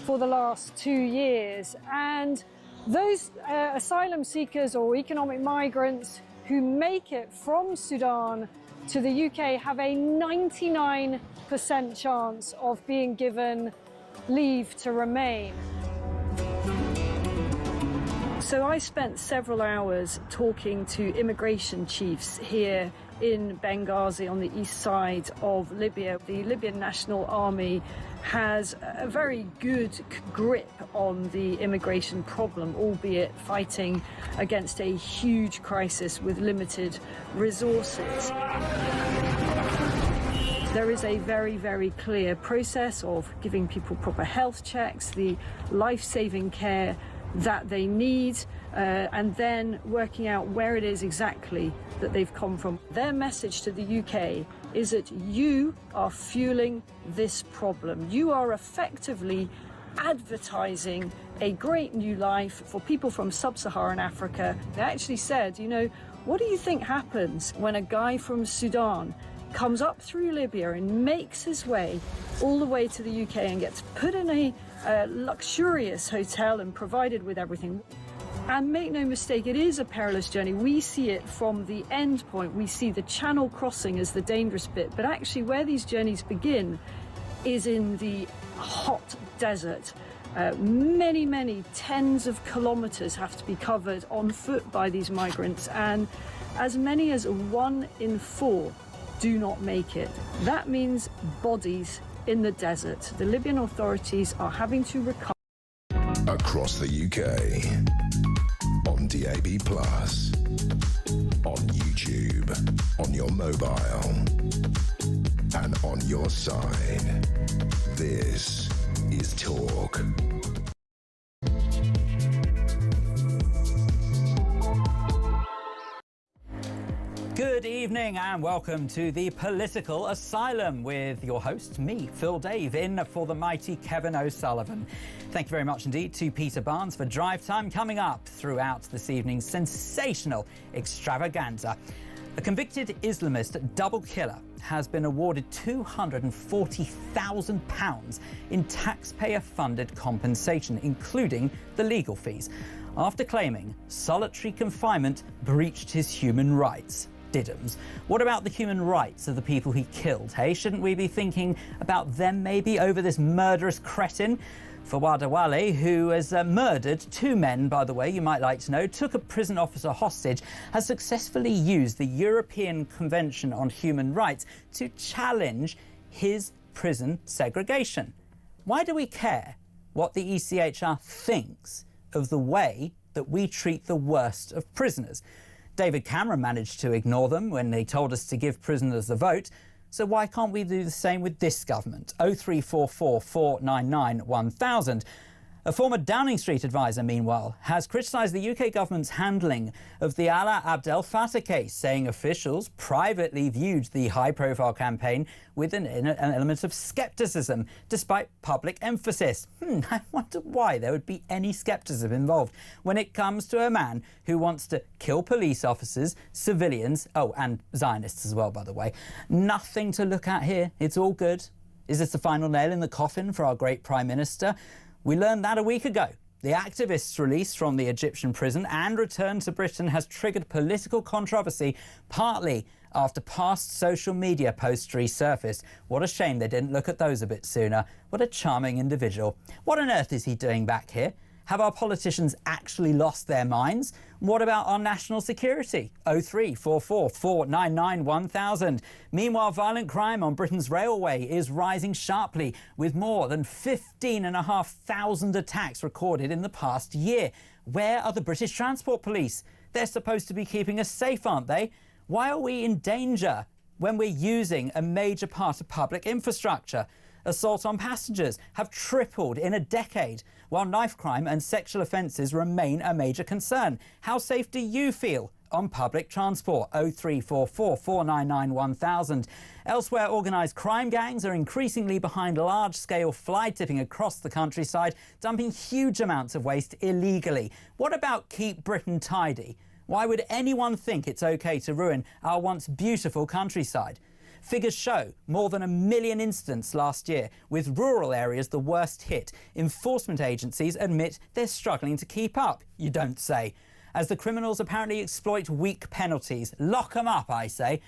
for the last 2 years, and those asylum seekers or economic migrants who make it from Sudan to the UK have a 99% chance of being given leave to remain. So I spent several hours talking to immigration chiefs here in Benghazi on the east side of Libya. The Libyan National Army has a very good grip on the immigration problem, albeit fighting against a huge crisis with limited resources. There is a very, very clear process of giving people proper health checks, the life-saving care that they need, and then working out where it is exactly that they've come from. Their message to the UK is that you are fueling this problem. You are effectively advertising a great new life for people from sub-Saharan Africa. They actually said, you know, what do you think happens when a guy from Sudan comes up through Libya and makes his way all the way to the UK and gets put in a luxurious hotel and provided with everything? And make no mistake, it is a perilous journey. We see it from the end point. We see the channel crossing as the dangerous bit. But actually where these journeys begin is in the hot desert. Many tens of kilometers have to be covered on foot by these migrants. And as many as 1 in 4 do not make it. That means bodies in the desert. The Libyan authorities are having to recover. Across the UK, on DAB+, on YouTube, on your mobile, and on your side. This is Talk. Good evening and welcome to the Political Asylum with your host, me, Phil Dave, in for the mighty Kevin O'Sullivan. Thank you very much indeed to Peter Barnes for drive time. Coming up throughout this evening's sensational extravaganza. A convicted Islamist double killer has been awarded £240,000 in taxpayer-funded compensation, including the legal fees, after claiming solitary confinement breached his human rights. Diddums. What about the human rights of the people he killed, hey? Shouldn't we be thinking about them maybe over this murderous cretin? Fawad Awale, who has murdered 2 men, by the way, you might like to know, took a prison officer hostage, has successfully used the European Convention on Human Rights to challenge his prison segregation. Why do we care what the ECHR thinks of the way that we treat the worst of prisoners? David Cameron managed to ignore them when they told us to give prisoners the vote. So why can't we do the same with this government? 0344 499 1000. A former Downing Street advisor, meanwhile, has criticised the UK government's handling of the Alaa Abdel Fattah case, saying officials privately viewed the high-profile campaign with an element of scepticism, despite public emphasis. I wonder why there would be any scepticism involved when it comes to a man who wants to kill police officers, civilians, oh, and Zionists as well, by the way. Nothing to look at here. It's all good. Is this the final nail in the coffin for our great Prime Minister? We learned that a week ago. The activist's release from the Egyptian prison and return to Britain has triggered political controversy, partly after past social media posts resurfaced. What a shame they didn't look at those a bit sooner. What a charming individual. What on earth is he doing back here? Have our politicians actually lost their minds? What about our national security? 0344 499 1000. Meanwhile, violent crime on Britain's railway is rising sharply, with more than 15,500 attacks recorded in the past year. Where are the British Transport Police? They're supposed to be keeping us safe, aren't they? Why are we in danger when we're using a major part of public infrastructure? Assaults on passengers have tripled in a decade, while knife crime and sexual offences remain a major concern. How safe do you feel on public transport? 0344 499 1000. Elsewhere, organised crime gangs are increasingly behind large-scale fly tipping across the countryside, dumping huge amounts of waste illegally. What about Keep Britain Tidy? Why would anyone think it's OK to ruin our once beautiful countryside? Figures show more than 1 million incidents last year, with rural areas the worst hit. Enforcement agencies admit they're struggling to keep up. You don't say. As the criminals apparently exploit weak penalties. Lock 'em up, I say.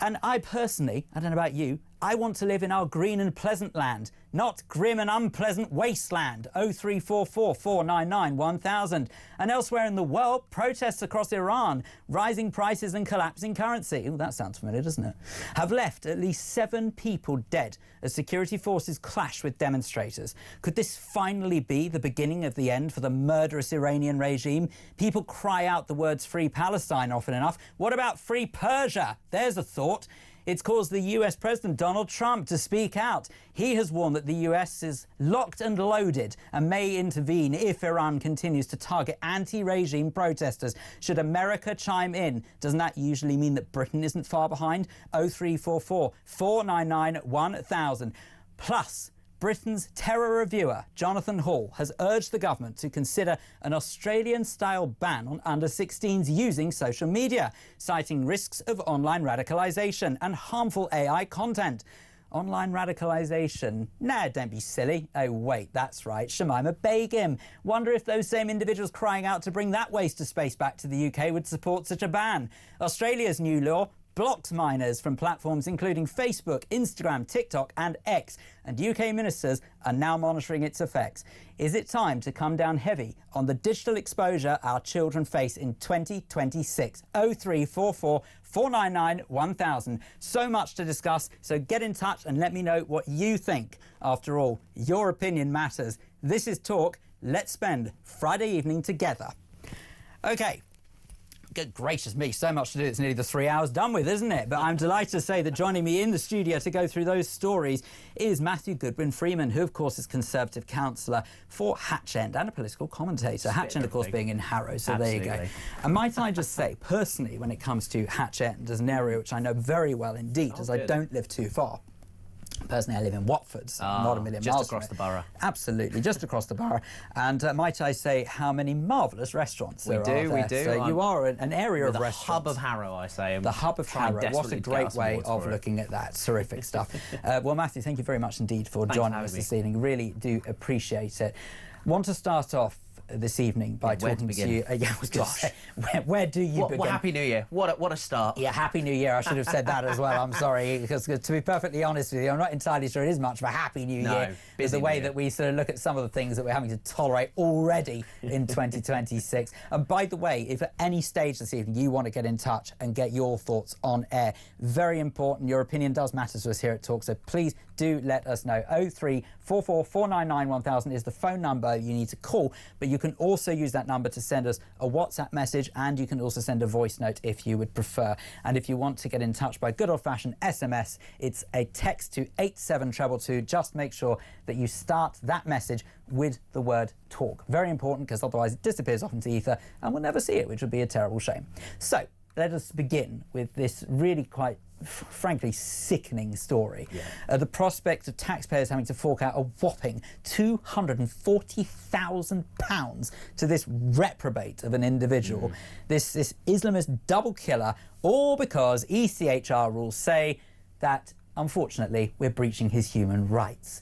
And I personally, I don't know about you, I want to live in our green and pleasant land, not grim and unpleasant wasteland. 0344 499 1000. And elsewhere in the world, protests across Iran, rising prices and collapsing currency, ooh, that sounds familiar, doesn't it, have left at least 7 people dead as security forces clash with demonstrators. Could this finally be the beginning of the end for the murderous Iranian regime? People cry out the words Free Palestine often enough. What about Free Persia? There's a thought. It's caused the US President Donald Trump to speak out. He has warned that the US is locked and loaded and may intervene if Iran continues to target anti-regime protesters. Should America chime in? Doesn't that usually mean that Britain isn't far behind? 0344 499 1000. Plus, Britain's terror reviewer, Jonathan Hall, has urged the government to consider an Australian-style ban on under-16s using social media, citing risks of online radicalisation and harmful AI content. Online radicalisation? Nah, don't be silly. Oh, wait, that's right, Shamima Begum. Wonder if those same individuals crying out to bring that waste of space back to the UK would support such a ban. Australia's new law blocks minors from platforms including Facebook, Instagram, TikTok and X, and UK ministers are now monitoring its effects. Is it time to come down heavy on the digital exposure our children face in 2026? 0344 499 1000. So much to discuss, so get in touch and let me know what you think. After all, your opinion matters. This is Talk. Let's spend Friday evening together. OK. Good gracious me, so much to do. It's nearly the 3 hours done with, isn't it? But I'm delighted to say that joining me in the studio to go through those stories is Matthew Goodwin-Freeman, who, of course, is Conservative councillor for Hatch End and a political commentator. Hatch End, of course, being in Harrow, so Absolutely. There you go. And might I just say, personally, when it comes to Hatch End as an area which I know very well indeed, as I don't live too far. Personally, I live in Watford, so not a million miles just across the borough. Absolutely, just across the borough. And might I say how many marvellous restaurants there are there. We do. So you are an area of restaurants. The hub of Harrow, I say. The hub of Harrow. What a great way of looking at that. Terrific stuff. Well, Matthew, thank you very much indeed for joining us this evening. Really do appreciate it. Want to start off this evening by talking to you. I was going to say, where do you begin? Well, Happy New Year. What a start. Yeah, Happy New Year. I should have said that as well. I'm sorry, because to be perfectly honest with you, I'm not entirely sure it is much of a Happy New Year. With the way that we sort of look at some of the things that we're having to tolerate already in 2026. And by the way, if at any stage this evening you want to get in touch and get your thoughts on air, very important. Your opinion does matter to us here at Talk, so please do let us know. 0344 499 1000 is the phone number you need to call, but you can also use that number to send us a WhatsApp message, and you can also send a voice note if you would prefer. And if you want to get in touch by good old-fashioned SMS, it's a text to 87222. Just make sure that you start that message with the word talk. Very important, because otherwise it disappears off into ether and we'll never see it, which would be a terrible shame. So let us begin with this really quite frankly sickening story. The prospect of taxpayers having to fork out a whopping £240,000 to this reprobate of an individual, this Islamist double killer, all because ECHR rules say that, unfortunately, we're breaching his human rights.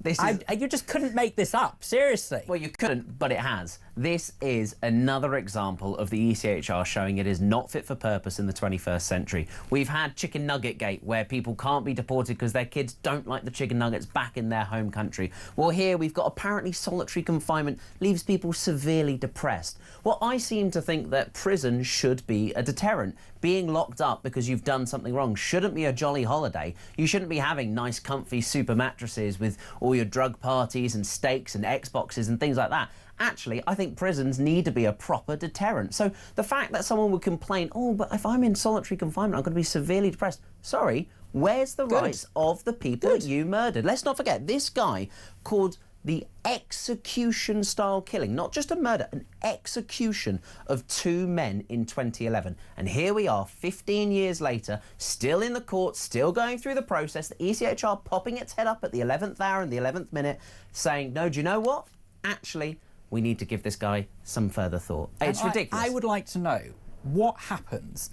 You just couldn't make this up, seriously. Well, you couldn't, but it has. This is another example of the ECHR showing it is not fit for purpose in the 21st century. We've had Chicken Nugget Gate, where people can't be deported because their kids don't like the chicken nuggets back in their home country. Well, here we've got apparently solitary confinement leaves people severely depressed. Well, I seem to think that prison should be a deterrent. Being locked up because you've done something wrong shouldn't be a jolly holiday. You shouldn't be having nice, comfy super mattresses with all your drug parties and steaks and Xboxes and things like that. Actually, I think prisons need to be a proper deterrent. So the fact that someone would complain, oh, but if I'm in solitary confinement, I'm going to be severely depressed. Sorry, where's the rights of the people that you murdered? Let's not forget, this guy called the execution-style killing, not just a murder, an execution of 2 men in 2011. And here we are, 15 years later, still in the court, still going through the process, the ECHR popping its head up at the 11th hour and the 11th minute, saying, no, do you know what? Actually, we need to give this guy some further thought. It's ridiculous. I would like to know what happens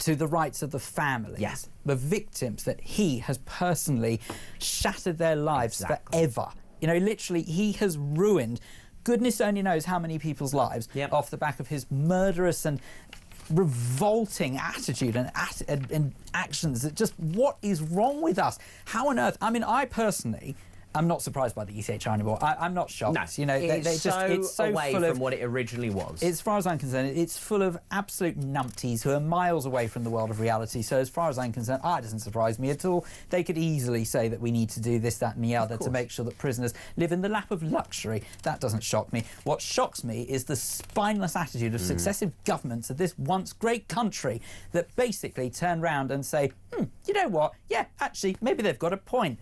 to the rights of the families, Yes. the victims that he has personally shattered their lives forever. You know, literally, he has ruined goodness only knows how many people's lives off the back of his murderous and revolting attitude and actions. That just, what is wrong with us? How on earth? I mean, I personally, I'm not surprised by the ECHR anymore. I'm not shocked. No, you know, it's so away full from of what it originally was. As far as I'm concerned, it's full of absolute numpties who are miles away from the world of reality. So as far as I'm concerned, it doesn't surprise me at all. They could easily say that we need to do this, that and the other to make sure that prisoners live in the lap of luxury. That doesn't shock me. What shocks me is the spineless attitude of successive governments of this once great country that basically turn round and say, you know what? Yeah, actually, maybe they've got a point.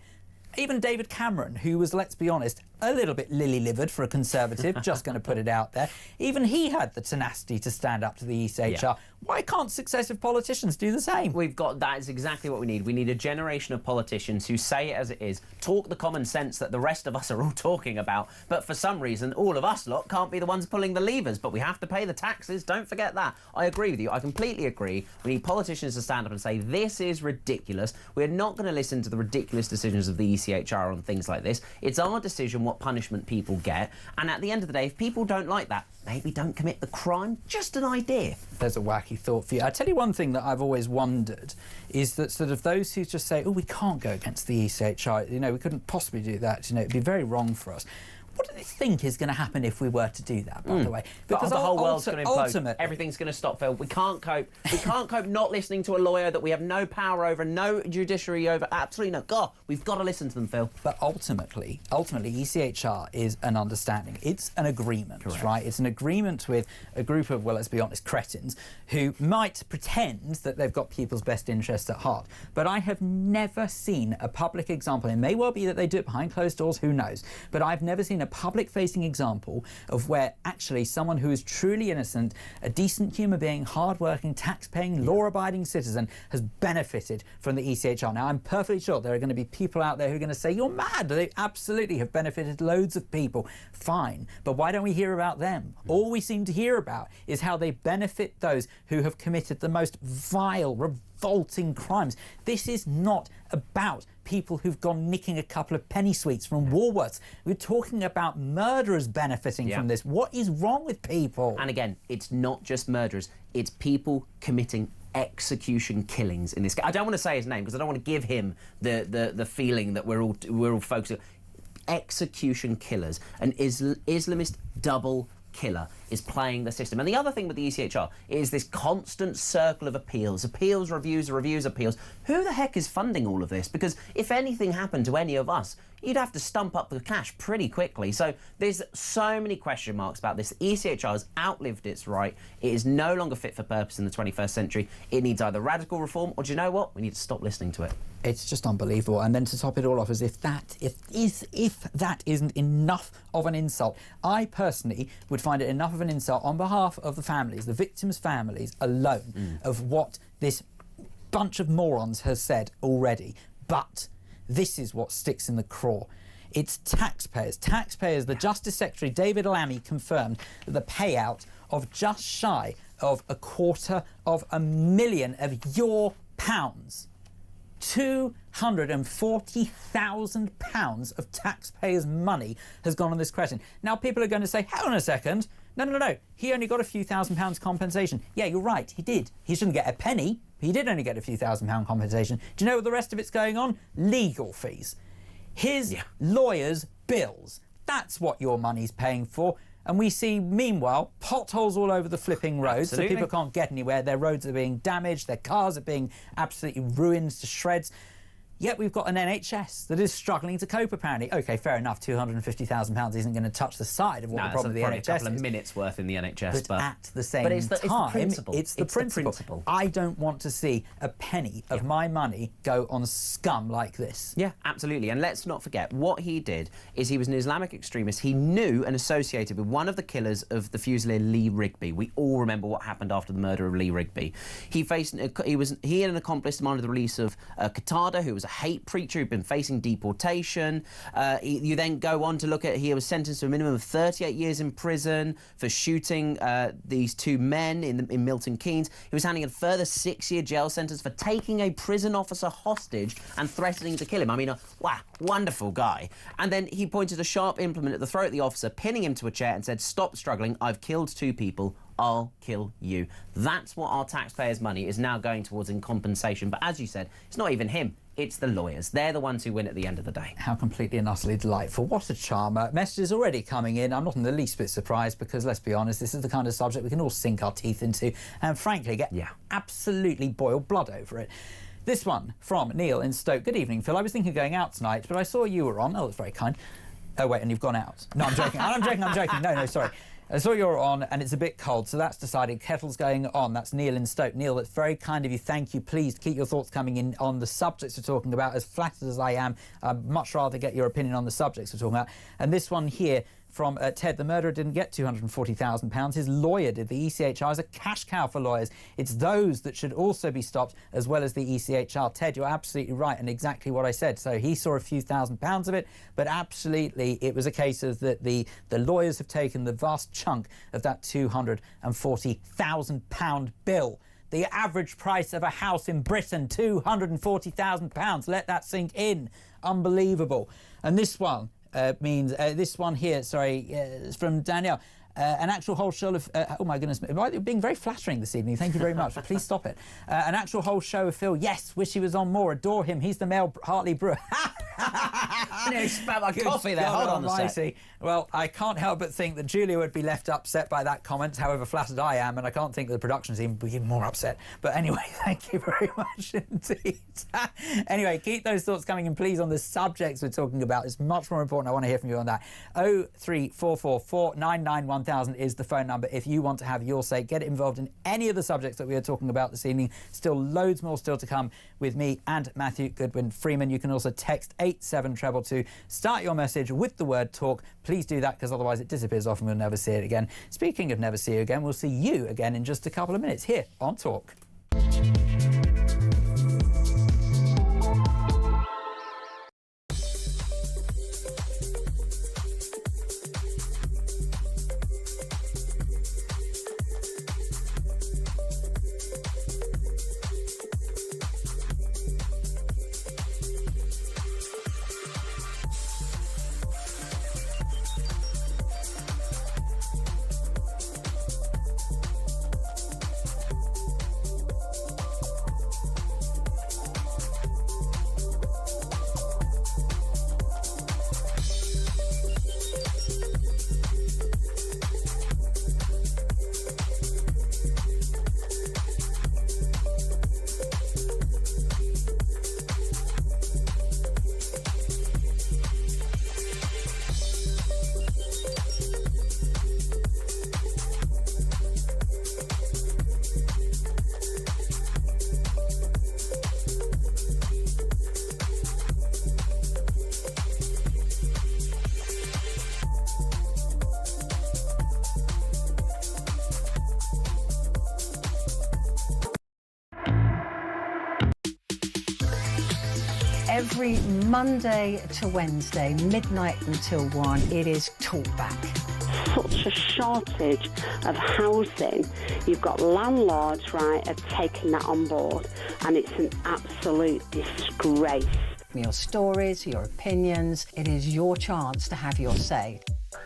Even David Cameron, who was, let's be honest, a little bit lily-livered for a Conservative, just going to put it out there, even he had the tenacity to stand up to the ECHR. Yeah. Why can't successive politicians do the same? That is exactly what we need. We need a generation of politicians who say it as it is, talk the common sense that the rest of us are all talking about, but for some reason, all of us lot can't be the ones pulling the levers, but we have to pay the taxes, don't forget that. I agree with you, I completely agree. We need politicians to stand up and say, this is ridiculous. We're not going to listen to the ridiculous decisions of the ECHR on things like this. It's our decision what punishment people get, and at the end of the day, if people don't like that, maybe don't commit the crime. Just an idea. There's a wacky thought for you. I tell you one thing that I've always wondered is that sort of those who just say, oh, we can't go against the ECHR, you know, we couldn't possibly do that, you know, it'd be very wrong for us. What do they think is going to happen if we were to do that, by the way? Because the whole world's going to implode. Everything's going to stop, Phil. We can't cope. We can't cope not listening to a lawyer that we have no power over, no judiciary over. Absolutely no. God, we've got to listen to them, Phil. But ultimately, ECHR is an understanding. It's an agreement, right? It's an agreement with a group of, well, let's be honest, cretins who might pretend that they've got people's best interests at heart. But I have never seen a public example. It may well be that they do it behind closed doors, who knows? But I've never seen a public-facing example of where actually someone who is truly innocent, a decent human being, hard-working, tax-paying, law-abiding citizen has benefited from the ECHR. Now, I'm perfectly sure there are going to be people out there who are going to say, you're mad. They absolutely have benefited loads of people. Fine. But why don't we hear about them? All we seem to hear about is how they benefit those who have committed the most vile, revolting crimes. This is not about people who've gone nicking a couple of penny sweets from Woolworths. We're talking about murderers benefiting from this. What is wrong with people? And again, it's not just murderers, it's people committing execution killings in this case. I don't want to say his name because I don't want to give him the feeling that we're all focusing. Execution killers, an Islamist double killer is playing the system. And the other thing with the ECHR is this constant circle of appeals, reviews, appeals. Who the heck is funding all of this? Because if anything happened to any of us, you'd have to stump up the cash pretty quickly. So there's so many question marks about this. The ECHR has outlived its right. It is no longer fit for purpose in the 21st century. It needs either radical reform or, do you know what? We need to stop listening to it. It's just unbelievable. And then to top it all off, as if that isn't enough of an insult, I personally would find it enough of an insult on behalf of the families, the victims' families alone, of what this bunch of morons has said already. But this is what sticks in the craw. It's taxpayers. The Justice Secretary, David Lammy, confirmed that the payout of just shy of $250,000 of your pounds, £240,000 of taxpayers' money has gone on this cretin. Now, people are going to say, hang on a second. No. He only got a few £1,000s compensation. Yeah, you're right, he did. He shouldn't get a penny. He did only get a few £1,000 compensation. Do you know what the rest of it's going on? Legal fees. His lawyers' bills. That's what your money's paying for. And we see, meanwhile, potholes all over the flipping roads, so people can't get anywhere. Their roads are being damaged, their cars are being absolutely ruined to shreds. Yet we've got an NHS that is struggling to cope, apparently. OK, fair enough, £250,000 isn't going to touch the side of what the problem of the NHS is. a couple of minutes worth in the NHS. But at the same time, it's the principle. I don't want to see a penny of my money go on scum like this. Yeah, absolutely. And let's not forget, what he did is he was an Islamic extremist. He knew and associated with one of the killers of the Fusilier, Lee Rigby. We all remember what happened after the murder of Lee Rigby. He and an accomplice demanded the release of Qatada, who was a hate preacher who'd been facing deportation. You then go on to look at he was sentenced to a minimum of 38 years in prison for shooting these two men in Milton Keynes. He was handing a further 6-year jail sentence for taking a prison officer hostage and threatening to kill him. I mean, wow, wonderful guy. And then he pointed a sharp implement at the throat of the officer, pinning him to a chair and said, "Stop struggling, I've killed 2 people. I'll kill you." That's what our taxpayers' money is now going towards in compensation. But as you said, it's not even him. It's the lawyers. They're the ones who win at the end of the day. How completely and utterly delightful. What a charmer. Messages already coming in. I'm not in the least bit surprised because, let's be honest, this is the kind of subject we can all sink our teeth into and, frankly, get absolutely boil blood over it. This one from Neil in Stoke. Good evening, Phil. I was thinking of going out tonight, but I saw you were on. Oh, that's very kind. Oh, wait, and you've gone out. No, I'm joking. I'm joking. No, sorry. I saw you're on and it's a bit cold, so that's decided. Kettle's going on. That's Neil in Stoke. Neil, that's very kind of you. Thank you. Please keep your thoughts coming in on the subjects we're talking about. As flattered as I am, I'd much rather get your opinion on the subjects we're talking about. And this one here from Ted, the murderer didn't get £240,000. His lawyer did. The ECHR is a cash cow for lawyers. It's those that should also be stopped as well as the ECHR. Ted, you're absolutely right, and exactly what I said. So he saw a few £1,000s of it, but absolutely it was a case of that the lawyers have taken the vast chunk of that £240,000 bill. The average price of a house in Britain, £240,000. Let that sink in. Unbelievable. And this one means this one here, sorry, it's from Danielle. An actual whole show of... oh, my goodness. You're being very flattering this evening. Thank you very much. Please stop it. An actual whole show of Phil. Yes, wish he was on more. Adore him. He's the male Hartley Brewer. You spat my coffee there. Hold on a sec. Well, I can't help but think that Julia would be left upset by that comment, however flattered I am, and I can't think that the production team would be even more upset. But anyway, thank you very much indeed. Anyway, keep those thoughts coming in, please, on the subjects we're talking about. It's much more important. I want to hear from you on that. 03444 991 1000 is the phone number if you want to have your say. Get involved in any of the subjects that we are talking about this evening. Still loads more still to come with me and Matthew Goodwin Freeman. You can also text 87222. Start your message with the word talk. Please do that, because otherwise it disappears off and we'll never see it again. Speaking of never see you again, we'll see you again in just a couple of minutes here on Talk. Every Monday to Wednesday, midnight until 1, it is Talkback. Such a shortage of housing. You've got landlords, right, are taking that on board, and it's an absolute disgrace. Your stories, your opinions, it is your chance to have your say.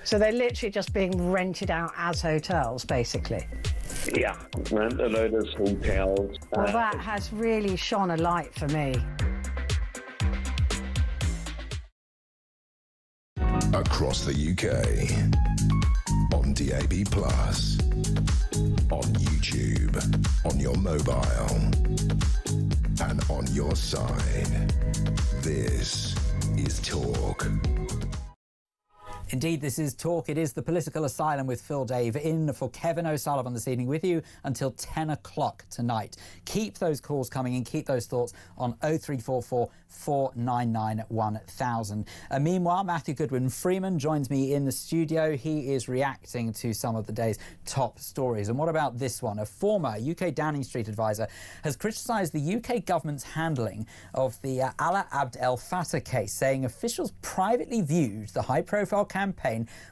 So they're literally just being rented out as hotels, basically. Yeah, rent a load of hotels. Well, that has really shone a light for me. Across the UK, on DAB+, on YouTube, on your mobile, and on your side. This is Talk. Indeed, this is Talk. It is the Political Asylum with Phil Dave in for Kevin O'Sullivan this evening with you until 10 o'clock tonight. Keep those calls coming in, keep those thoughts on 0344 499 1000. Meanwhile, Matthew Goodwin-Freeman joins me in the studio. He is reacting to some of the day's top stories. And what about this one? A former UK Downing Street advisor has criticised the UK government's handling of the Alaa Abd El Fattah case, saying officials privately viewed the high-profile campaign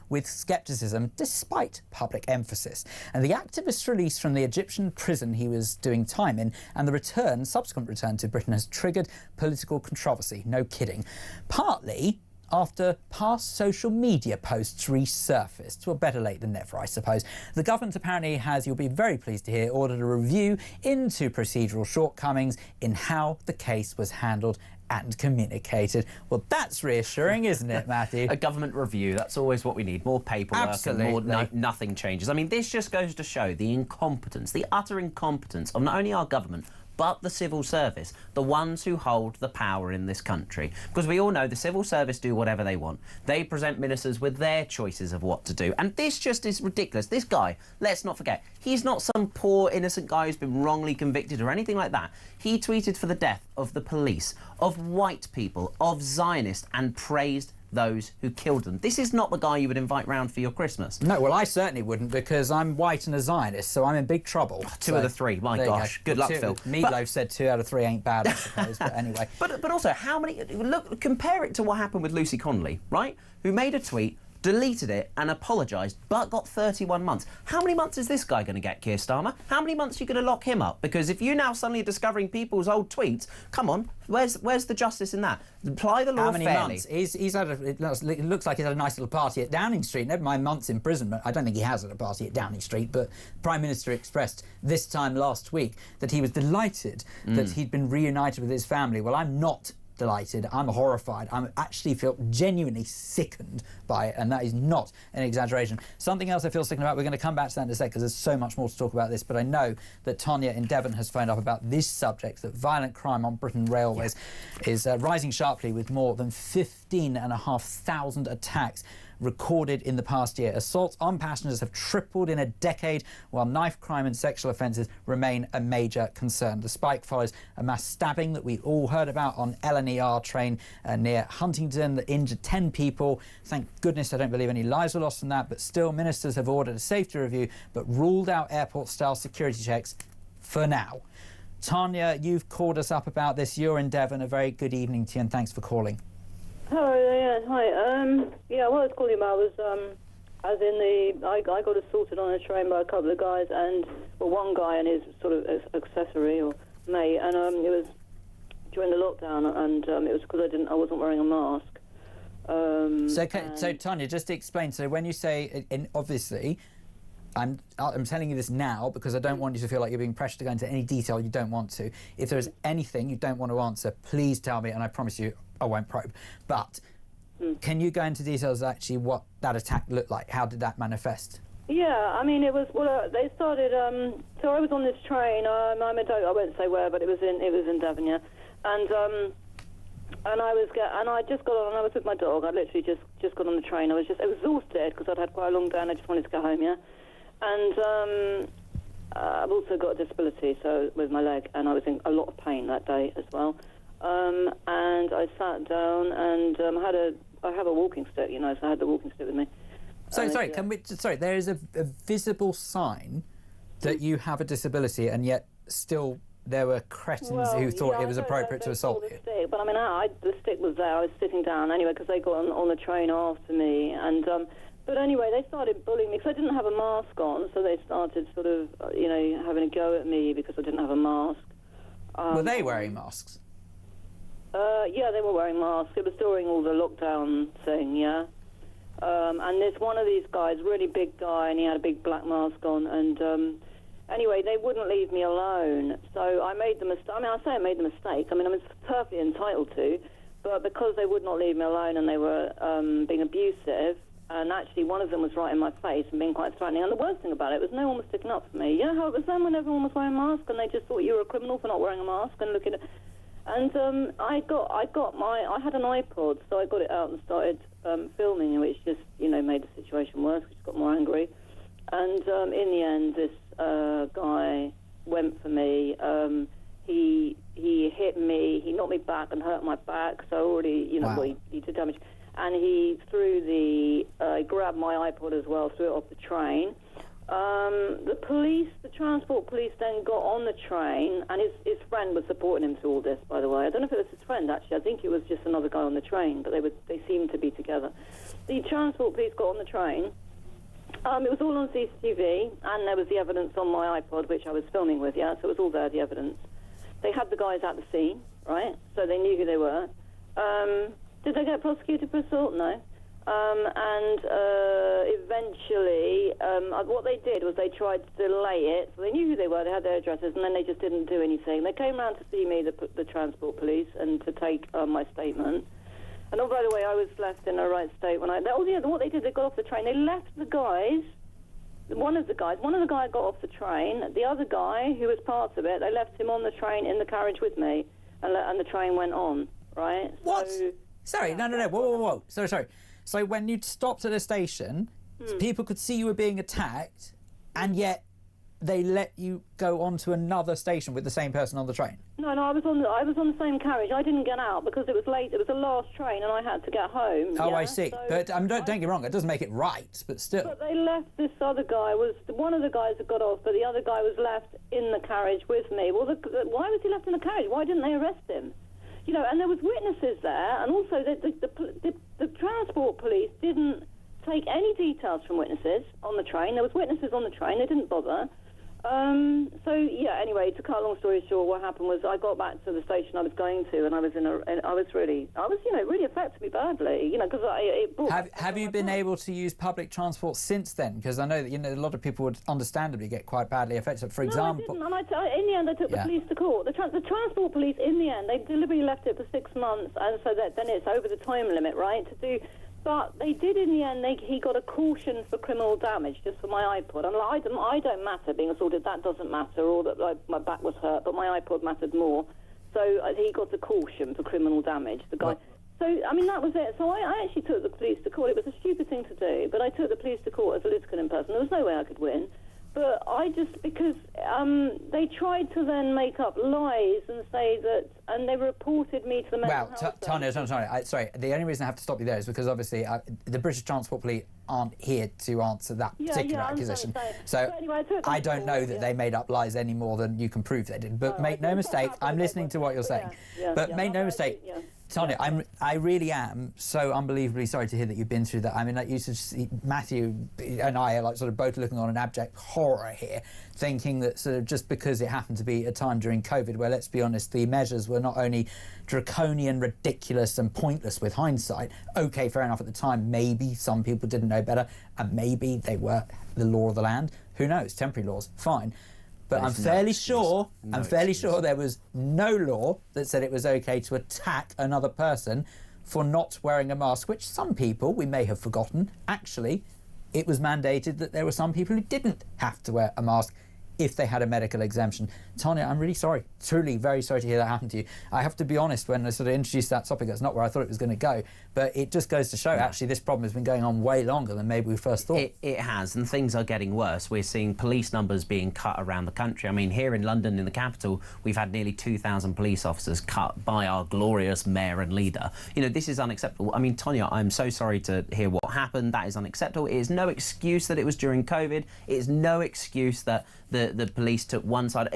with scepticism despite public emphasis. And the activist's release from the Egyptian prison he was doing time in and the subsequent return to Britain has triggered political controversy. No kidding. Partly after past social media posts resurfaced. Well, better late than never, I suppose. The government apparently has, you'll be very pleased to hear, ordered a review into procedural shortcomings in how the case was handled and communicated. Well, that's reassuring, isn't it, Matthew? A government review, that's always what we need. More paperwork. Absolutely. And nothing changes. I mean, this just goes to show the incompetence, the utter incompetence of not only our government, but the civil service, the ones who hold the power in this country. Because we all know the civil service do whatever they want. They present ministers with their choices of what to do. And this just is ridiculous. This guy, let's not forget, he's not some poor innocent guy who's been wrongly convicted or anything like that. He tweeted for the death of the police, of white people, of Zionists, and praised those who killed them. This is not the guy you would invite round for your Christmas. No, well, I certainly wouldn't, because I'm white and a Zionist, so I'm in big trouble. Two of the three, my gosh. Good luck, Phil. Meatloaf said 2 out of 3 ain't bad, I suppose, but anyway. But also, how many... Look, compare it to what happened with Lucy Connolly, right? Who made a tweet, deleted it and apologised, but got 31 months. How many months is this guy going to get, Keir Starmer? How many months are you going to lock him up? Because if you now suddenly are discovering people's old tweets, come on, where's the justice in that? Apply the law fairly. How many months? He's had it looks like he's had a nice little party at Downing Street. Never mind months imprisonment. I don't think he has had a party at Downing Street, but the Prime Minister expressed this time last week that he was delighted that he'd been reunited with his family. Well, I'm not delighted. I'm horrified. I actually feel genuinely sickened by it, and that is not an exaggeration. Something else I feel sickened about, we're going to come back to that in a sec because there's so much more to talk about this, but I know that Tonya in Devon has phoned up about this subject, that violent crime on Britain railways is rising sharply, with more than 15,500 attacks recorded in the past year. Assaults on passengers have tripled in a decade, while knife crime and sexual offences remain a major concern. The spike follows a mass stabbing that we all heard about on LNER train near Huntingdon that injured 10 people. Thank goodness I don't believe any lives were lost from that, but still ministers have ordered a safety review but ruled out airport-style security checks for now. Tanya, you've called us up about this. You're in Devon. A very good evening to you and thanks for calling. Hello, yeah, hi. What I was calling about was, as in I got assaulted on a train by a couple of guys, and one guy and his sort of accessory or mate, and it was during the lockdown, and it was because I wasn't wearing a mask. So Tanya, just to explain. So when you say, obviously, I'm telling you this now because I don't want you to feel like you're being pressured to go into any detail you don't want to. If there is anything you don't want to answer, please tell me, and I promise you I won't probe. But can you go into details actually what that attack looked like? How did that manifest? Yeah, I mean, it was, they started, so I was on this train, I won't say where, but it was in Devon, yeah. And I just got on, and I was with my dog. I literally just got on the train. I was just exhausted because I'd had quite a long day and I just wanted to go home, yeah. And I've also got a disability, so with my leg, and I was in a lot of pain that day as well. And I sat down and I have a walking stick, you know, so I had the walking stick with me. Sorry, there is a visible sign that you have a disability, and yet still there were cretins who thought it was appropriate to assault you. Stick, but I mean, the stick was there. I was sitting down anyway because they got on the train after me, and but anyway, they started bullying me because I didn't have a mask on, so they started sort of, you know, having a go at me because I didn't have a mask. Were they wearing masks? Yeah, they were wearing masks. It was during all the lockdown thing, yeah. And there's one of these guys, really big guy, and he had a big black mask on, and anyway, they wouldn't leave me alone. So I made the mistake. I mean, I say I made the mistake. I mean, I'm perfectly entitled to, but because they would not leave me alone and they were being abusive, and actually one of them was right in my face and being quite threatening. And the worst thing about it was no one was sticking up for me. You know how it was then when everyone was wearing masks and they just thought you were a criminal for not wearing a mask and looking at... And I had an iPod, so I got it out and started filming, which just, made the situation worse, which got more angry. And in the end, this guy went for me. He hit me, he knocked me back and hurt my back, so already, well, he did damage. And he grabbed my iPod as well, threw it off the train. The transport police then got on the train, and his friend was supporting him through all this, by the way. I don't know if it was his friend, actually. I think it was just another guy on the train, but they seemed to be together. The transport police got on the train. It was all on CCTV, and there was the evidence on my iPod, which I was filming with, so it was all there, the evidence. They had the guys at the scene, right? So they knew who they were. Did they get prosecuted for assault? No. Eventually, what they did was they tried to delay it. So they knew who they were, they had their addresses, and then they just didn't do anything. They came round to see me, the transport police, and to take my statement. And oh, by the way, I was left in a right state when what they did, they got off the train. They left the guys. One of the guys got off the train. The other guy, who was part of it, they left him on the train in the carriage with me, and the train went on, right? What? So, sorry, no. Whoa. Sorry. So when you stopped at a station, people could see you were being attacked, and yet they let you go on to another station with the same person on the train? No, I was on the same carriage. I didn't get out because it was late. It was the last train, and I had to get home. Oh, I see. So, but don't get me wrong. It doesn't make it right, but still. But they left this other guy. One of the guys that got off, but the other guy was left in the carriage with me. Well, why was he left in the carriage? Why didn't they arrest him? And there was witnesses there, and also the transport police didn't take any details from witnesses on the train. There was witnesses on the train. They didn't bother. Anyway, to cut a long story short, what happened was I got back to the station I was going to, and it really affected me badly, because it brought... Have you been able to use public transport since then? Because I know that, a lot of people would understandably get quite badly affected. For example... No, I didn't. In the end, I took the police to court. The transport police, in the end, they deliberately left it for 6 months, and so then it's over the time limit, right, to do... But they did in the end. He got a caution for criminal damage just for my iPod. I'm like, I don't matter being assaulted. That doesn't matter. Or that my back was hurt, but my iPod mattered more. So he got a caution for criminal damage. The guy. What? So that was it. So I actually took the police to court. It was a stupid thing to do, but I took the police to court as a litigant in person. There was no way I could win. But because they tried to then make up lies and say that, and they reported me to the mental health. Well, Tanya, sorry. The only reason I have to stop you there is because obviously the British Transport Police aren't here to answer that particular accusation. So anyway, I don't know that they made up lies any more than you can prove they did. But make no mistake, I'm listening to what you're saying. But make no mistake. Tanya, I really am so unbelievably sorry to hear that you've been through that. You should see Matthew and I are sort of both looking on in abject horror here, thinking that sort of just because it happened to be a time during COVID where, let's be honest, the measures were not only draconian, ridiculous and pointless with hindsight. OK, fair enough, at the time, maybe some people didn't know better and maybe they were the law of the land. Who knows? Temporary laws, fine. But I'm fairly sure there was no law that said it was OK to attack another person for not wearing a mask, which some people, we may have forgotten, actually, it was mandated that there were some people who didn't have to wear a mask if they had a medical exemption. Tanya, I'm really sorry, truly very sorry to hear that happen to you. I have to be honest, when I sort of introduced that topic, that's not where I thought it was going to go, but it just goes to show, actually, this problem has been going on way longer than maybe we first thought. It has, and things are getting worse. We're seeing police numbers being cut around the country. Here in London, in the capital, we've had nearly 2,000 police officers cut by our glorious mayor and leader. This is unacceptable. Tonya, I'm so sorry to hear what happened. That is unacceptable. It is no excuse that it was during COVID. It is no excuse that the police took one side.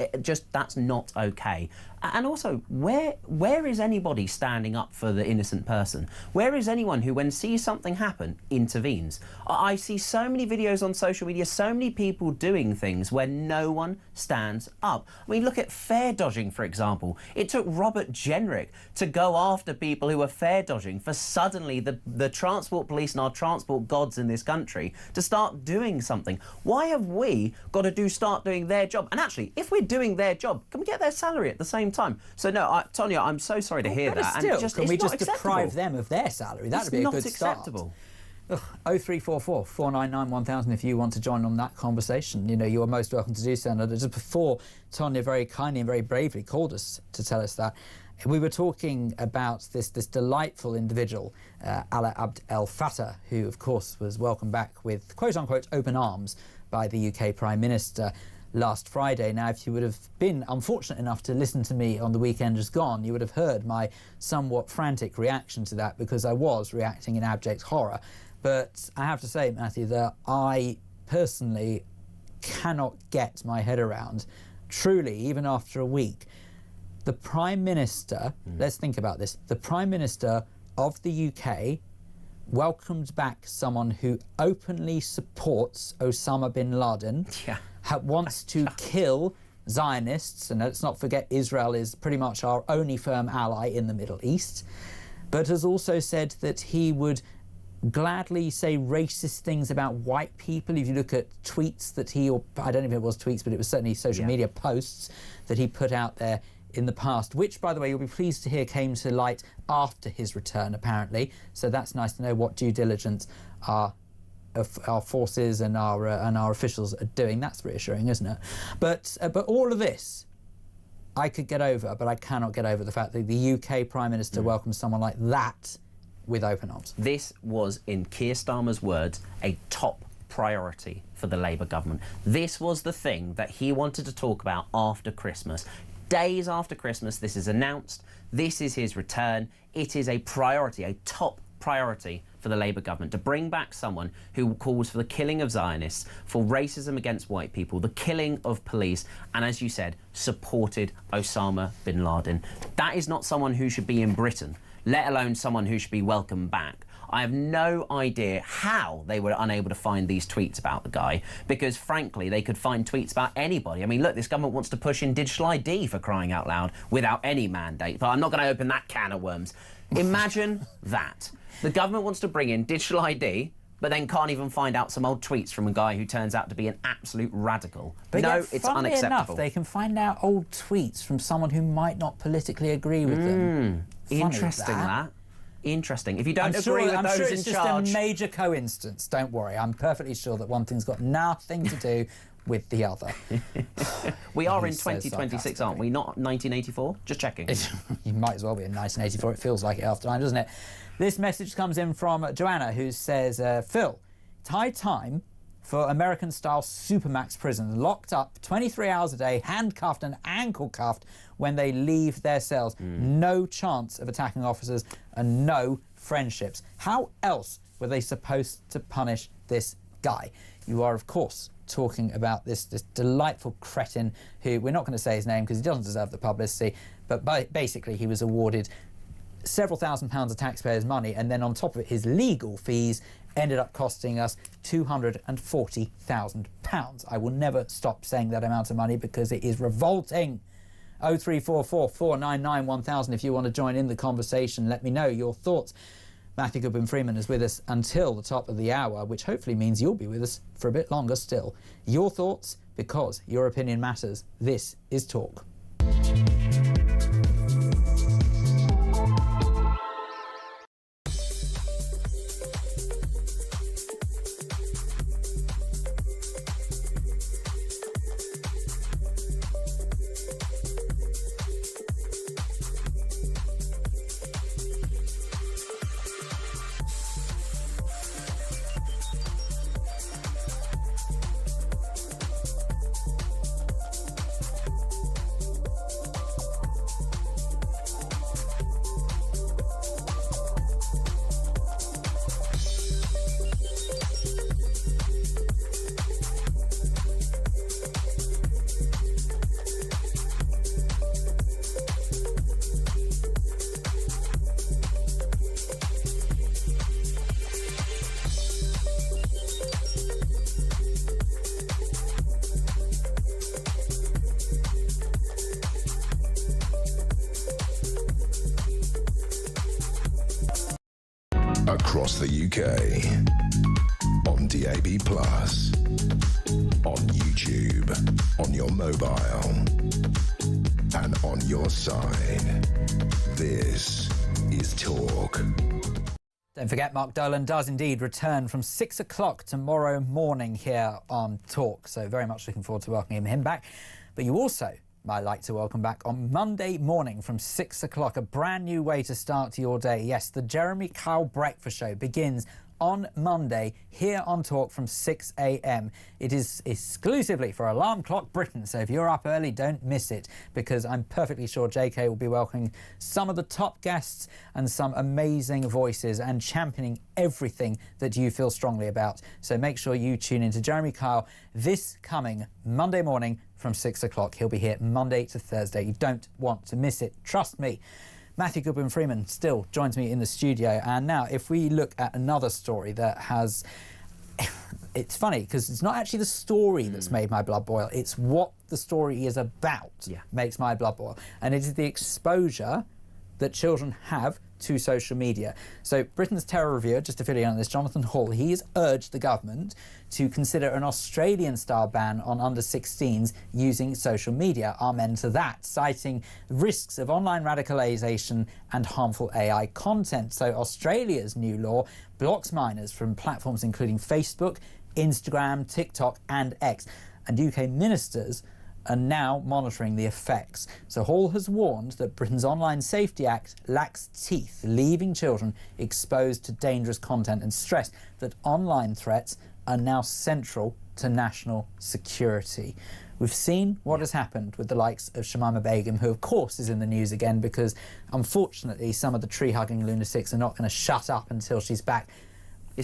That's not OK. And also, where is anybody standing up for the innocent person? Where is anyone who, when sees something happen, intervenes? I see so many videos on social media, so many people doing things where no one stands up. Look at fare dodging, for example. It took Robert Jenrick to go after people who were fare dodging for suddenly the transport police and our transport gods in this country to start doing something. Why have we got to start doing their job? And actually, if we're doing their job, can we get their salary at the same time? So no, Tonya, I'm so sorry to hear that. Still, and can we just deprive them of their salary? That would be a good start. 0344 499 1000 if you want to join on that conversation. You know, you are most welcome to do so. And just before Tonya very kindly and very bravely called us to tell us that, we were talking about this delightful individual, Alaa Abd El Fattah, who, of course, was welcomed back with quote-unquote open arms by the UK Prime Minister last Friday. Now, if you would have been unfortunate enough to listen to me on the weekend just gone, you would have heard my somewhat frantic reaction to that, because I was reacting in abject horror. But I have to say, Matthew, that I personally cannot get my head around, truly, even after a week, the Prime Minister, let's think about this, the Prime Minister of the UK welcomed back someone who openly supports Osama bin Laden, wants to kill Zionists, and let's not forget Israel is pretty much our only firm ally in the Middle East, but has also said that he would gladly say racist things about white people. If you look at tweets that he, or I don't know if it was tweets, but it was certainly social media posts that he put out there in the past, which, by the way, you'll be pleased to hear came to light after his return, apparently. So that's nice to know what due diligence our forces and our officials are doing. That's reassuring, isn't it? But all of this I could get over, but I cannot get over the fact that the UK Prime Minister welcomes someone like that with open arms. This was, in Keir Starmer's words, a top priority for the Labour government. This was the thing that he wanted to talk about after Christmas. Days after Christmas, this is announced. This is his return. It is a priority, a top priority for the Labour government to bring back someone who calls for the killing of Zionists, for racism against white people, the killing of police, and, as you said, supported Osama bin Laden. That is not someone who should be in Britain, let alone someone who should be welcomed back. I have no idea how they were unable to find these tweets about the guy, because, frankly, they could find tweets about anybody. I mean, look, this government wants to push in digital ID, for crying out loud, without any mandate. But I'm not going to open that can of worms. Imagine that. The government wants to bring in digital ID, but then can't even find out some old tweets from a guy who turns out to be an absolute radical. But no, it's unacceptable. Enough, they can find out old tweets from someone who might not politically agree with them. Interesting, that. Interesting. If you don't agree with those in charge... I'm sure it's just a major coincidence. Don't worry. I'm perfectly sure that one thing's got nothing to do with the other. We are in 2026, aren't we? Not 1984? Just checking. You might as well be in 1984. It feels like it after time, doesn't it? This message comes in from Joanna, who says, Phil, it's high time for American-style supermax prisons, locked up 23 hours a day, handcuffed and ankle-cuffed when they leave their cells. No chance of attacking officers and no friendships. How else were they supposed to punish this guy? You are, of course, talking about this delightful cretin who, we're not going to say his name because he doesn't deserve the publicity, but basically he was awarded several £1,000s of taxpayers' money, and then on top of it, his legal fees ended up costing us £240,000. I will never stop saying that amount of money because it is revolting. 0344 499 1000 if you want to join in the conversation. Let me know your thoughts. Matthew Goodwin-Freeman is with us until the top of the hour, which hopefully means you'll be with us for a bit longer still. Your thoughts, because your opinion matters. This is Talk. Across the UK, on DAB+, on YouTube, on your mobile, and on your side. This is Talk. Don't forget, Mark Dolan does indeed return from 6 o'clock tomorrow morning here on Talk. So very much looking forward to welcoming him back. But you also might like to welcome back on Monday morning from 6 o'clock, a brand new way to start your day. Yes, the Jeremy Kyle Breakfast Show begins on Monday here on Talk from 6 a.m. It is exclusively for Alarm Clock Britain, so if you're up early, don't miss it, because I'm perfectly sure JK will be welcoming some of the top guests and some amazing voices and championing everything that you feel strongly about. So make sure you tune in to Jeremy Kyle this coming Monday morning from 6 o'clock. He'll be here Monday to Thursday. You don't want to miss it. Trust me. Matthew Goodwin-Freeman still joins me in the studio. And now, if we look at another story that has... It's funny, because it's not actually the story that's made my blood boil. It's what the story is about makes my blood boil. And it is the exposure that children have to social media. So Britain's terror reviewer, just to fill you in on this, Jonathan Hall, he has urged the government to consider an Australian-style ban on under-16s using social media. Amen to that, citing risks of online radicalisation and harmful AI content. So Australia's new law blocks minors from platforms including Facebook, Instagram, TikTok and X. And UK ministers are now monitoring the effects. So Hall has warned that Britain's Online Safety Act lacks teeth, leaving children exposed to dangerous content, and stressed that online threats are now central to national security. We've seen what has happened with the likes of Shamima Begum, who of course is in the news again because unfortunately some of the tree-hugging lunatics are not going to shut up until she's back.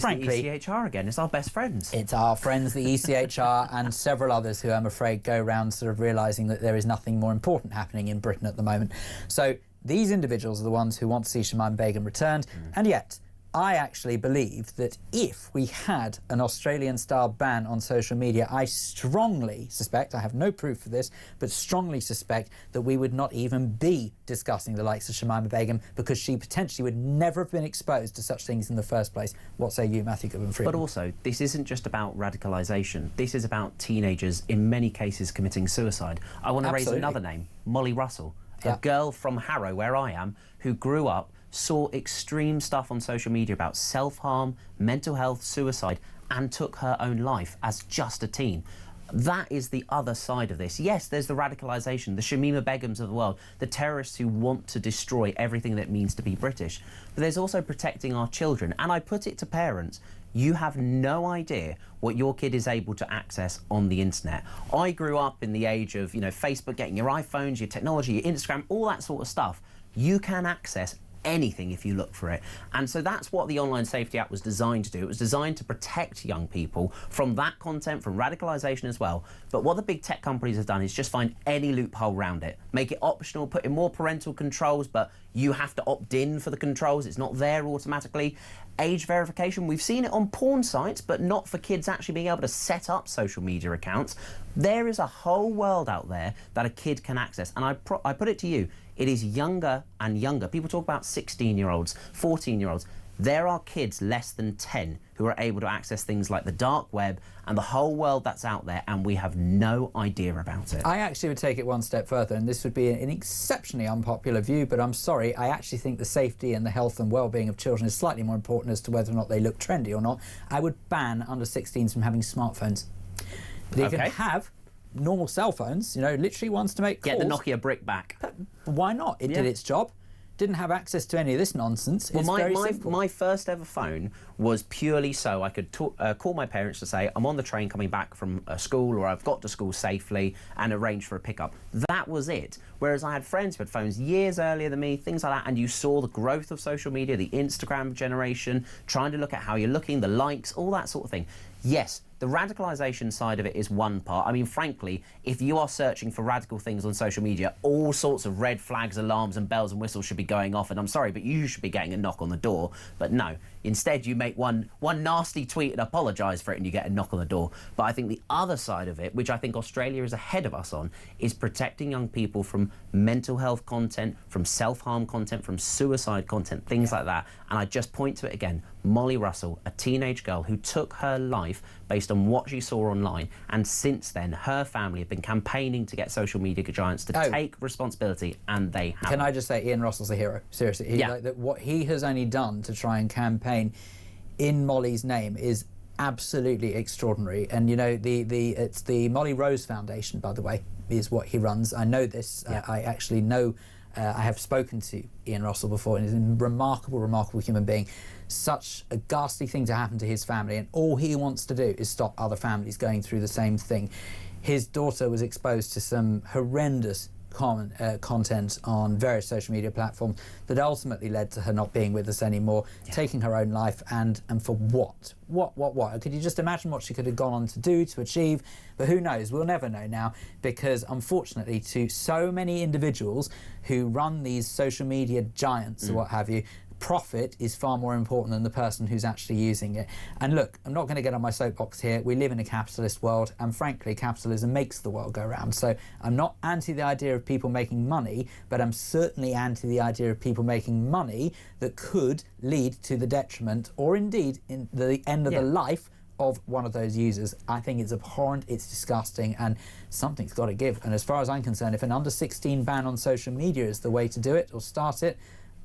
Frankly, the ECHR again. It's our best friends. It's our friends, the ECHR, and several others who I'm afraid go around sort of realising that there is nothing more important happening in Britain at the moment. So these individuals are the ones who want to see Shamima Begum returned, and yet I actually believe that if we had an Australian-style ban on social media, I strongly suspect, I have no proof for this, but strongly suspect that we would not even be discussing the likes of Shamima Begum, because she potentially would never have been exposed to such things in the first place. What say you, Matthew Goodwin-Freeman? But also, this isn't just about radicalisation. This is about teenagers, in many cases, committing suicide. I want to raise another name, Molly Russell, a girl from Harrow, where I am, who grew up, saw extreme stuff on social media about self-harm, mental health, suicide, and took her own life as just a teen. That is the other side of this. Yes, there's the radicalisation, the Shamima Begums of the world, the terrorists who want to destroy everything that it means to be British. But there's also protecting our children. And I put it to parents, you have no idea what your kid is able to access on the internet. I grew up in the age of, Facebook, getting your iPhones, your technology, your Instagram, all that sort of stuff. You can access anything if you look for it. And so that's what the Online Safety Act was designed to do. It was designed to protect young people from that content, from radicalisation as well. But what the big tech companies have done is just find any loophole around it. Make it optional, put in more parental controls, but you have to opt in for the controls. It's not there automatically. Age verification, we've seen it on porn sites, but not for kids actually being able to set up social media accounts. There is a whole world out there that a kid can access. And I put it to you, it is younger and younger. People talk about 16-year-olds, 14-year-olds. There are kids less than 10 who are able to access things like the dark web and the whole world that's out there, and we have no idea about it. I actually would take it one step further, and this would be an exceptionally unpopular view, but I'm sorry, I actually think the safety and the health and well-being of children is slightly more important as to whether or not they look trendy or not. I would ban under-16s from having smartphones. They can have normal cell phones, literally ones to make calls. Get the Nokia brick back. But why not? It did its job. Didn't have access to any of this nonsense. Well, it's very simple. My first ever phone was purely so I could call my parents to say, I'm on the train coming back from school, or I've got to school safely, and arrange for a pickup. That was it. Whereas I had friends who had phones years earlier than me, things like that, and you saw the growth of social media, the Instagram generation, trying to look at how you're looking, the likes, all that sort of thing. Yes, the radicalisation side of it is one part. I mean, frankly, if you are searching for radical things on social media, all sorts of red flags, alarms and bells and whistles should be going off, and I'm sorry, but you should be getting a knock on the door. But no, instead you make one nasty tweet and apologise for it and you get a knock on the door. But I think the other side of it, which I think Australia is ahead of us on, is protecting young people from mental health content, from self-harm content, from suicide content, things like that. And I just point to it again, Molly Russell, a teenage girl who took her life based on on what she saw online, and since then her family have been campaigning to get social media giants to take responsibility, and they haven't. Can I just say, Ian Russell's a hero, seriously. What he has only done to try and campaign in Molly's name is absolutely extraordinary. And you know, it's the Molly Rose Foundation, by the way, is what he runs. I know this. I actually know. I have spoken to Ian Russell before, and he's a remarkable human being. Such a ghastly thing to happen to his family, and all he wants to do is stop other families going through the same thing. His daughter was exposed to some horrendous content on various social media platforms that ultimately led to her not being with us anymore, taking her own life, and for what? What? Could you just imagine what she could have gone on to do, to achieve? But who knows? We'll never know now, because unfortunately to so many individuals who run these social media giants or what have you, profit is far more important than the person who's actually using it. And look, I'm not going to get on my soapbox here. We live in a capitalist world, and frankly, capitalism makes the world go round. So I'm not anti the idea of people making money, but I'm certainly anti the idea of people making money that could lead to the detriment, or indeed in the end of the life of one of those users. I think it's abhorrent, it's disgusting, and something's got to give. And as far as I'm concerned, if an under 16 ban on social media is the way to do it, or start it,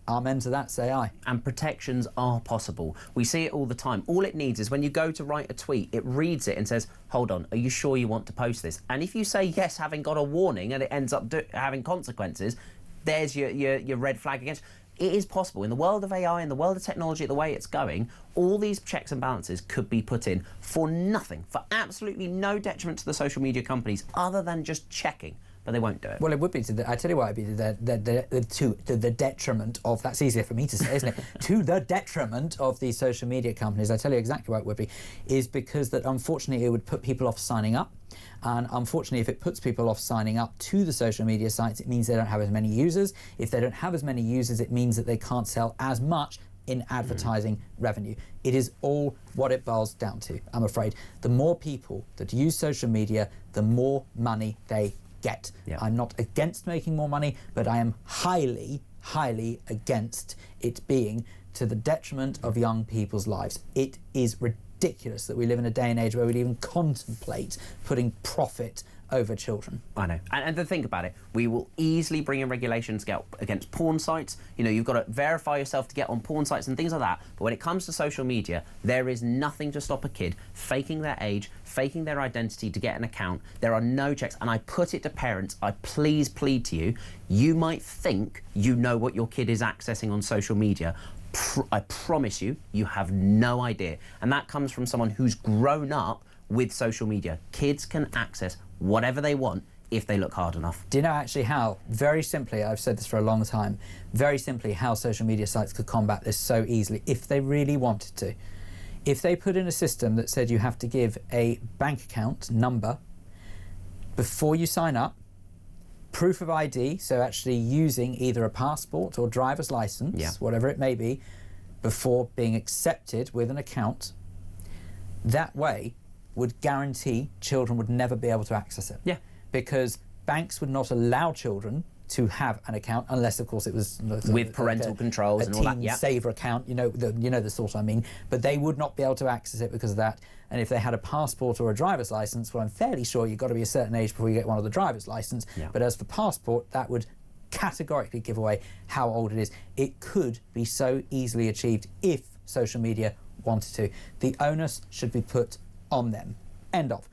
amen to that, say I. And protections are possible. We see it all the time. All it needs is when you go to write a tweet, it reads it and says, hold on, are you sure you want to post this? And if you say yes, having got a warning, and it ends up having consequences, there's your red flag against. It is possible. In the world of AI, in the world of technology, the way it's going, all these checks and balances could be put in for nothing, for absolutely no detriment to the social media companies, other than just checking. But they won't do it. Well, it would be I tell you what, it'd be to the detriment of, that's easier for me to say, isn't it? To the detriment of these social media companies. I tell you exactly why it would be, is because that unfortunately it would put people off signing up. And unfortunately, if it puts people off signing up to the social media sites, it means they don't have as many users. If they don't have as many users, it means that they can't sell as much in advertising revenue. It is all what it boils down to, I'm afraid. The more people that use social media, the more money they get. I'm not against making more money, but I am highly against it being to the detriment of young people's lives. It is ridiculous that we live in a day and age where we'd even contemplate putting profit over children. I know. And to think about it, we will easily bring in regulations against porn sites. You know, you've got to verify yourself to get on porn sites and things like that. But when it comes to social media, there is nothing to stop a kid faking their age, faking their identity to get an account. There are no checks. And I put it to parents, I please plead to you, you might think you know what your kid is accessing on social media. I promise you, you have no idea. And that comes from someone who's grown up with social media. Kids can access whatever they want if they look hard enough. Do you know actually how, very simply, I've said this for a long time, very simply how social media sites could combat this so easily if they really wanted to? If they put in a system that said you have to give a bank account number before you sign up, proof of ID, so actually using either a passport or driver's license, whatever it may be, before being accepted with an account, that way would guarantee children would never be able to access it. Because banks would not allow children to have an account unless, of course, it was with parental controls and all that. A saver account, you know the sort I mean. But they would not be able to access it because of that. And if they had a passport or a driver's license, well, I'm fairly sure you've got to be a certain age before you get one of the driver's license. But as for passport, that would categorically give away how old it is. It could be so easily achieved if social media wanted to. The onus should be put on them. End of.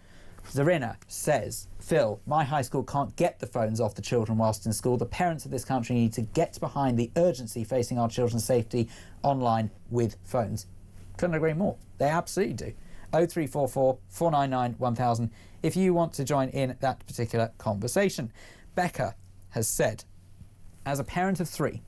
Zarina says, Phil, my high school can't get the phones off the children whilst in school. The parents of this country need to get behind the urgency facing our children's safety online with phones. Couldn't agree more. They absolutely do. 0344 499 1000 if you want to join in that particular conversation. Becca has said, as a parent of 3,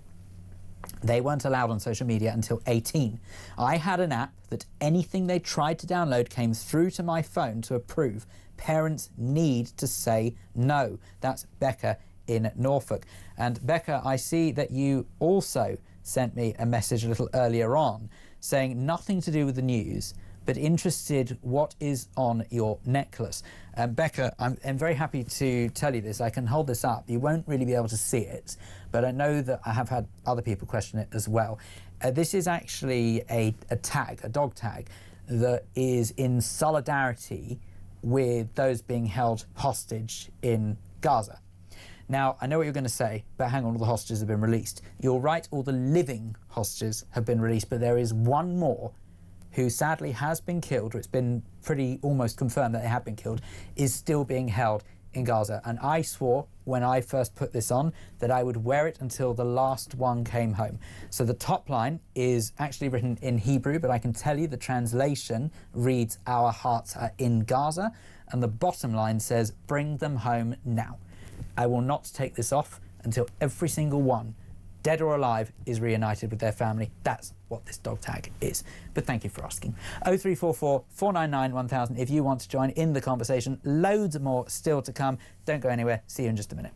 they weren't allowed on social media until 18. I had an app that anything they tried to download came through to my phone to approve. Parents need to say no. That's Becca in Norfolk. And Becca, I see that you also sent me a message a little earlier on saying nothing to do with the news, but interested what is on your necklace. Becca, I'm very happy to tell you this. I can hold this up. You won't really be able to see it, but I know that I have had other people question it as well. This is actually a tag, a dog tag, that is in solidarity with those being held hostage in Gaza. Now, I know what you're going to say, but hang on, all the hostages have been released. You're right, all the living hostages have been released, but there is one more who sadly has been killed, or it's been pretty almost confirmed that they have been killed, is still being held in Gaza. And I swore when I first put this on that I would wear it until the last one came home. So the top line is actually written in Hebrew, but I can tell you the translation reads, "Our hearts are in Gaza," and the bottom line says, "Bring them home now." I will not take this off until every single one, dead or alive, is reunited with their family. That's what this dog tag is. But thank you for asking. 0344 499 1000 if you want to join in the conversation. Loads more still to come. Don't go anywhere. See you in just a minute.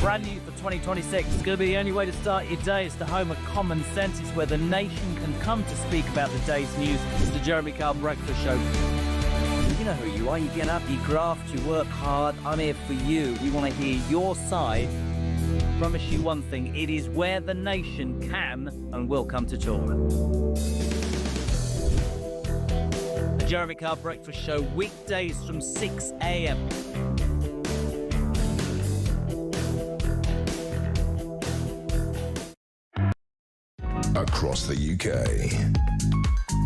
Brand new for 2026. It's going to be the only way to start your day. It's the home of common sense. It's where the nation can come to speak about the day's news. It's the Jeremy Kyle Breakfast Show. You know who you are. You get up, you graft, you work hard. I'm here for you. We want to hear your side. Promise you one thing. It is where the nation can and will come to talk. The Jeremy Kyle Breakfast Show, weekdays from 6 a.m. Across the UK,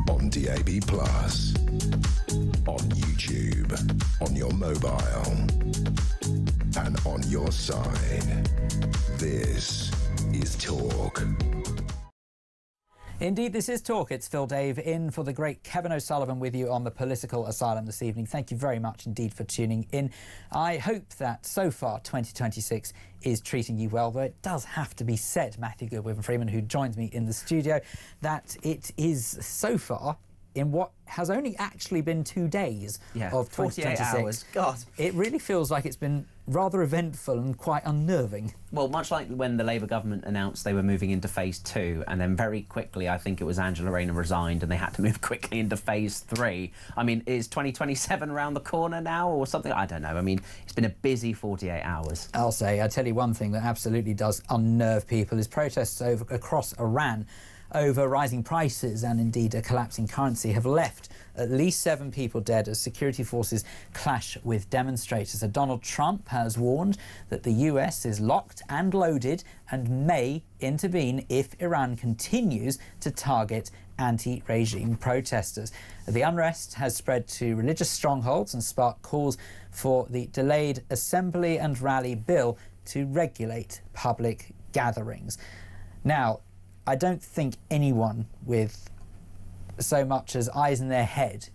on DAB+, on YouTube, on your mobile, and on your side. This is Talk. Indeed, this is Talk. It's Phil Dave in for the great Kevin O'Sullivan with you on the political asylum this evening. Thank you very much indeed for tuning in. I hope that so far 2026 is treating you well, though it does have to be said, Matthew Goodwin-Freeman, who joins me in the studio, that it is so far, in what has only actually been 2 days of 48 2026. hours. God. It really feels like it's been rather eventful and quite unnerving. Well, much like when the Labour government announced they were moving into phase 2, and then very quickly, I think it was Angela Rayner resigned and they had to move quickly into phase 3. I mean, is 2027 around the corner now or something? I don't know. I mean, it's been a busy 48 hours. I'll tell you one thing that absolutely does unnerve people is protests across Iran over rising prices and indeed a collapsing currency have left at least 7 people dead as security forces clash with demonstrators. So Donald Trump has warned that the US is locked and loaded and may intervene if Iran continues to target anti-regime protesters. The unrest has spread to religious strongholds and sparked calls for the delayed Assembly and Rally Bill to regulate public gatherings. Now, I don't think anyone with so much as eyes in their head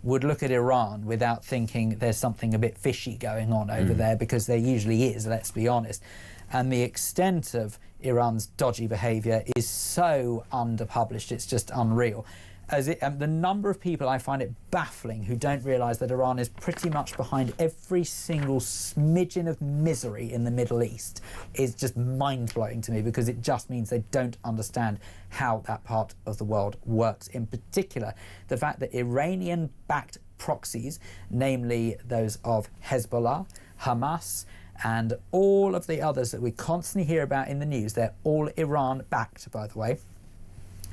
would look at Iran without thinking there's something a bit fishy going on over there, because there usually is, let's be honest. And the extent of Iran's dodgy behaviour is so underpublished, it's just unreal. The number of people, I find it baffling, who don't realise that Iran is pretty much behind every single smidgen of misery in the Middle East is just mind-blowing to me, because it just means they don't understand how that part of the world works. In particular, the fact that Iranian-backed proxies, namely those of Hezbollah, Hamas, and all of the others that we constantly hear about in the news, they're all Iran-backed, by the way.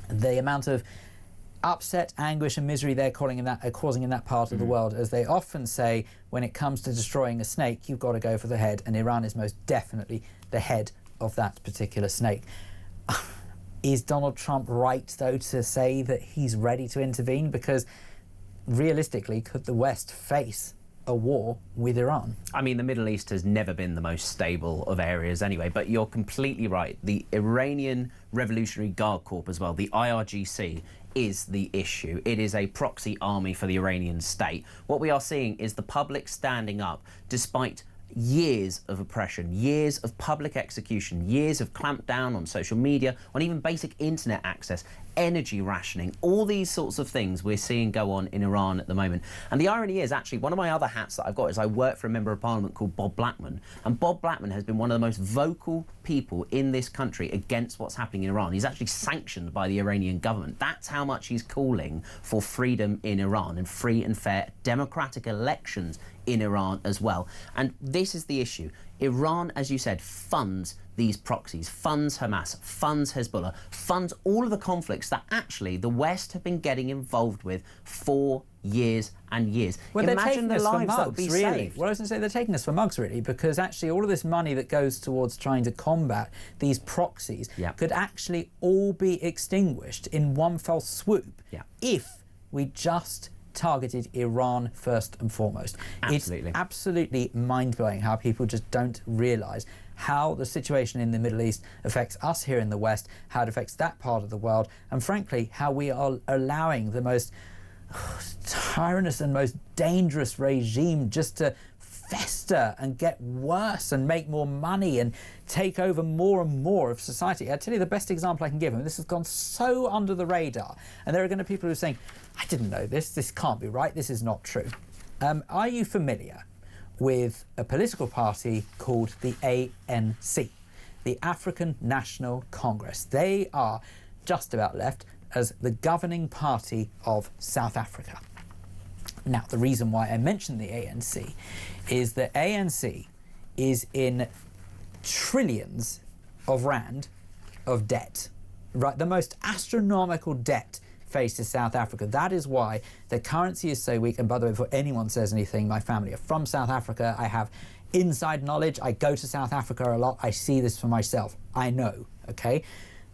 the amount of upset, anguish and misery they're causing in that part of the world. As they often say, when it comes to destroying a snake, you've got to go for the head, and Iran is most definitely the head of that particular snake. Is Donald Trump right, though, to say that he's ready to intervene? Because realistically, could the West face a war with Iran? I mean, the Middle East has never been the most stable of areas anyway, but you're completely right. The Iranian Revolutionary Guard Corps as well, the IRGC, is the issue. It is a proxy army for the Iranian state. What we are seeing is the public standing up despite years of oppression, years of public execution, years of clampdown on social media, on even basic internet access, energy rationing, all these sorts of things we're seeing go on in Iran at the moment. And the irony is, actually, one of my other hats that I've got is I work for a member of parliament called Bob Blackman, and Bob Blackman has been one of the most vocal people in this country against what's happening in Iran. He's actually sanctioned by the Iranian government. That's how much he's calling for freedom in Iran and free and fair democratic elections in Iran as well. And this is the issue. Iran, as you said, funds these proxies, funds Hamas, funds Hezbollah, funds all of the conflicts that actually the West have been getting involved with for years and years. Well, imagine the lives that would be really. saved. Well, I was going to say they're taking us for mugs, really, because actually all of this money that goes towards trying to combat these proxies could actually all be extinguished in one fell swoop if we just targeted Iran first and foremost. Absolutely. It's absolutely mind-blowing how people just don't realise how the situation in the Middle East affects us here in the West, how it affects that part of the world, and frankly, how we are allowing the most tyrannous and most dangerous regime just to fester and get worse and make more money and take over more and more of society. I tell you the best example I can give, and this has gone so under the radar, and there are going to be people who are saying, I didn't know this can't be right, this is not true. Are you familiar with a political party called the ANC, the African National Congress? They are just about left as the governing party of South Africa. Now, the reason why I mention the ANC is that ANC is in trillions of rand of debt, right? The most astronomical debt faces South Africa. That is why the currency is so weak. And by the way, before anyone says anything, my family are from South Africa. I have inside knowledge. I go to South Africa a lot. I see this for myself. I know, okay,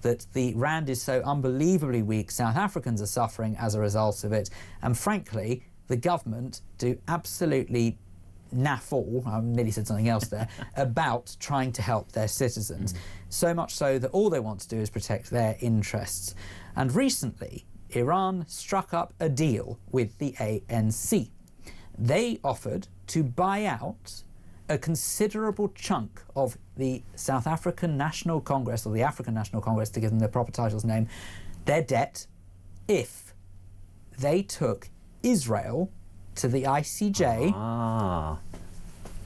that the rand is so unbelievably weak. South Africans are suffering as a result of it. And frankly, the government do absolutely naff all, I nearly said something else there, about trying to help their citizens. So much so that all they want to do is protect their interests. And recently, Iran struck up a deal with the ANC. They offered to buy out a considerable chunk of the South African National Congress, or the African National Congress to give them their proper title's name, their debt, if they took Israel to the ICJ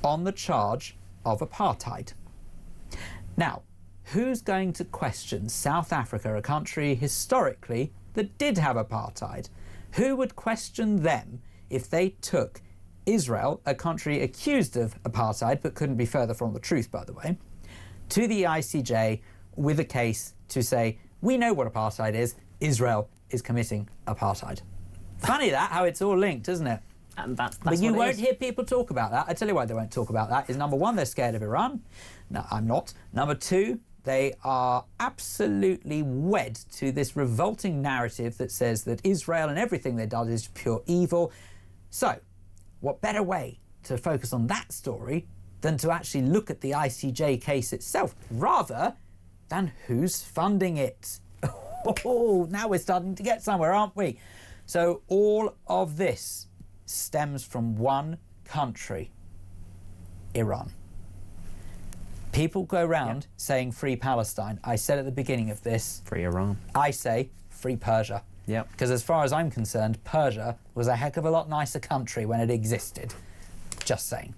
on the charge of apartheid. Now, who's going to question South Africa, a country historically that did have apartheid? Who would question them if they took Israel, a country accused of apartheid, but couldn't be further from the truth, by the way, to the ICJ with a case to say, we know what apartheid is, Israel is committing apartheid. Funny that, how it's all linked, isn't it? And that's but you won't hear people talk about that. I tell you why they won't talk about that is, number one, they're scared of Iran. No, I'm not. Number two, they are absolutely wed to this revolting narrative that says that Israel and everything they've done is pure evil. So, what better way to focus on that story than to actually look at the ICJ case itself, rather than who's funding it? Oh, now we're starting to get somewhere, aren't we? So all of this stems from one country, Iran. People go around saying free Palestine. I said at the beginning of this, free Iran. I say free Persia. Yep. Because as far as I'm concerned, Persia was a heck of a lot nicer country when it existed. Just saying.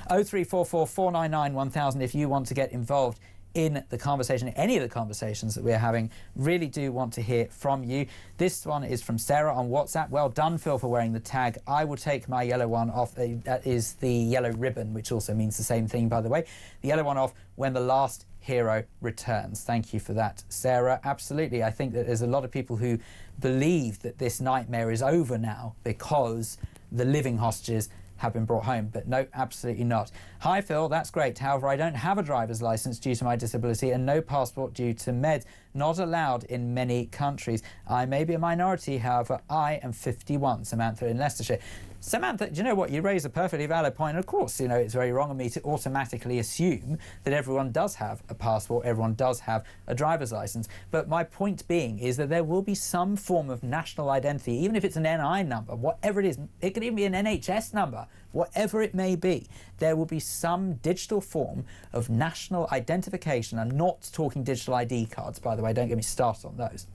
0344 499 1000 if you want to get involved in the conversation, any of the conversations that we're having. Really do want to hear from you. This one is from Sarah on WhatsApp. Well done, Phil, for wearing the tag. I will take my yellow one off. That is the yellow ribbon, which also means the same thing, by the way. The yellow one off when the last hero returns. Thank you for that, Sarah. Absolutely. I think that there's a lot of people who believe that this nightmare is over now because the living hostages have been brought home, but no, absolutely not. Hi Phil, that's great. However, I don't have a driver's license due to my disability and no passport due to meds. Not allowed in many countries. I may be a minority, however, I am 51. Samantha in Leicestershire. Samantha, do you know what? You raise a perfectly valid point. Of course, you know, it's very wrong of me to automatically assume that everyone does have a passport, everyone does have a driver's license. But my point being is that there will be some form of national identity, even if it's an NI number, whatever it is. It could even be an NHS number, whatever it may be. There will be some digital form of national identification. I'm not talking digital ID cards, by the way, don't get me started on those.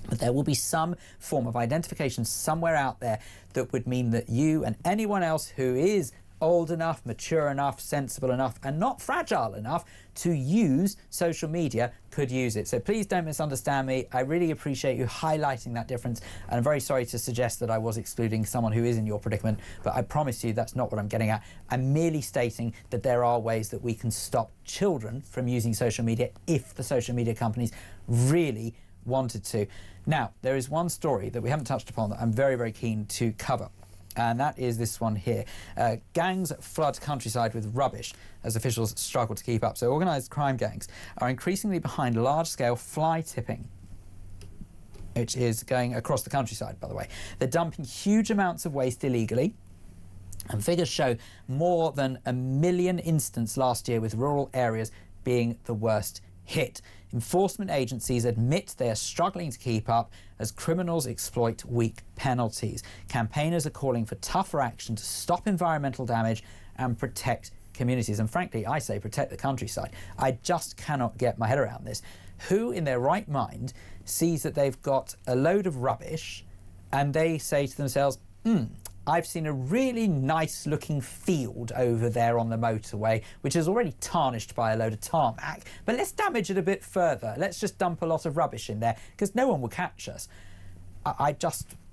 But there will be some form of identification somewhere out there that would mean that you and anyone else who is old enough, mature enough, sensible enough and not fragile enough to use social media could use it. So please don't misunderstand me. I really appreciate you highlighting that difference, and I'm very sorry to suggest that I was excluding someone who is in your predicament, but I promise you that's not what I'm getting at. I'm merely stating that there are ways that we can stop children from using social media if the social media companies really wanted to. Now, there is one story that we haven't touched upon that I'm very, very keen to cover, and that is this one here. Gangs flood countryside with rubbish as officials struggle to keep up. So organised crime gangs are increasingly behind large-scale fly tipping, which is going across the countryside, by the way. They're dumping huge amounts of waste illegally, and figures show more than 1 million incidents last year, with rural areas being the worst hit. Enforcement agencies admit they are struggling to keep up as criminals exploit weak penalties. Campaigners are calling for tougher action to stop environmental damage and protect communities. And frankly, I say protect the countryside. I just cannot get my head around this. Who in their right mind sees that they've got a load of rubbish and they say to themselves, I've seen a really nice looking field over there on the motorway, which is already tarnished by a load of tarmac, but let's damage it a bit further. Let's just dump a lot of rubbish in there because no one will catch us.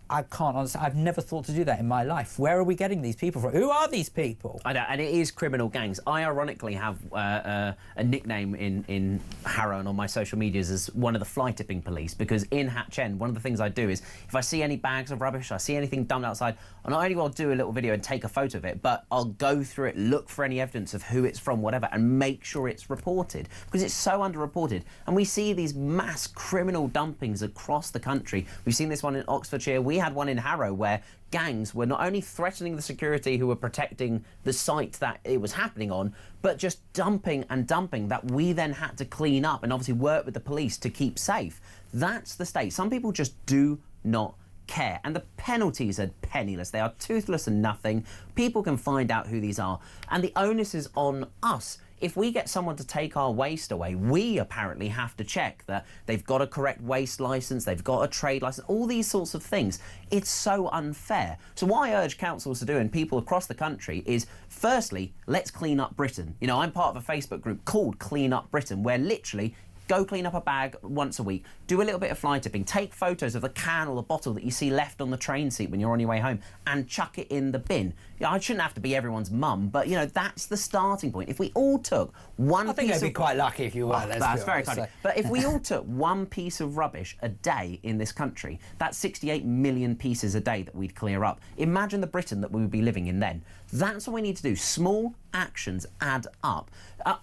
I can't understand. I've never thought to do that in my life. Where are we getting these people from? Who are these people? I know, and it is criminal gangs. I ironically have a nickname in Harrow and on my social medias as one of the fly tipping police, because in Hatch End, one of the things I do is if I see any bags of rubbish, I see anything dumped outside, and not only will I do a little video and take a photo of it, but I'll go through it, look for any evidence of who it's from, whatever, and make sure it's reported, because it's so underreported. And we see these mass criminal dumpings across the country. We've seen this one in Oxfordshire. We had one in Harrow where gangs were not only threatening the security who were protecting the site that it was happening on, but just dumping and dumping that we then had to clean up and obviously work with the police to keep safe. That's the state. Some people just do not care, and the penalties are penniless. They are toothless and nothing. People can find out who these are, and the onus is on us. If we get someone to take our waste away, we apparently have to check that they've got a correct waste licence, they've got a trade licence, all these sorts of things. It's so unfair. So what I urge councils to do and people across the country is, firstly, let's clean up Britain. You know, I'm part of a Facebook group called Clean Up Britain, where literally go clean up a bag once a week, do a little bit of fly tipping, take photos of the can or the bottle that you see left on the train seat when you're on your way home and chuck it in the bin. Yeah, I shouldn't have to be everyone's mum, but, you know, that's the starting point. If we all took one piece of... I think they'd be quite lucky if you were. That's very kind. But if we all took one piece of rubbish a day in this country, that's 68 million pieces a day that we'd clear up. Imagine the Britain that we would be living in then. That's what we need to do. Small actions add up.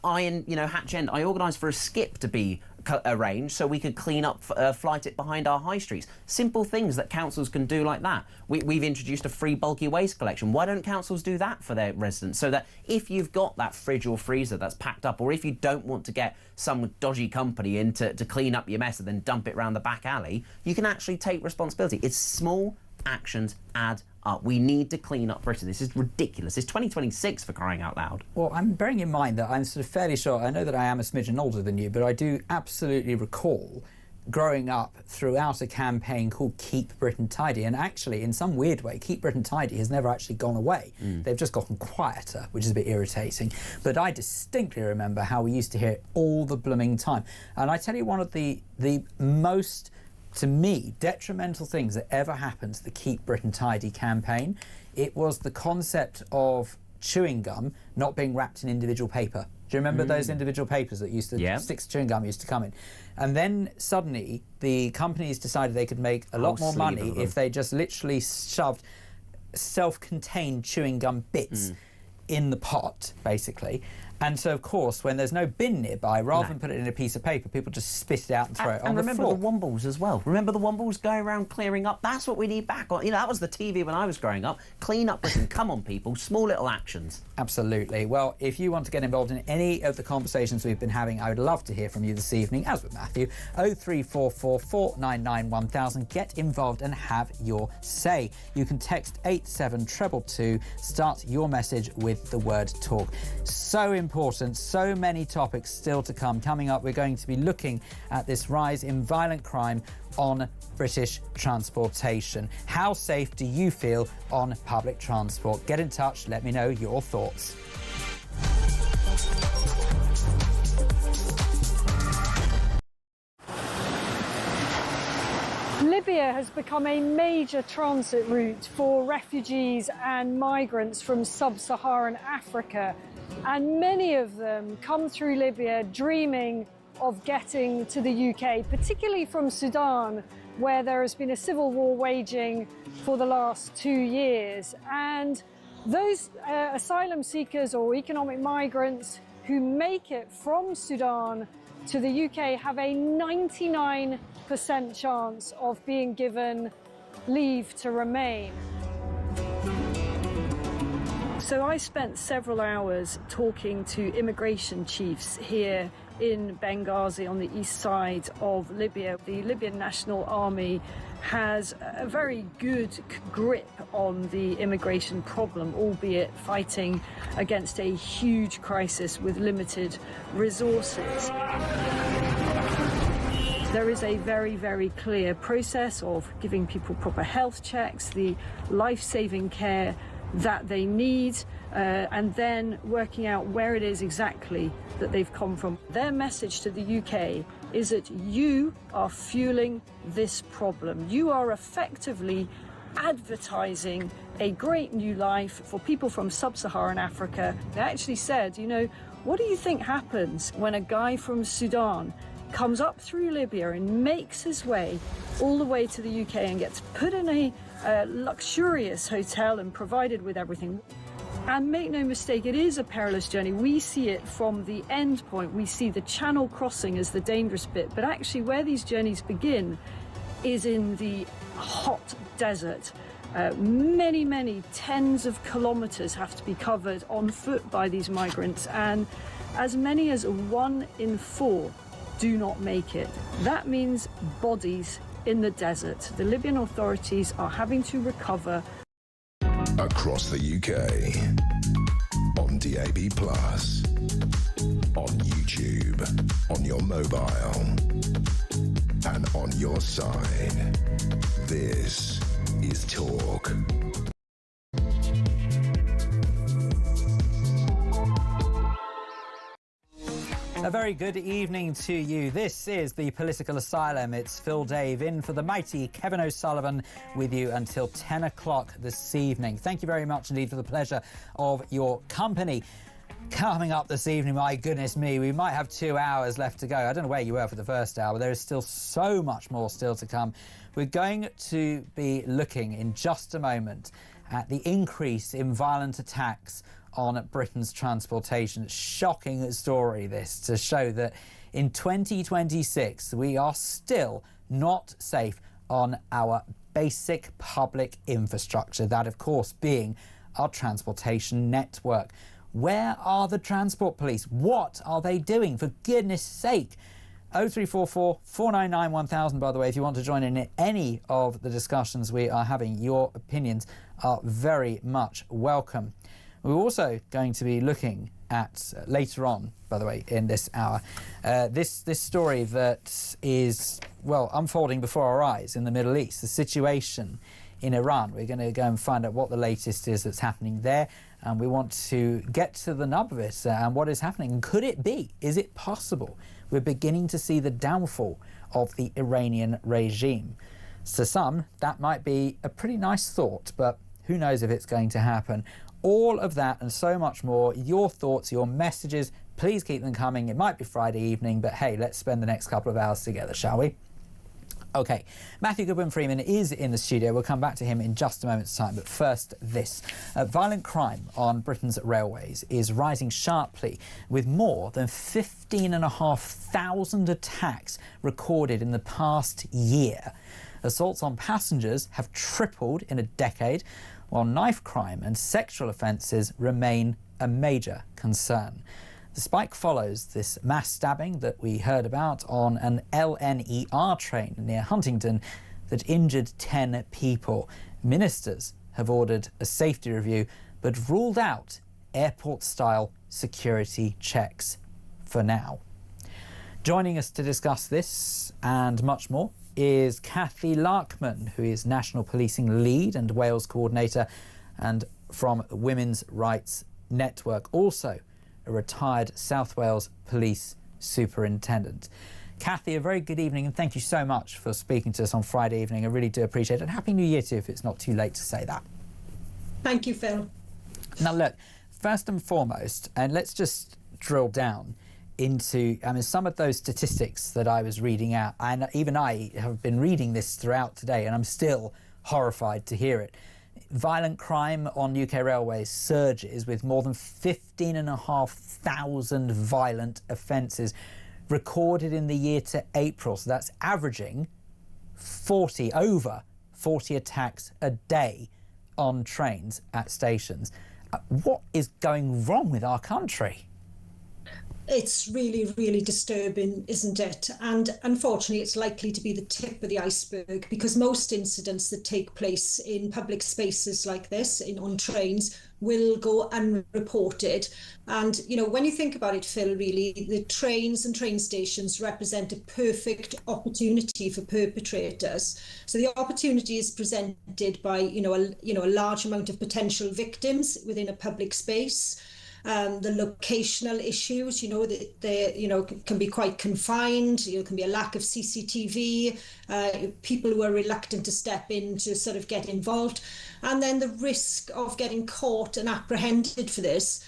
In Hatch End, I organised for a skip to be arranged so we could clean up fly tip behind our high streets. Simple things that councils can do like that. We've introduced a free bulky waste collection. Why don't councils do that for their residents, so that if you've got that fridge or freezer that's packed up, or if you don't want to get some dodgy company in to clean up your mess and then dump it around the back alley, you can actually take responsibility. It's small actions add up. We need to clean up Britain. This is ridiculous. It's 2026, for crying out loud. Well, I'm bearing in mind that I'm sort of fairly sure, I know that I am a smidgen older than you, but I do absolutely recall growing up throughout a campaign called Keep Britain Tidy, and actually, in some weird way, Keep Britain Tidy has never actually gone away. They've just gotten quieter, which is a bit irritating. But I distinctly remember how we used to hear it all the blooming time. And I tell you, one of the most, to me, detrimental things that ever happened to the Keep Britain Tidy campaign, it was the concept of chewing gum not being wrapped in individual paper. Do you remember those individual papers that used to, sticks of chewing gum used to come in? And then suddenly the companies decided they could make a lot more money if they just literally shoved self-contained chewing gum bits in the pot, basically. And so, of course, when there's no bin nearby, rather than put it in a piece of paper, people just spit it out and throw it on the floor. And remember the Wombles as well. Remember the Wombles going around clearing up? That's what we need back on. You know, that was the TV when I was growing up. Clean up Britain. Come on, people. Small little actions. Absolutely. Well, if you want to get involved in any of the conversations we've been having, I would love to hear from you this evening, as with Matthew. 0344 499 1000. Get involved and have your say. You can text 87222. Start your message with the word talk. So important, so many topics still to come. Coming up, we're going to be looking at this rise in violent crime on British transportation. How safe do you feel on public transport? Get in touch, let me know your thoughts. Libya has become a major transit route for refugees and migrants from sub-Saharan Africa. And many of them come through Libya dreaming of getting to the UK, particularly from Sudan, where there has been a civil war waging for the last 2 years. And those asylum seekers or economic migrants who make it from Sudan to the UK have a 99% chance of being given leave to remain. So I spent several hours talking to immigration chiefs here in Benghazi on the east side of Libya. The Libyan National Army has a very good grip on the immigration problem, albeit fighting against a huge crisis with limited resources. There is a very, very clear process of giving people proper health checks, the life-saving care that they need, and then working out where it is exactly that they've come from. Their message to the UK is that you are fueling this problem. You are effectively advertising a great new life for people from sub-Saharan Africa. They actually said, you know, what do you think happens when a guy from Sudan comes up through Libya and makes his way all the way to the UK and gets put in a luxurious hotel and provided with everything? And make no mistake, it is a perilous journey. We see it from the end point. We see the channel crossing as the dangerous bit. But actually where these journeys begin is in the hot desert. Many, many tens of kilometres have to be covered on foot by these migrants. And as many as 1 in 4 do not make it. That means bodies in the desert. The Libyan authorities are having to recover. Across the UK, on DAB+, on YouTube, on your mobile, and on your side. This is Talk. A very good evening to you. This is the Political Asylum. It's Phil Dave in for the mighty Kevin O'Sullivan with you until 10 o'clock this evening. Thank you very much indeed for the pleasure of your company. Coming up this evening, my goodness me, we might have 2 hours left to go. I don't know where you were for the first hour. There is still so much more still to come. We're going to be looking in just a moment at the increase in violent attacks on Britain's transportation. Shocking story, this, to show that in 2026 we are still not safe on our basic public infrastructure, that of course being our transportation network. Where are the transport police? What are they doing, for goodness sake? 0344 499 1000, by the way, if you want to join in any of the discussions we are having. Your opinions are very much welcome. We're also going to be looking at, later on, by the way, in this hour, this story that is, well, unfolding before our eyes in the Middle East, the situation in Iran. We're going to go and find out what the latest is that's happening there, and we want to get to the nub of it and what is happening. Could it be? Is it possible? We're beginning to see the downfall of the Iranian regime. To some, that might be a pretty nice thought, but who knows if it's going to happen. All of that and so much more, your thoughts, your messages, please keep them coming. It might be Friday evening, but hey, let's spend the next couple of hours together, shall we? OK, Matthew Goodwin-Freeman is in the studio. We'll come back to him in just a moment's time. But first, this. Violent crime on Britain's railways is rising sharply, with more than 15,500 attacks recorded in the past year. Assaults on passengers have tripled in a decade, while knife crime and sexual offences remain a major concern. The spike follows this mass stabbing that we heard about on an LNER train near Huntingdon that injured 10 people. Ministers have ordered a safety review but ruled out airport-style security checks for now. Joining us to discuss this and much more is Cathy Larkman, who is National Policing Lead and Wales Coordinator, and from Women's Rights Network, also a retired South Wales Police Superintendent. Cathy, a very good evening and thank you so much for speaking to us on Friday evening. I really do appreciate it. And Happy New Year to you if it's not too late to say that. Thank you, Phil. Now look, first and foremost, and let's just drill down into, some of those statistics that I was reading out, and even I have been reading this throughout today and I'm still horrified to hear it. Violent crime on UK railways surges, with more than 15,500 violent offences recorded in the year to April. So that's averaging over 40 attacks a day on trains at stations. What is going wrong with our country? It's really, really disturbing, isn't it? And unfortunately, it's likely to be the tip of the iceberg, because most incidents that take place in public spaces like this, on trains, will go unreported. And, when you think about it, Phil, really, the trains and train stations represent a perfect opportunity for perpetrators. So the opportunity is presented by, a large amount of potential victims within a public space. The locational issues, they can be quite confined. Can be a lack of CCTV, people who are reluctant to step in to sort of get involved. And then the risk of getting caught and apprehended for this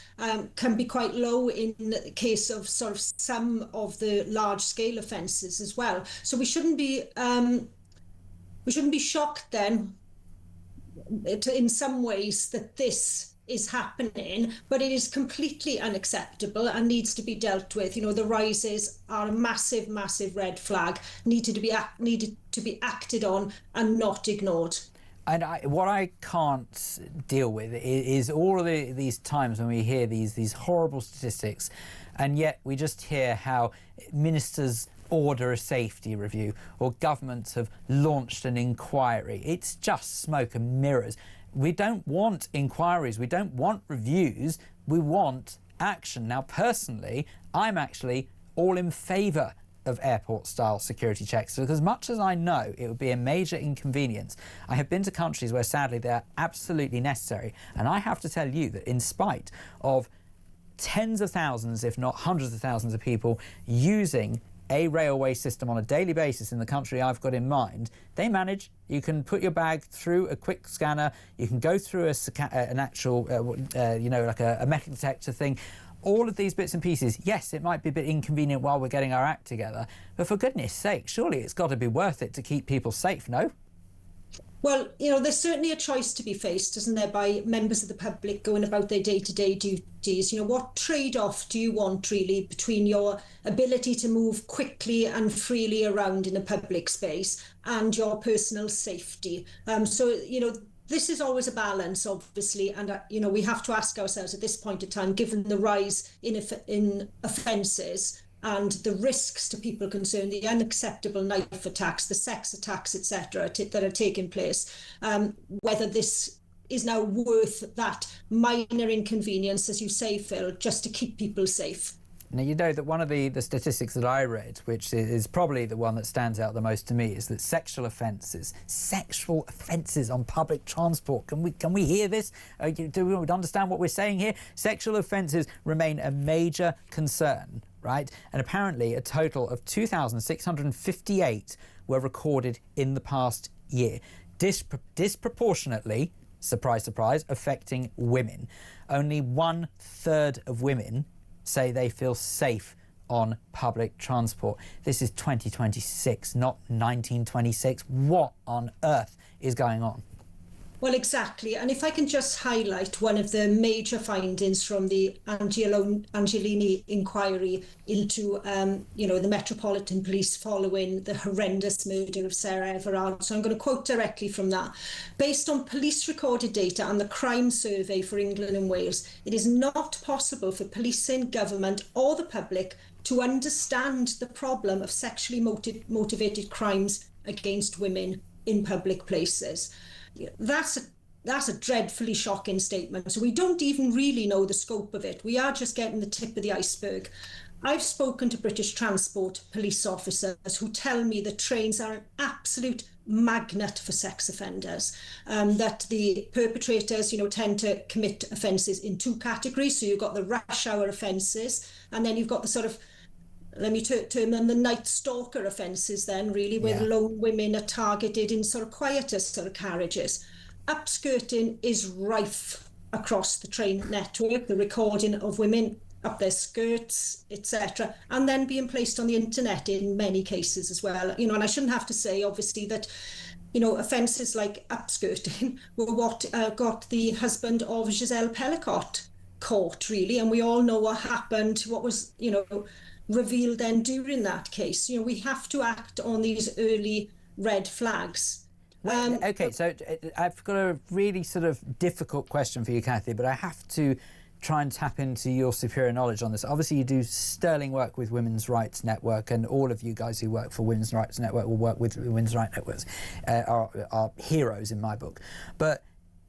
can be quite low in the case of sort of some of the large scale offences as well. So we shouldn't be shocked then in some ways that this is happening, but it is completely unacceptable and needs to be dealt with. The rises are a massive, massive red flag, needed to be acted on and not ignored. And what I can't deal with is all of these times when we hear these horrible statistics, and yet we just hear how ministers order a safety review or governments have launched an inquiry. It's just smoke and mirrors. We don't want inquiries, we don't want reviews, we want action. Now, personally, I'm actually all in favour of airport-style security checks, because much as I know it would be a major inconvenience, I have been to countries where sadly they're absolutely necessary. And I have to tell you that in spite of tens of thousands, if not hundreds of thousands of people using a railway system on a daily basis in the country I've got in mind, they manage. You can put your bag through a quick scanner, you can go through an actual, like a metal detector thing. All of these bits and pieces, yes, it might be a bit inconvenient while we're getting our act together, but for goodness sake, surely it's got to be worth it to keep people safe, no? Well, there's certainly a choice to be faced, isn't there, by members of the public going about their day-to-day duties. What trade-off do you want, really, between your ability to move quickly and freely around in a public space and your personal safety? This is always a balance, obviously, and we have to ask ourselves at this point in time, given the rise in offences and the risks to people concerned, the unacceptable knife attacks, the sex attacks, etc., that are taking place, whether this is now worth that minor inconvenience, as you say, Phil, just to keep people safe. Now, you know that one of the statistics that I read, which is probably the one that stands out the most to me, is that sexual offences on public transport. Can we hear this? Do we understand what we're saying here? Sexual offences remain a major concern, right? And apparently a total of 2,658 were recorded in the past year. Disproportionately, surprise, surprise, affecting women. Only 1/3 of women say they feel safe on public transport. This is 2026, not 1926. What on earth is going on? Well, exactly. And if I can just highlight one of the major findings from the Angelini inquiry into, the Metropolitan Police following the horrendous murder of Sarah Everard. So I'm going to quote directly from that. Based on police recorded data and the crime survey for England and Wales, it is not possible for policing, government or the public to understand the problem of sexually motivated crimes against women in public places. That's a dreadfully shocking statement. So we don't even really know the scope of it. We are just getting the tip of the iceberg. I've spoken to British Transport police officers who tell me that trains are an absolute magnet for sex offenders, that the perpetrators, tend to commit offences in two categories. So you've got the rush hour offences, and then you've got the sort of, let me term them the night stalker offences then, really, where lone women are targeted in sort of quieter sort of carriages. Upskirting is rife across the train network, the recording of women up their skirts, etc., and then being placed on the internet in many cases as well. And I shouldn't have to say, obviously, that offences like upskirting were what got the husband of Giselle Pellicott caught, really, and we all know what happened, what was, revealed then during that case. We have to act on these early red flags. Okay, so I've got a really sort of difficult question for you, Kathy, but I have to try and tap into your superior knowledge on this. Obviously, you do sterling work with Women's Rights Network, and all of you guys who work for Women's Rights Network will work with Women's Rights Networks, are heroes in my book. But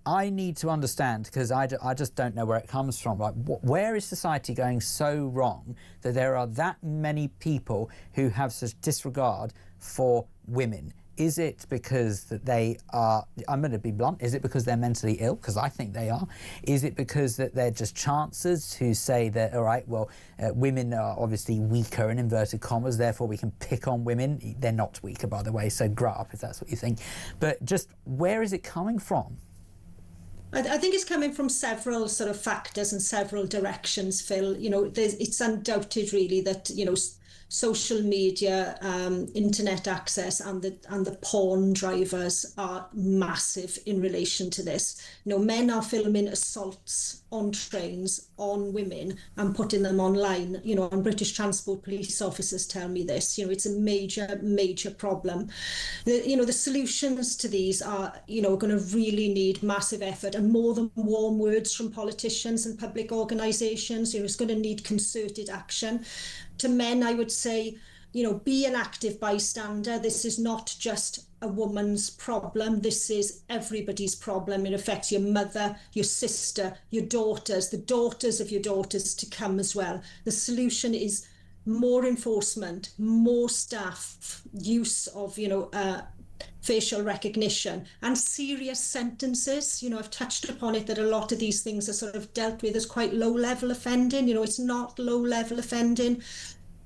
I need to understand, because I just don't know where it comes from. Like, where is society going so wrong that there are that many people who have such disregard for women? Is it because that they are, I'm going to be blunt, is it because they're mentally ill? Because I think they are. Is it because that they're just chancers who say that, all right, well, women are obviously weaker in inverted commas, therefore we can pick on women? They're not weaker, by the way, so grow up if that's what you think. But just where is it coming from? I think it's coming from several sort of factors and several directions, Phil. It's undoubted really that, social media, internet access and the porn drivers are massive in relation to this. Men are filming assaults on trains on women and putting them online, and British Transport police officers tell me this. It's a major problem. The solutions to these are, going to really need massive effort and more than warm words from politicians and public organisations. It's going to need concerted action. To men, I would say, be an active bystander. This is not just a woman's problem. This is everybody's problem. It affects your mother, your sister, your daughters, the daughters of your daughters to come as well. The solution is more enforcement, more staff, use of, facial recognition and serious sentences. I've touched upon it that a lot of these things are sort of dealt with as quite low-level offending. It's not low-level offending.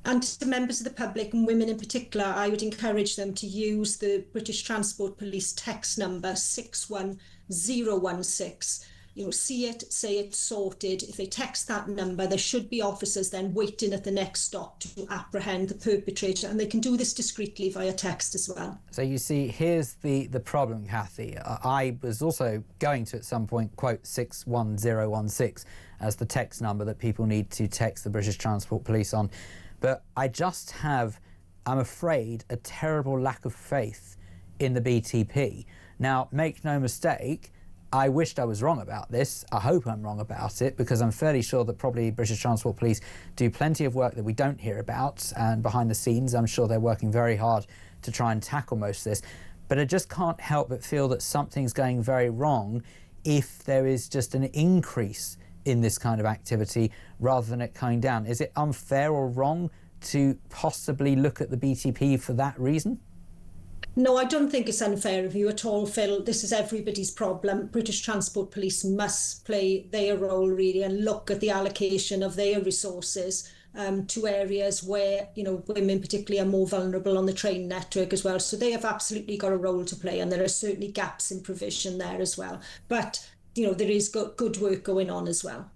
And to members of the public and women in particular, I would encourage them to use the British Transport Police text number 61016. See it, say it's sorted. If they text that number, there should be officers then waiting at the next stop to apprehend the perpetrator, and they can do this discreetly via text as well. So you see, here's the problem, Kathy. I was also going to at some point quote 61016 as the text number that people need to text the British Transport Police on. But I just have, I'm afraid, a terrible lack of faith in the BTP. Now, make no mistake, I wished I was wrong about this. I hope I'm wrong about it, because I'm fairly sure that probably British Transport Police do plenty of work that we don't hear about, and behind the scenes I'm sure they're working very hard to try and tackle most of this. But I just can't help but feel that something's going very wrong if there is just an increase in this kind of activity rather than it coming down. Is it unfair or wrong to possibly look at the BTP for that reason? No, I don't think it's unfair of you at all, Phil. This is everybody's problem. British Transport Police must play their role, really, and look at the allocation of their resources to areas where, you know, women particularly are more vulnerable on the train network as well. So they have absolutely got a role to play, and there are certainly gaps in provision there as well. But, you know, there is good work going on as well.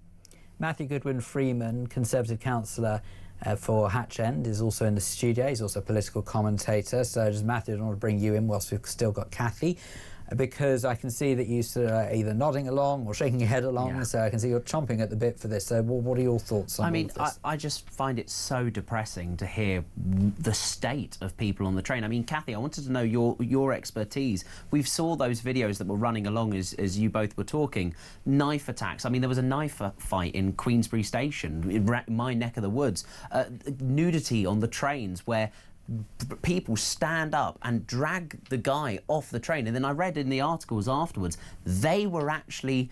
Matthew Goodwin-Freeman, Conservative councillor for Hatch End, is also in the studio. He's also a political commentator. So just Matthew, I want to bring you in whilst we've still got Kathy, because I can see that you're either nodding along or shaking your head along, so I can see you're chomping at the bit for this. So what are your thoughts on all of this? I just find it so depressing to hear the state of people on the train. I mean, Kathy, I wanted to know your expertise. We saw those videos that were running along as you both were talking. Knife attacks. I mean, there was a knife fight in Queensbury Station, in my neck of the woods. Nudity on the trains where people stand up and drag the guy off the train. And then I read in the articles afterwards, they were actually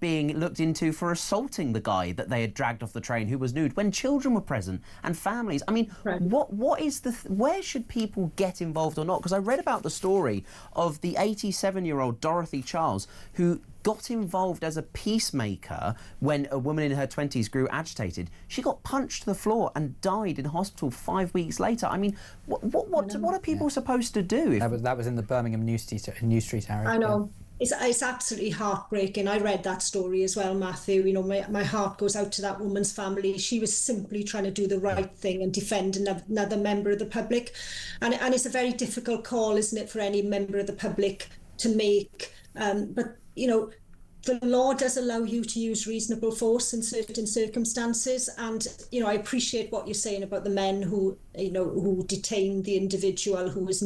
being looked into for assaulting the guy that they had dragged off the train who was nude, when children were present and families. I mean, what is where should people get involved or not? Because I read about the story of the 87-year-old Dorothy Charles, who got involved as a peacemaker when a woman in her 20s grew agitated. She got punched to the floor and died in hospital 5 weeks later. I mean, what are people supposed to do? That was in the Birmingham New Street area. I know. It's absolutely heartbreaking. I read that story as well, Matthew. You know, my heart goes out to that woman's family. She was simply trying to do the right thing and defend another member of the public. And it's a very difficult call, isn't it, for any member of the public to make. But, you know, the law does allow you to use reasonable force in certain circumstances. And, you know, I appreciate what you're saying about the men who, you know, who detained the individual who was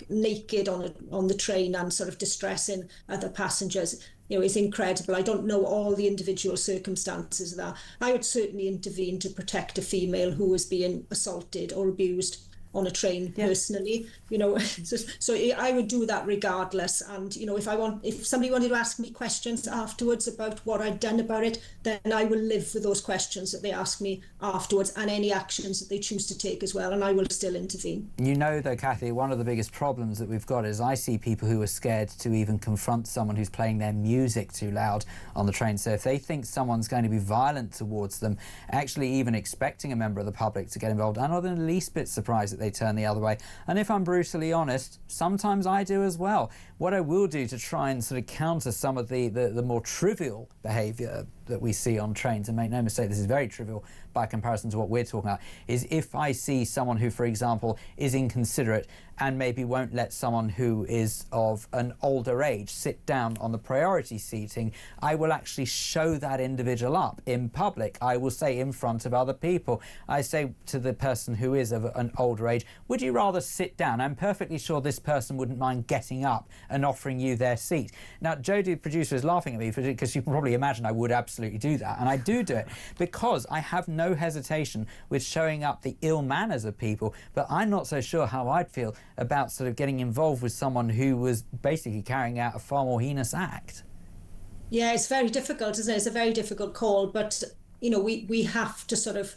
naked on the train and sort of distressing other passengers. You know, it's incredible. I don't know all the individual circumstances of that. I would certainly intervene to protect a female who was being assaulted or abused on a train personally, you know. So I would do that regardless. And, you know, if somebody wanted to ask me questions afterwards about what I'd done about it, then I will live with those questions that they ask me afterwards, and any actions that they choose to take as well, and I will still intervene. You know, though, Kathy, one of the biggest problems that we've got is I see people who are scared to even confront someone who's playing their music too loud on the train. So if they think someone's going to be violent towards them, actually even expecting a member of the public to get involved, I'm not in the least bit surprised that they turn the other way. And if I'm brutally honest, sometimes I do as well. What I will do to try and sort of counter some of the more trivial behaviour that we see on trains, and make no mistake, this is very trivial by comparison to what we're talking about, is if I see someone who, for example, is inconsiderate and maybe won't let someone who is of an older age sit down on the priority seating, I will actually show that individual up in public. I will say in front of other people, I say to the person who is of an older age, would you rather sit down? I'm perfectly sure this person wouldn't mind getting up and offering you their seat. Now, Jodie, the producer, is laughing at me because you can probably imagine I would absolutely do that, and I do it because I have no hesitation with showing up the ill manners of people, but I'm not so sure how I'd feel about sort of getting involved with someone who was basically carrying out a far more heinous act. Yeah, it's very difficult, isn't it? It's a very difficult call, but, you know, we have to sort of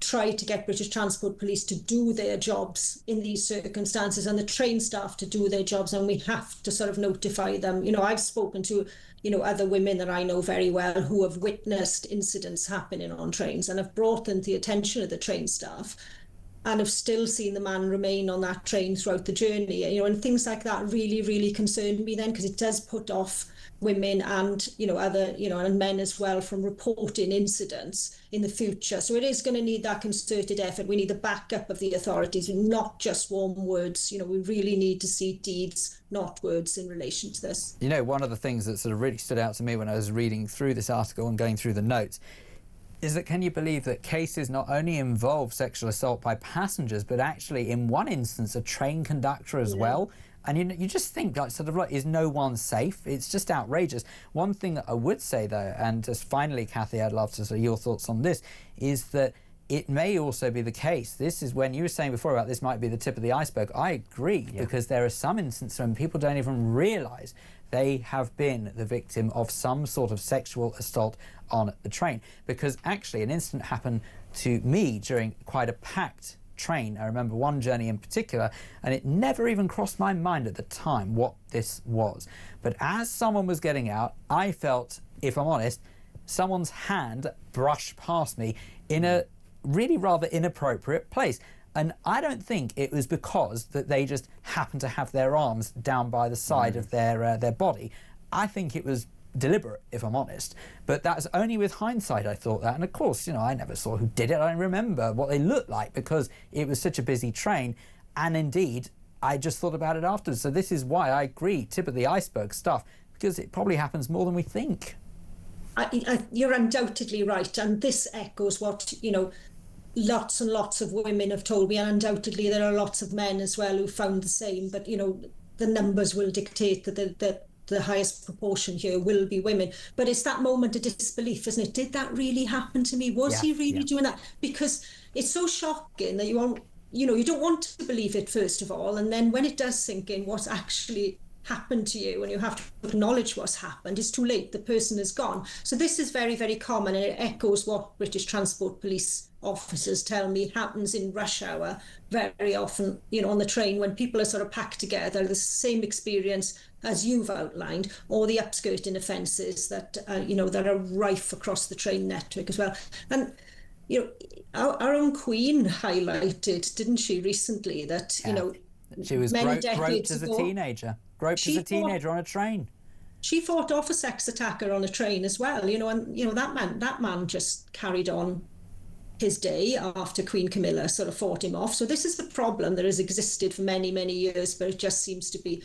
try to get British Transport Police to do their jobs in these circumstances, and the train staff to do their jobs, and we have to sort of notify them. You know, I've spoken to, you know, other women that I know very well who have witnessed incidents happening on trains and have brought them to the attention of the train staff, and have still seen the man remain on that train throughout the journey. You know, and things like that really, really concern me then, because it does put off women and, you know, other, you know, and men as well from reporting incidents in the future. So it is going to need that concerted effort. We need the backup of the authorities, not just warm words. You know, we really need to see deeds, not words, in relation to this. You know, one of the things that sort of really stood out to me when I was reading through this article and going through the notes is that, can you believe that cases not only involve sexual assault by passengers, but actually in one instance a train conductor as well? And you just think, like, sort of like, is no one safe? It's just outrageous. One thing that I would say, though, and just finally, Kathy, I'd love to see your thoughts on this, is that it may also be the case. This is when you were saying before about this might be the tip of the iceberg. I agree, because there are some instances when people don't even realise they have been the victim of some sort of sexual assault on the train. Because actually an incident happened to me during quite a packed train. I remember one journey in particular, and it never even crossed my mind at the time what this was. But as someone was getting out, I felt, if I'm honest, someone's hand brushed past me in a really rather inappropriate place. And I don't think it was because that they just happened to have their arms down by the side of their body. I think it was deliberate, if I'm honest. But that's only with hindsight I thought that. And of course, you know, I never saw who did it. I don't remember what they looked like because it was such a busy train. And indeed, I just thought about it afterwards. So this is why I agree, tip of the iceberg stuff, because it probably happens more than we think. You're undoubtedly right. And this echoes what, you know, lots and lots of women have told me, and undoubtedly there are lots of men as well who found the same. But, you know, the numbers will dictate that the highest proportion here will be women. But it's that moment of disbelief, isn't it? Did that really happen to me? Was he really doing that? Because it's so shocking that you don't want to believe it, first of all. And then when it does sink in, what's actually happened to you, and you have to acknowledge what's happened, it's too late. The person is gone. So this is very, very common, and it echoes what British Transport Police officers tell me happens in rush hour very often, you know, on the train when people are sort of packed together. The same experience as you've outlined, or the upskirting offences that that are rife across the train network as well. And you know, our own Queen highlighted, didn't she, recently, that you know, she was groped as a teenager. Groped as a teenager on a train. She fought off a sex attacker on a train as well, you know, and you know that man just carried on his day after Queen Camilla sort of fought him off. So this is the problem that has existed for many, many years, but it just seems to be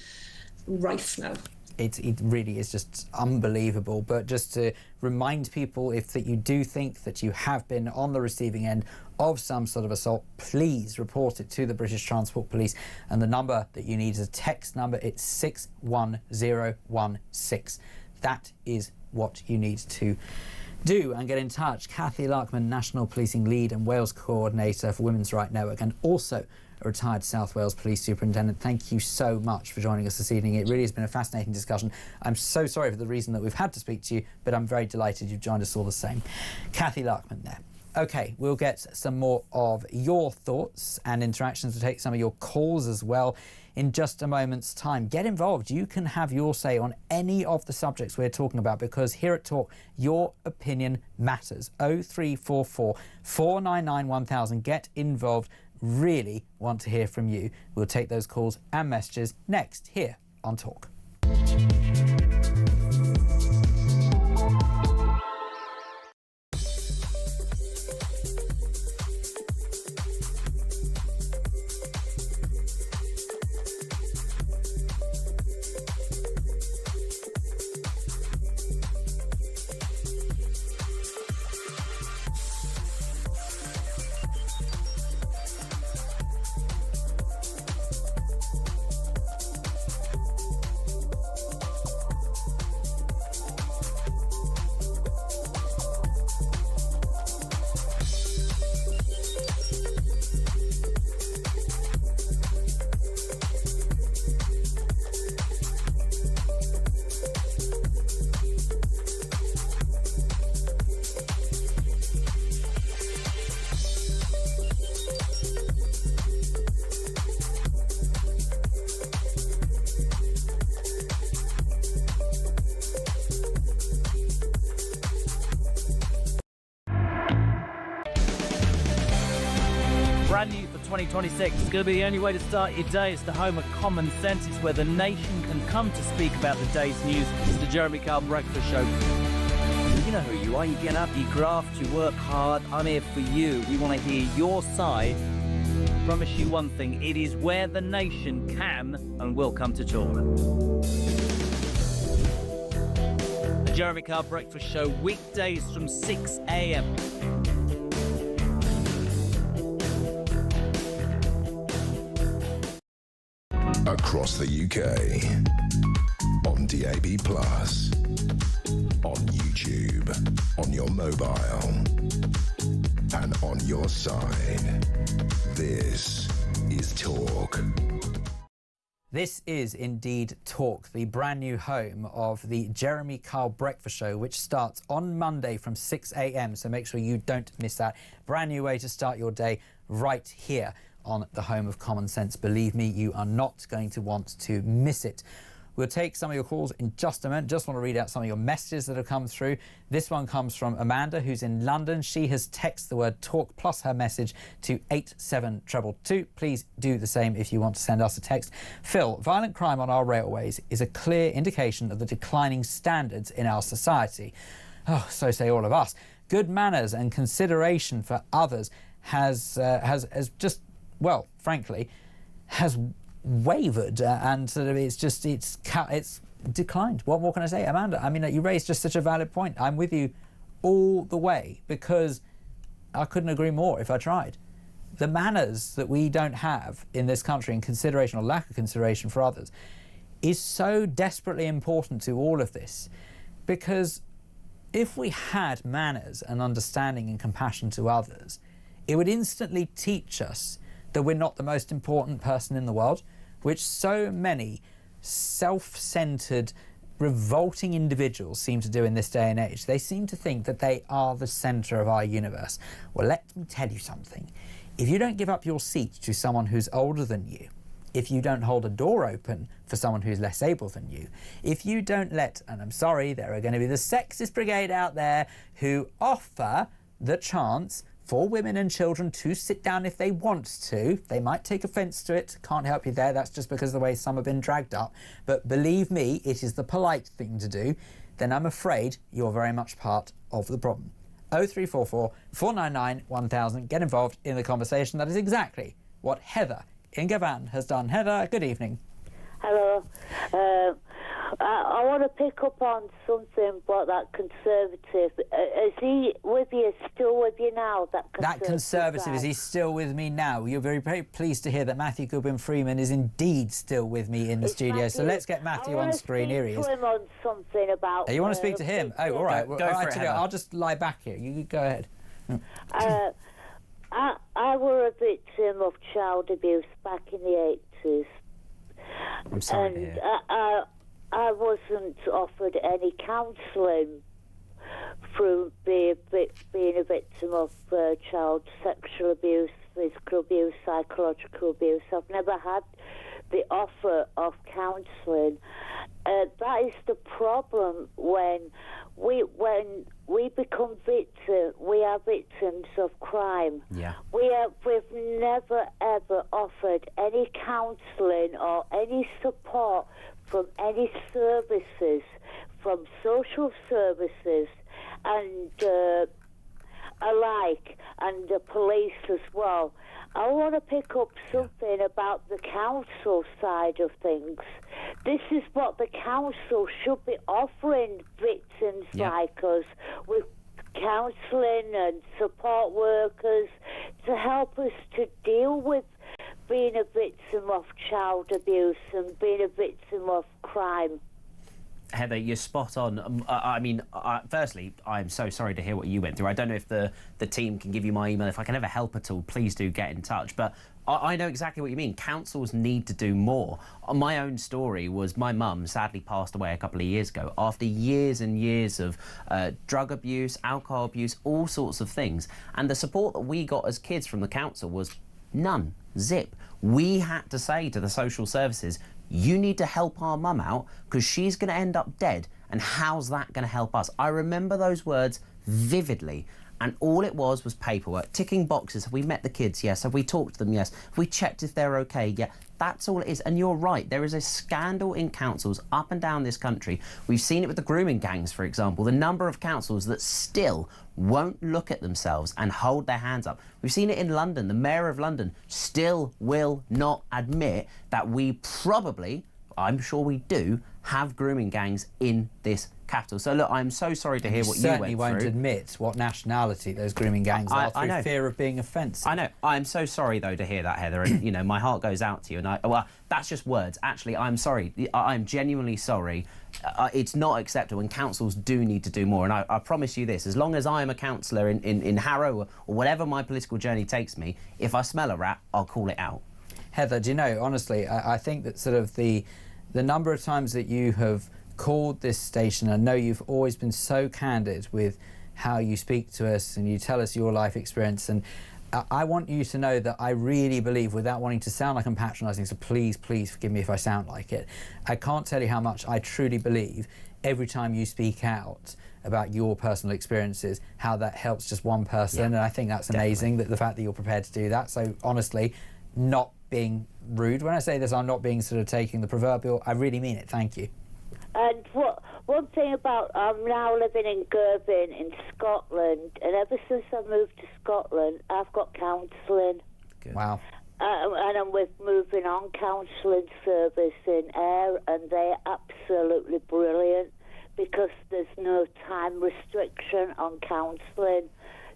rife now. It really is just unbelievable. But just to remind people, if that you do think that you have been on the receiving end of some sort of assault, please report it to the British Transport Police. And the number that you need is a text number. It's 61016. That is what you need to do and get in touch. Kathy Larkman, National Policing Lead and Wales Coordinator for Women's Right Network, and also a retired South Wales Police Superintendent. Thank you so much for joining us this evening. It really has been a fascinating discussion. I'm so sorry for the reason that we've had to speak to you, but I'm very delighted you've joined us all the same. Kathy Larkman there. OK, we'll get some more of your thoughts and interactions. We'll take some of your calls as well in just a moment's time. Get involved. You can have your say on any of the subjects we're talking about, because here at Talk, your opinion matters. 0344 499 1000. Get involved. Really want to hear from you. We'll take those calls and messages next here on Talk. Brand new for 2026. It's going to be the only way to start your day. It's the home of common sense. It's where the nation can come to speak about the day's news. It's the Jeremy Kyle Breakfast Show. You know who you are. You get up, you graft, you work hard. I'm here for you. We want to hear your side. Promise you one thing. It is where the nation can and will come to talk. The Jeremy Kyle Breakfast Show, weekdays from 6 a.m. Across the UK, on DAB+, on YouTube, on your mobile, and on your side. This is Talk. This is indeed Talk, the brand new home of the Jeremy Kyle Breakfast Show, which starts on Monday from 6 a.m. So make sure you don't miss that. Brand new way to start your day right here on the home of common sense. Believe me, you are not going to want to miss it. We'll take some of your calls in just a minute. Just want to read out some of your messages that have come through. This one comes from Amanda, who's in London. She has texted the word talk plus her message to 87222. Please do the same if you want to send us a text. Phil, violent crime on our railways is a clear indication of the declining standards in our society. Oh, so say all of us. Good manners and consideration for others has just, well, frankly, has wavered and sort of it's declined. What more can I say, Amanda? I mean, you raised just such a valid point. I'm with you all the way, because I couldn't agree more if I tried. The manners that we don't have in this country, and consideration or lack of consideration for others, is so desperately important to all of this, because if we had manners and understanding and compassion to others, it would instantly teach us that we're not the most important person in the world, which so many self-centred, revolting individuals seem to do in this day and age. They seem to think that they are the centre of our universe. Well, let me tell you something. If you don't give up your seat to someone who's older than you, if you don't hold a door open for someone who's less able than you, if you don't let, and I'm sorry, there are going to be the sexist brigade out there who offer the chance for women and children to sit down if they want to. They might take offence to it, can't help you there, that's just because of the way some have been dragged up. But believe me, it is the polite thing to do. Then I'm afraid you're very much part of the problem. 0344 499 1000. Get involved in the conversation. That is exactly what Heather in Gavan has done. Heather, good evening. Hello. I want to pick up on something about that Conservative. Is he with you, still with you now? That Conservative, is he still with me now? You're very, very pleased to hear that Matthew Goodwin-Freeman is indeed still with me in the studio. Matthew, so let's get Matthew on screen. Here he is. Him on something about, you want to speak to him? Oh, all right. Go for it, I'll just lie back here. You go ahead. I were a victim of child abuse back in the 80s. I'm sorry to hear. I wasn't offered any counselling through being a victim of child sexual abuse, physical abuse, psychological abuse. I've never had the offer of counselling. That is the problem when we become victims. We are victims of crime. Yeah. We've never ever offered any counselling or any support from any services, from social services and alike, and the police as well. I want to pick up something about the council side of things. This is what the council should be offering victims like us, with counselling and support workers to help us to deal with being a victim of child abuse and being a victim of crime. Heather, you're spot on. Firstly, I'm so sorry to hear what you went through. I don't know if the team can give you my email. If I can ever help at all, please do get in touch. But I know exactly what you mean. Councils need to do more. My own story was my mum sadly passed away a couple of years ago after years and years of drug abuse, alcohol abuse, all sorts of things. And the support that we got as kids from the council was none. Zip. We had to say to the social services, you need to help our mum out because she's going to end up dead, and how's that going to help us? I remember those words vividly, and all it was paperwork, ticking boxes. Have we met the kids? Yes. Have we talked to them? Yes. Have we checked if they're okay? Yeah. That's all it is. And you're right, there is a scandal in councils up and down this country. We've seen it with the grooming gangs, for example. The number of councils that still won't look at themselves and hold their hands up. We've seen it in London. The Mayor of London still will not admit that we probably, I'm sure we do, have grooming gangs in this capital. So look, I'm so sorry to hear what you went through. Certainly won't admit what nationality those grooming gangs are through fear of being offensive. I know. I'm so sorry though to hear that, Heather, and you know my heart goes out to you. And well, that's just words. Actually, I'm sorry. I'm genuinely sorry. It's not acceptable, and councils do need to do more. And I promise you this: as long as I am a councillor in Harrow or whatever my political journey takes me, if I smell a rat, I'll call it out. Heather, do you know, honestly, I think that sort of the number of times that you have called this station, I know you've always been so candid with how you speak to us and you tell us your life experience, and I want you to know that I really believe, without wanting to sound like I'm patronising, so please forgive me if I sound like it, I can't tell you how much I truly believe every time you speak out about your personal experiences, how that helps just one person. And I think that's amazing, that the fact that you're prepared to do that. So honestly, not being rude. When I say this, I'm not being sort of taking the proverbial, I really mean it. Thank you. And one thing about, I'm now living in Girvan in Scotland, and ever since I moved to Scotland, I've got counselling. Wow. And I'm with Moving On Counselling Service in Ayr, and they're absolutely brilliant because there's no time restriction on counselling.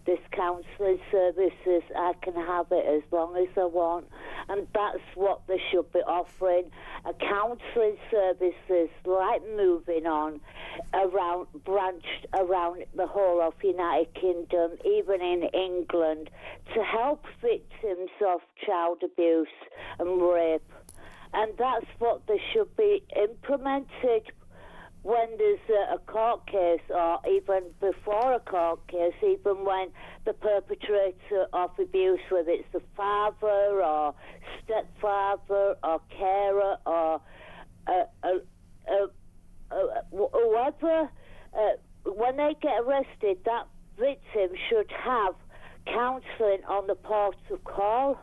This counselling services, I can have it as long as I want, and that's what they should be offering. A counselling services like Moving On, branched around the whole of United Kingdom, even in England, to help victims of child abuse and rape. And that's what they should be implemented when there's a court case, or even before a court case, even when the perpetrator of abuse, whether it's the father or stepfather or carer or whoever, when they get arrested, that victim should have counselling on the port of call.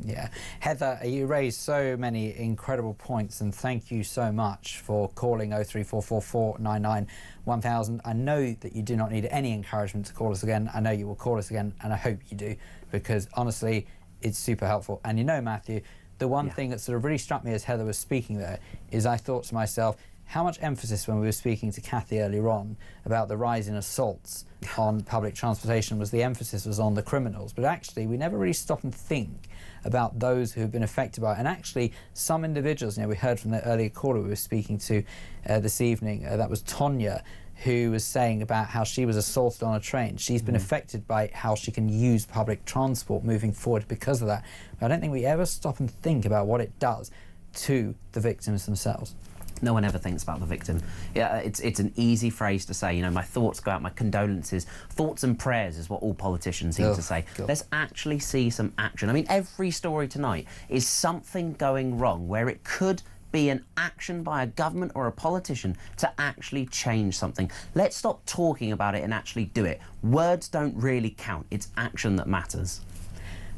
Yeah. Heather, you raised so many incredible points, and thank you so much for calling 03444991000. I know that you do not need any encouragement to call us again. I know you will call us again, and I hope you do, because honestly, it's super helpful. And you know, Matthew, the one thing that sort of really struck me as Heather was speaking there is I thought to myself, how much emphasis, when we were speaking to Kathy earlier on about the rise in assaults on public transportation, was the emphasis was on the criminals, but actually we never really stop and think about those who have been affected by it. And actually some individuals, you know, we heard from the earlier caller we were speaking to this evening, that was Tonya, who was saying about how she was assaulted on a train. She's been affected by how she can use public transport moving forward because of that. But I don't think we ever stop and think about what it does to the victims themselves. No one ever thinks about the victim. Yeah, it's an easy phrase to say, you know, my thoughts go out, my condolences. Thoughts and prayers is what all politicians seem to say. Let's actually see some action. I mean, every story tonight is something going wrong where it could be an action by a government or a politician to actually change something. Let's stop talking about it and actually do it. Words don't really count. It's action that matters.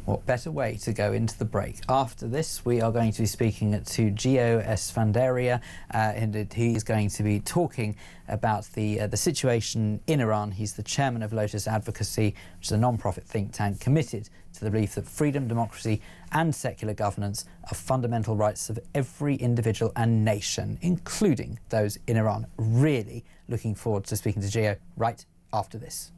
What better way to go into the break? After this, we are going to be speaking to Gio Esfandiari, and he's going to be talking about the situation in Iran. He's the chairman of Lotus Advocacy, which is a non-profit think tank committed to the belief that freedom, democracy and secular governance are fundamental rights of every individual and nation, including those in Iran. Really looking forward to speaking to Gio right after this.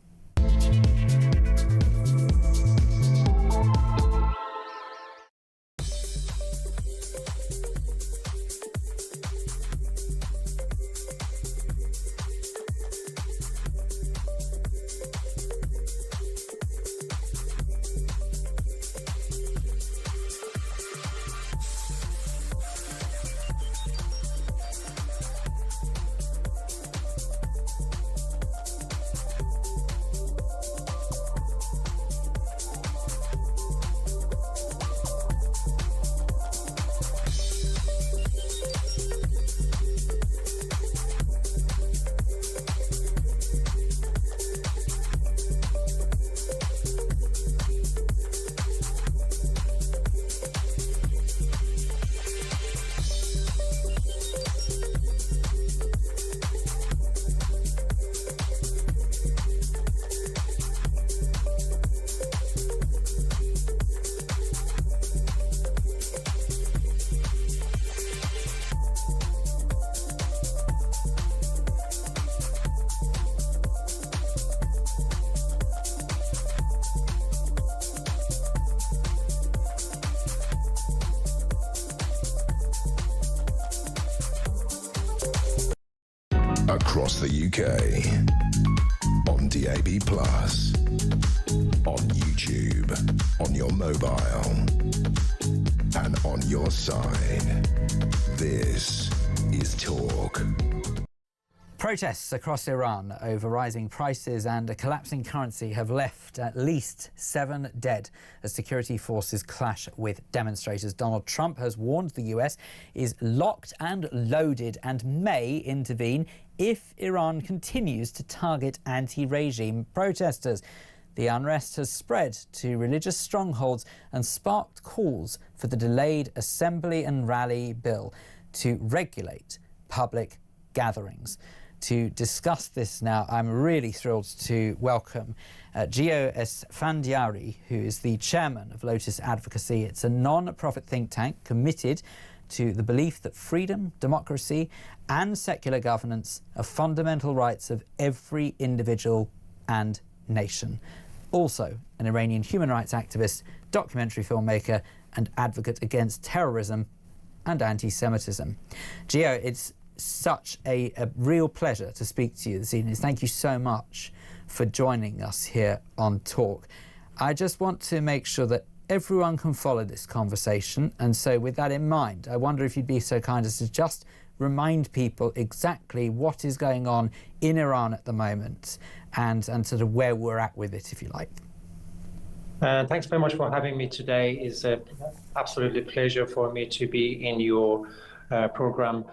Across the UK, on DAB+, on YouTube, on your mobile, and on your side. This is Talk. Protests across Iran over rising prices and a collapsing currency have left at least 7 dead as security forces clash with demonstrators. Donald Trump has warned the US is locked and loaded and may intervene if Iran continues to target anti-regime protesters. The unrest has spread to religious strongholds and sparked calls for the delayed Assembly and Rally Bill to regulate public gatherings. To discuss this now, I'm really thrilled to welcome Gio Esfandiari, who is the chairman of Lotus Advocacy. It's a non-profit think tank committed to the belief that freedom, democracy and secular governance are fundamental rights of every individual and nation. Also an Iranian human rights activist, documentary filmmaker and advocate against terrorism and anti-Semitism. Gio, it's such a real pleasure to speak to you this evening. Thank you so much for joining us here on Talk. I just want to make sure that everyone can follow this conversation, and so with that in mind, I wonder if you'd be so kind as to just remind people exactly what is going on in Iran at the moment and sort of where we're at with it, if you like. Thanks very much for having me today. It's an absolutely pleasure for me to be in your program.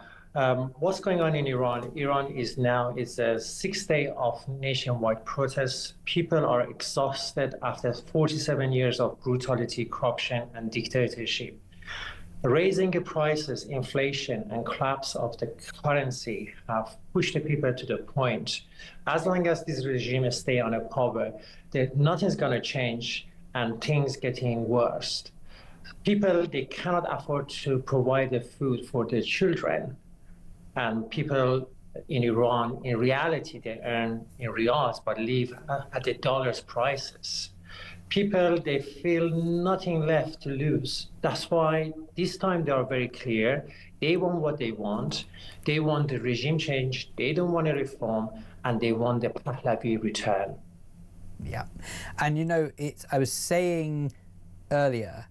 What's going on in Iran? Iran is now, it's a 6th day of nationwide protests. People are exhausted after 47 years of brutality, corruption, and dictatorship. Raising the prices, inflation, and collapse of the currency have pushed the people to the point. As long as this regime stay on power, nothing's going to change and things getting worse. People, they cannot afford to provide the food for their children. And people in Iran, in reality, they earn in riyals but live at the dollar's prices. People, they feel nothing left to lose. That's why this time they are very clear. They want what they want. They want the regime change. They don't want a reform, and they want the Pahlavi return. Yeah. And you know, I was saying earlier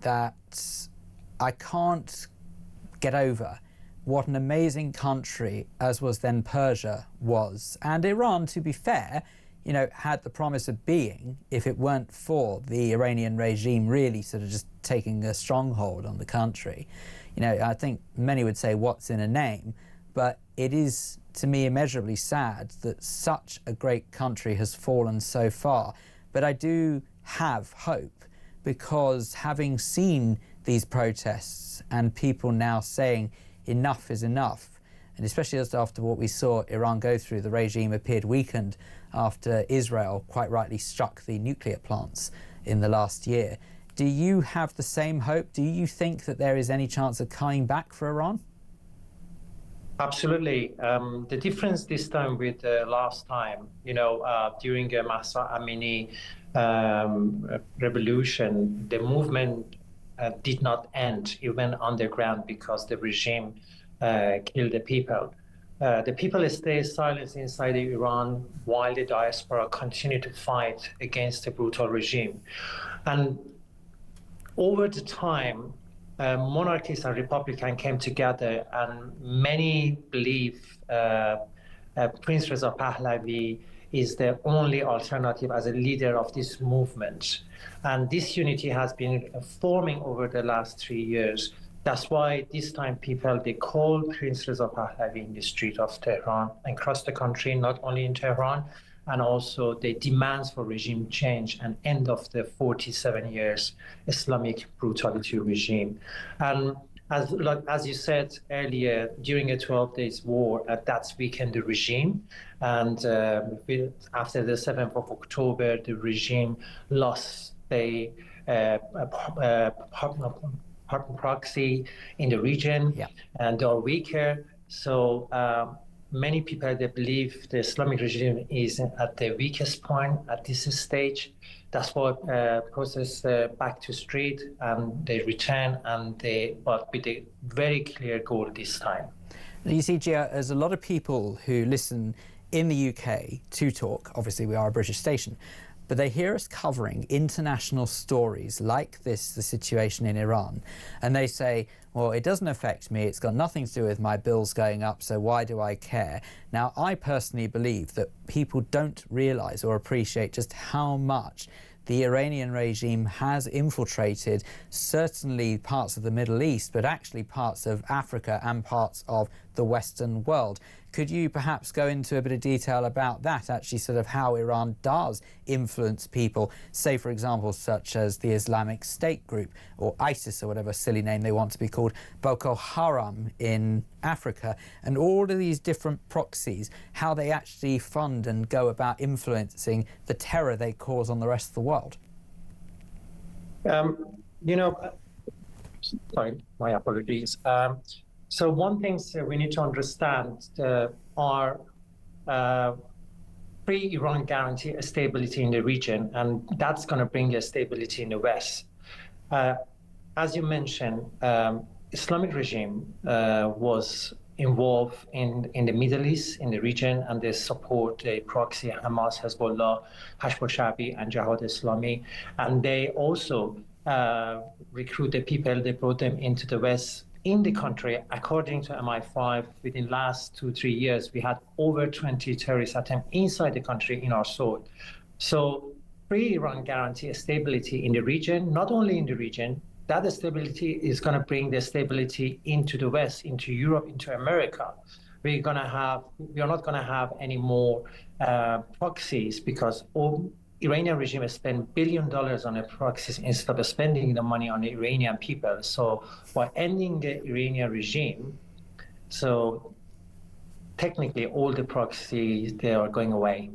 that I can't get over what an amazing country, as was then Persia, was. And Iran, to be fair, you know, had the promise of being, if it weren't for the Iranian regime really sort of just taking a stronghold on the country. You know, I think many would say what's in a name, but it is, to me, immeasurably sad that such a great country has fallen so far. But I do have hope, because having seen these protests and people now saying enough is enough, and especially just after what we saw Iran go through, the regime appeared weakened after Israel quite rightly struck the nuclear plants in the last year. Do you have the same hope? Do you think that there is any chance of coming back for Iran? Absolutely. The difference this time with last time, you know, during the Mahsa Amini revolution, the movement did not end, even underground, because the regime killed the people. The people stay silent inside Iran while the diaspora continue to fight against the brutal regime. And over the time, monarchists and republicans came together, and many believe Prince Reza Pahlavi is the only alternative as a leader of this movement. And this unity has been forming over the last 3 years. That's why this time people, they call Prince Reza Pahlavi in the street of Tehran and across the country, not only in Tehran, and also the demands for regime change and end of the 47 years Islamic brutality regime. And as you said earlier, during a 12 days war, that's weakened the regime. And after the 7th of October, the regime lost the proxy in the region, and they are weaker. So many people, they believe the Islamic regime is at the weakest point at this stage. That's why protests back to street, and they return, and but with a very clear goal this time. You see, Gia, there's a lot of people who listen in the UK to Talk. Obviously, we are a British station. but they hear us covering international stories like this, the situation in Iran, and they say, well, it doesn't affect me, it's got nothing to do with my bills going up, so why do I care? Now, I personally believe that people don't realise or appreciate just how much the Iranian regime has infiltrated certainly parts of the Middle East, but actually parts of Africa and parts of the Western world. Could you perhaps go into a bit of detail about that, actually sort of how Iran does influence people, say, for example, such as the Islamic State group or ISIS or whatever silly name they want to be called, Boko Haram in Africa, and all of these different proxies, how they actually fund and go about influencing the terror they cause on the rest of the world? You know, sorry, my apologies. So one thing we need to understand are pre-Iran guarantee stability in the region, and that's going to bring a stability in the West. As you mentioned, Islamic regime was involved in the Middle East, in the region, and they support a proxy Hamas, Hezbollah, Hashd al-Sha'bi, and Jihad Islami, and they also recruit the people. They brought them into the West. In the country, according to MI5, within the last 2-3 years, we had over 20 terrorist attempts inside the country in our sword. So pre-Iran guarantee stability in the region, not only in the region, that stability is going to bring the stability into the West, into Europe, into America. We are not going to have any more proxies, because Iranian regime has spent $1 billion on a proxies instead of spending the money on the Iranian people. So by ending the Iranian regime, so technically all the proxies, they are going away.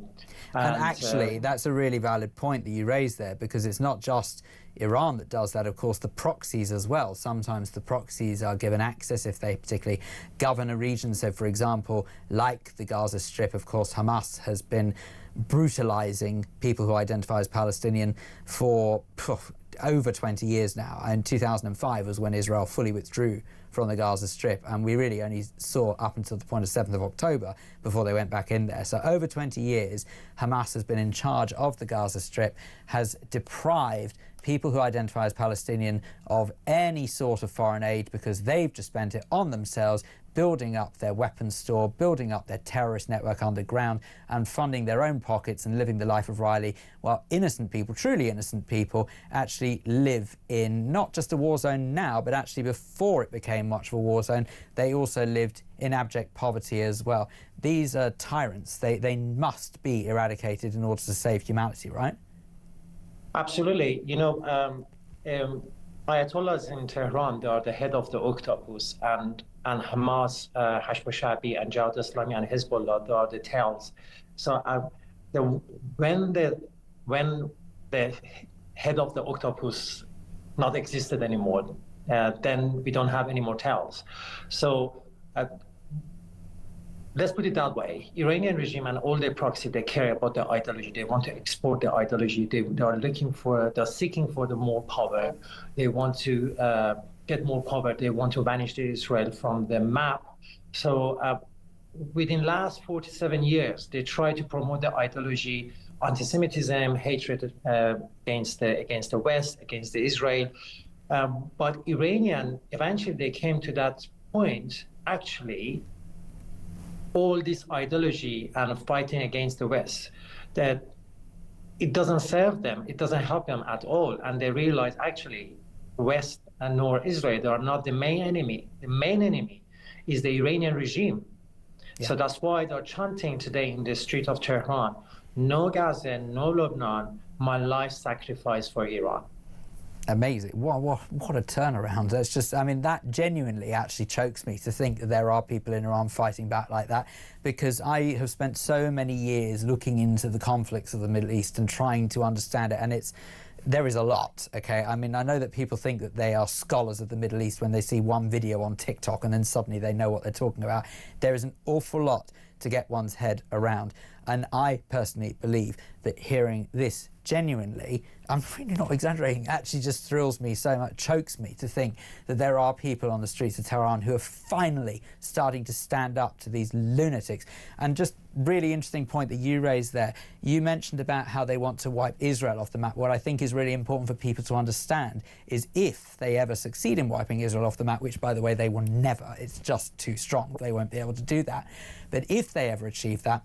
And actually, that's a really valid point that you raised there, because it's not just Iran that does that, of course, the proxies as well. Sometimes the proxies are given access if they particularly govern a region. So, for example, like the Gaza Strip, of course, Hamas has been brutalizing people who identify as Palestinian for over 20 years now. And 2005 was when Israel fully withdrew from the Gaza Strip, and we really only saw up until the point of 7th of October before they went back in there. So over 20 years, Hamas has been in charge of the Gaza Strip, has deprived people who identify as Palestinian of any sort of foreign aid, because they've just spent it on themselves, building up their weapons store, building up their terrorist network underground, and funding their own pockets and living the life of Riley, while innocent people, truly innocent people, actually live in not just a war zone now, but actually before it became much of a war zone, they also lived in abject poverty as well. These are tyrants. They must be eradicated in order to save humanity, right? Absolutely. You know, Ayatollahs in Tehran, they are the head of the octopus, and Hamas, Hashd al-Sha'bi, and Jihad Islami, and Hezbollah, they are the tails. So when the head of the octopus not existed anymore, then we don't have any more tails. So let's put it that way. Iranian regime and all their proxy, they care about the ideology. They want to export the ideology. They are seeking for the more power. They want to get more power. They want to banish Israel from the map. So within last 47 years, they try to promote the ideology, anti-Semitism, hatred against the West, against the Israel. But Iranian, eventually they came to that point, actually, all this ideology and fighting against the West, that it doesn't serve them, it doesn't help them at all. And they realize, actually, West and nor Israel, they are not the main enemy. The main enemy is the Iranian regime. Yeah. So that's why they're chanting today in the street of Tehran, no Gaza, no Lebanon, my life sacrifice for Iran. Amazing. What a turnaround. That's just, I mean, that genuinely actually chokes me to think that there are people in Iran fighting back like that, because I have spent so many years looking into the conflicts of the Middle East and trying to understand it, and there is a lot, okay? I mean, I know that people think that they are scholars of the Middle East when they see one video on TikTok and then suddenly they know what they're talking about. There is an awful lot to get one's head around. And I personally believe that hearing this genuinely, I'm really not exaggerating, actually just thrills me so much, chokes me to think that there are people on the streets of Tehran who are finally starting to stand up to these lunatics. And just really interesting point that you raised there, you mentioned about how they want to wipe Israel off the map. What I think is really important for people to understand is if they ever succeed in wiping Israel off the map, which by the way they will never, it's just too strong, they won't be able to do that, but if they ever achieve that,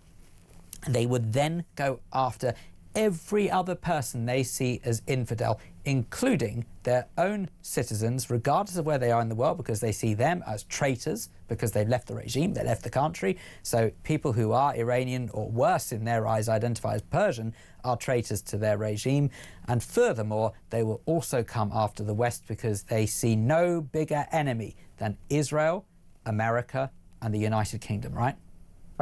they would then go after every other person they see as infidel, including their own citizens, regardless of where they are in the world, because they see them as traitors, because they've left the regime, they left the country. So people who are Iranian, or worse in their eyes, identify as Persian, are traitors to their regime. And furthermore, they will also come after the West because they see no bigger enemy than Israel, America, and the United Kingdom, right?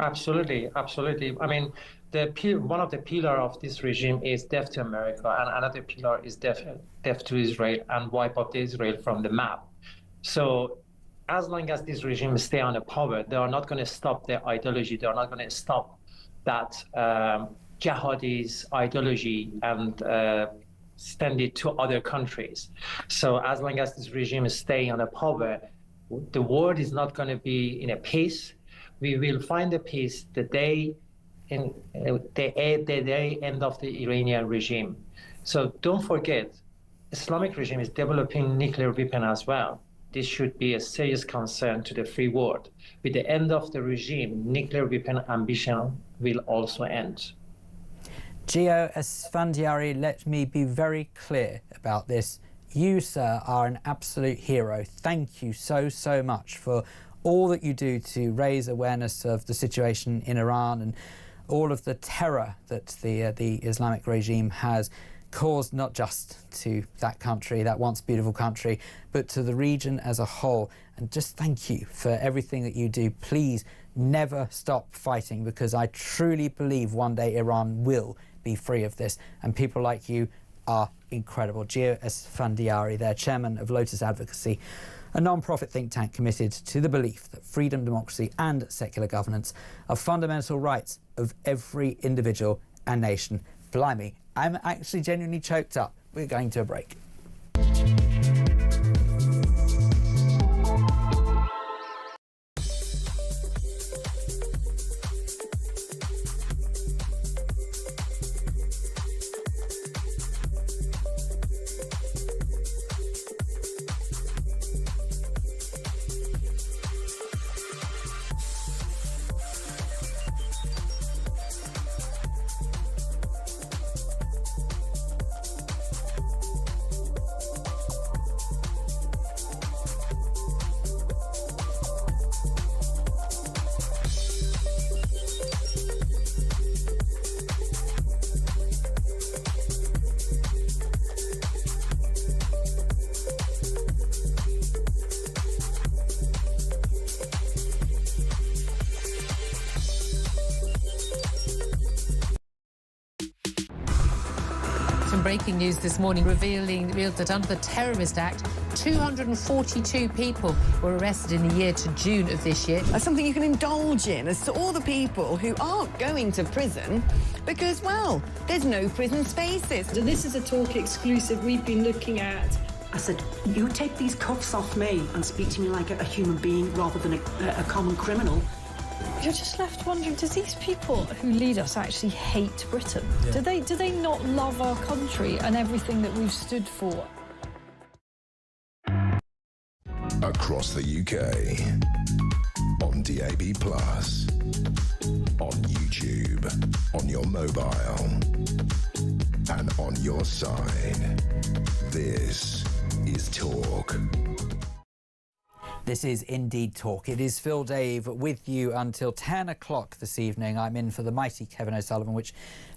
Absolutely, absolutely. I mean, one of the pillars of this regime is death to America, and another pillar is death to Israel and wipe out Israel from the map. So as long as this regime stay on the power, they are not going to stop their ideology. They are not going to stop that jihadist ideology and send it to other countries. So as long as this regime stay on the power, the world is not going to be in a peace. We will find a peace the day in the day end of the Iranian regime. So don't forget, Islamic regime is developing nuclear weapon as well. This should be a serious concern to the free world. With the end of the regime, nuclear weapon ambition will also end. Gio Esfandiari, let me be very clear about this. You, sir, are an absolute hero. Thank you so, so much for all that you do to raise awareness of the situation in Iran and all of the terror that the Islamic regime has caused, not just to that country, that once beautiful country, but to the region as a whole. And just thank you for everything that you do. Please never stop fighting, because I truly believe one day Iran will be free of this, and people like you are incredible. Gio Esfandiari, their chairman of Lotus Advocacy, a non-profit think tank committed to the belief that freedom, democracy and secular governance are fundamental rights of every individual and nation. Blimey, I'm actually genuinely choked up. We're going to a break. Breaking news this morning revealed that under the Terrorist Act, 242 people were arrested in the year to June of this year. That's something you can indulge in as to all the people who aren't going to prison because, well, there's no prison spaces. So this is a Talk exclusive we've been looking at. I said, you take these cuffs off me and speak to me like a human being rather than a common criminal. You're just left wondering, does these people who lead us actually hate Britain? Yeah. Do they not love our country and everything that we've stood for? Across the UK, on DAB+, on YouTube, on your mobile, and on your side. This is Talk. This is indeed Talk. It is Phil Dave with you until 10 o'clock this evening. I'm in for the mighty Kevin O'Sullivan, which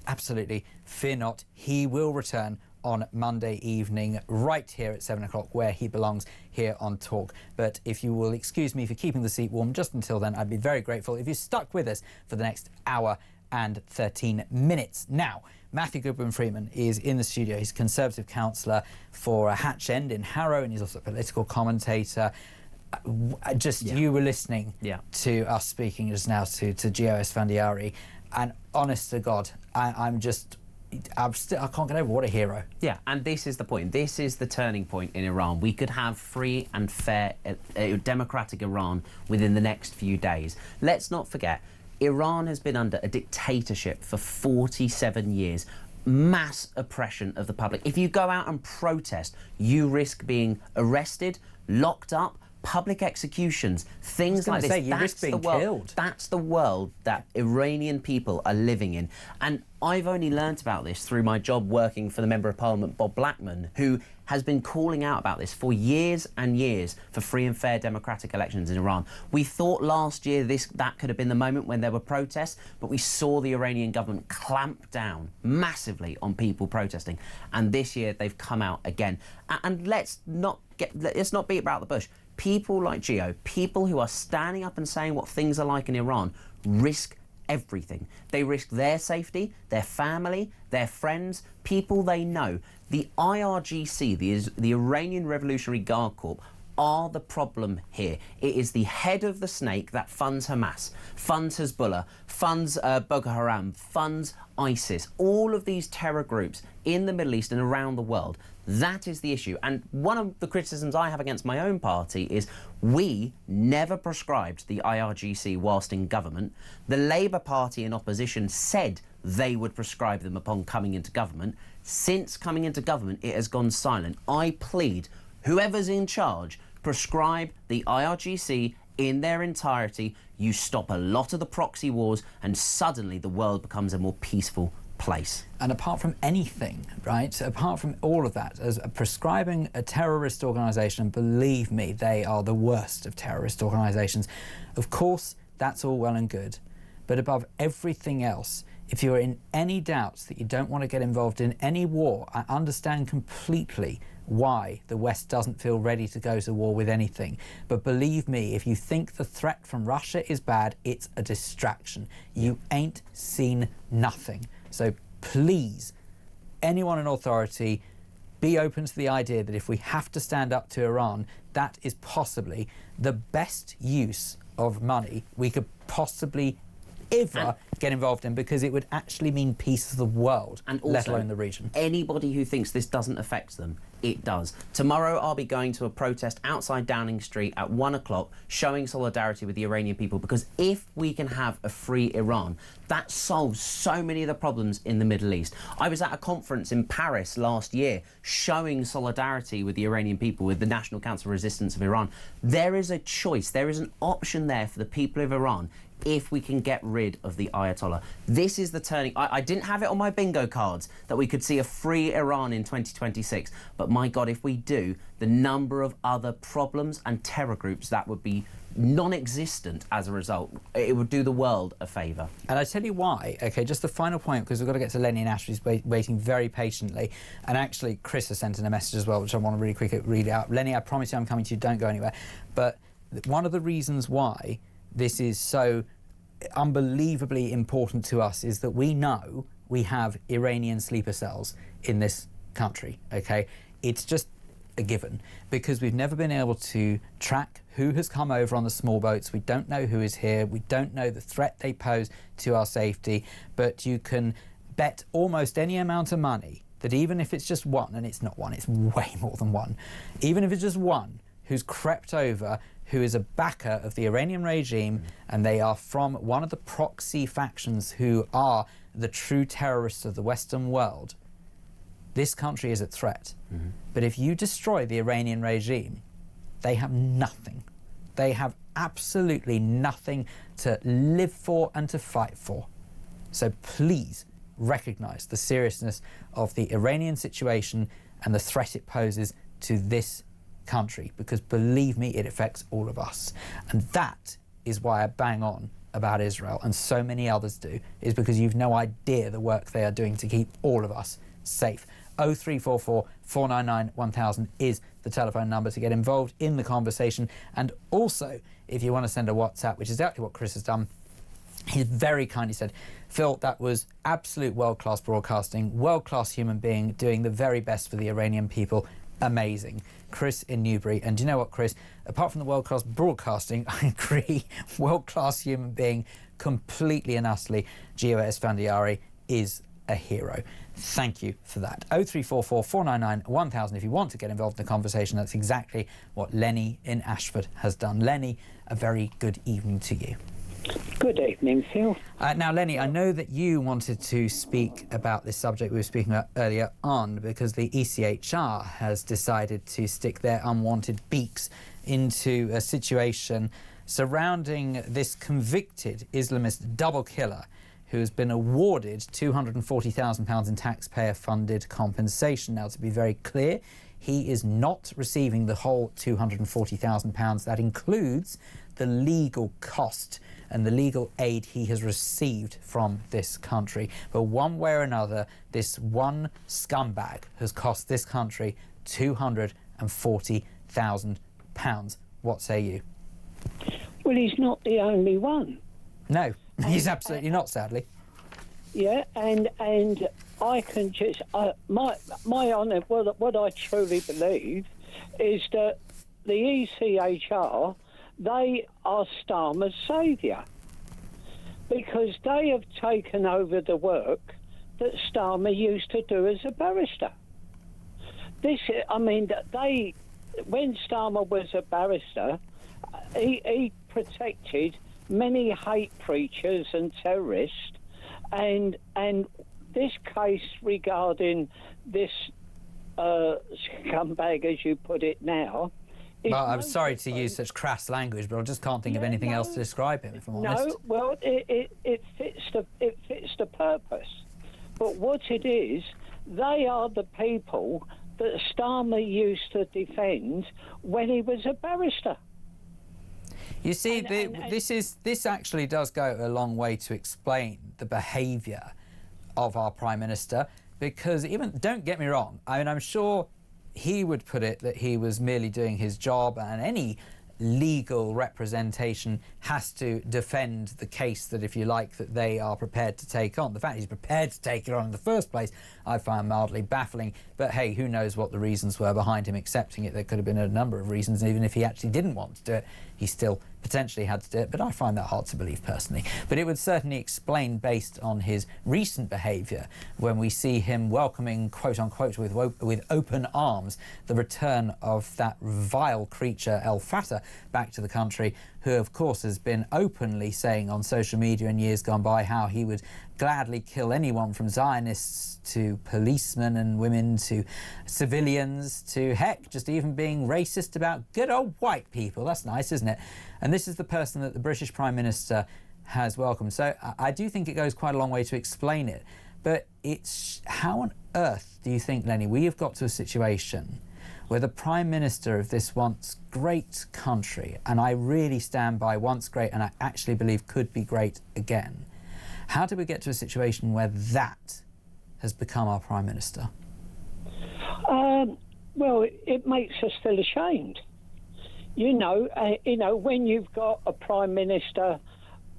absolutely fear not, he will return on Monday evening right here at 7 o'clock, where he belongs, here on Talk. But if you will excuse me for keeping the seat warm just until then, I'd be very grateful if you stuck with us for the next hour and 13 minutes. Now, Matthew Goodwin-Freeman is in the studio. He's Conservative councillor for Hatch End in Harrow, and he's also a political commentator. You were listening to us speaking just now to Gio Esfandiari. And honest to God, I can't get over what a hero. Yeah, and this is the point. This is the turning point in Iran. We could have free and fair, democratic Iran within the next few days. Let's not forget, Iran has been under a dictatorship for 47 years. Mass oppression of the public. If you go out and protest, you risk being arrested, locked up, public executions, things like this. You risk being killed. That's the world that Iranian people are living in. And I've only learnt about this through my job working for the Member of Parliament, Bob Blackman, who has been calling out about this for years and years for free and fair democratic elections in Iran. We thought last year that could have been the moment when there were protests, but we saw the Iranian government clamp down massively on people protesting. And this year they've come out again. And let's not beat about the bush. People like Gio, people who are standing up and saying what things are like in Iran, risk everything. They risk their safety, their family, their friends, people they know. The IRGC, the Iranian Revolutionary Guard Corps, are the problem here. It is the head of the snake that funds Hamas, funds Hezbollah, funds Boko Haram, funds ISIS, all of these terror groups in the Middle East and around the world. That is the issue. And one of the criticisms I have against my own party is we never prescribed the IRGC whilst in government. The Labour Party in opposition said they would prescribe them upon coming into government. Since coming into government, it has gone silent. I plead, whoever's in charge, prescribe the IRGC in their entirety. You stop a lot of the proxy wars and suddenly the world becomes a more peaceful place. And apart from anything, right, apart from all of that, as prescribing a terrorist organisation, and believe me, they are the worst of terrorist organisations, of course, that's all well and good. But above everything else, if you're in any doubts that you don't want to get involved in any war, I understand completely why the West doesn't feel ready to go to war with anything. But believe me, if you think the threat from Russia is bad, it's a distraction. You ain't seen nothing. So please, anyone in authority, be open to the idea that if we have to stand up to Iran, that is possibly the best use of money we could possibly ever get involved in, because it would actually mean peace of the world, and also, let alone the region. Anybody who thinks this doesn't affect them, it does. Tomorrow I'll be going to a protest outside Downing Street at 1 o'clock, showing solidarity with the Iranian people, because if we can have a free Iran, that solves so many of the problems in the Middle East. I was at a conference in Paris last year showing solidarity with the Iranian people, with the National Council of Resistance of Iran. There is a choice, there is an option there for the people of Iran if we can get rid of the Ayatollah. This is the turning. I didn't have it on my bingo cards that we could see a free Iran in 2026, but my God, if we do, the number of other problems and terror groups that would be non-existent as a result, it would do the world a favour. And I tell you why, OK, just the final point, because we've got to get to Lenny and Ash, who's waiting very patiently. And actually, Chris has sent in a message as well, which I want to really quickly read out. Lenny, I promise you I'm coming to you, don't go anywhere. But one of the reasons why this is so unbelievably important to us is that we know we have Iranian sleeper cells in this country, OK? It's just a given, because we've never been able to track who has come over on the small boats. We don't know who is here. We don't know the threat they pose to our safety. But you can bet almost any amount of money that even if it's just one, and it's not one, it's way more than one, even if it's just one who's crept over, who is a backer of the Iranian regime, and they are from one of the proxy factions who are the true terrorists of the Western world, this country is at threat. But if you destroy the Iranian regime, they have nothing. They have absolutely nothing to live for and to fight for. So please recognise the seriousness of the Iranian situation and the threat it poses to this country, because believe me, it affects all of us. And that is why I bang on about Israel, and so many others do, is because you've no idea the work they are doing to keep all of us safe. 0344 499 1000 is the telephone number to get involved in the conversation. And also, if you want to send a WhatsApp, which is exactly what Chris has done, he very kindly said, Phil, that was absolute world-class broadcasting, world-class human being doing the very best for the Iranian people. amazing. Chris in Newbury. And do you know what, Chris? Apart from the world-class broadcasting, I agree, world-class human being, completely and utterly, Gio Esfandiari is a hero. Thank you for that. 0344 499 1000 if you want to get involved in the conversation. That's exactly what Lenny in Ashford has done. Lenny, a very good evening to you. Good evening, Phil. Now, Lenny, I know that you wanted to speak about this subject we were speaking about earlier on, because the ECHR has decided to stick their unwanted beaks into a situation surrounding this convicted Islamist double killer who has been awarded £240,000 in taxpayer-funded compensation. Now, to be very clear, he is not receiving the whole £240,000. That includes the legal cost and the legal aid he has received from this country. But one way or another, this one scumbag has cost this country £240,000. What say you? Well, he's not the only one. No, he's absolutely not, sadly. Yeah, and I can just my honour. What I truly believe is that the ECHR, they are Starmer's saviour, because they have taken over the work that Starmer used to do as a barrister. When Starmer was a barrister, he protected many hate preachers and terrorists, and this case regarding this scumbag, as you put it now. Well, I'm sorry to use such crass language, but I just can't think of anything else to describe him, if I'm honest. No, well, it fits the purpose. But what it is, they are the people that Starmer used to defend when he was a barrister. You see, this actually does go a long way to explain the behaviour of our Prime Minister, because don't get me wrong, I mean, I'm sure he would put it that he was merely doing his job, and any legal representation has to defend the case that, if you like, that they are prepared to take on. The fact he's prepared to take it on in the first place, I find mildly baffling. But hey, who knows what the reasons were behind him accepting it? There could have been a number of reasons, and even if he actually didn't want to do it, he still potentially had to do it, but I find that hard to believe personally. But it would certainly explain, based on his recent behaviour, when we see him welcoming, quote-unquote, with open arms, the return of that vile creature, El Fattah, back to the country, who, of course, has been openly saying on social media in years gone by how he would gladly kill anyone, from Zionists to policemen and women to civilians to, heck, just even being racist about good old white people. That's nice, isn't it? And this is the person that the British Prime Minister has welcomed. So I do think it goes quite a long way to explain it. But it's how on earth do you think, Lenny, we have got to a situation where the Prime Minister of this once great country, and I really stand by once great and I actually believe could be great again, how did we get to a situation where that has become our Prime Minister? Well, it makes us feel ashamed. You know, when you've got a Prime Minister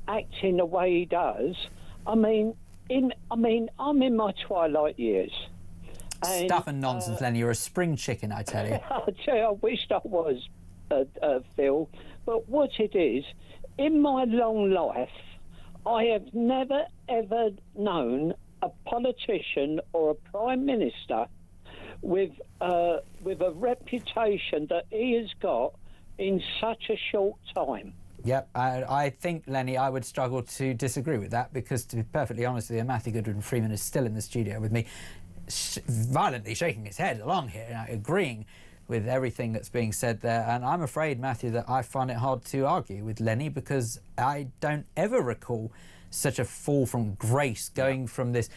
acting the way he does. I'm in my twilight years. And, stuff and nonsense, Lenny. You're a spring chicken, I tell you. I tell you, I wished I was, Phil. But what it is, in my long life, I have never, ever known a politician or a Prime Minister with a reputation that he has got in such a short time. Yep, I think, Lenny, I would struggle to disagree with that, because, to be perfectly honest with you, Matthew Goodwin-Freeman is still in the studio with me, violently shaking his head along here, agreeing with everything that's being said there. And I'm afraid, Matthew, that I find it hard to argue with Lenny, because I don't ever recall such a fall from grace, going from this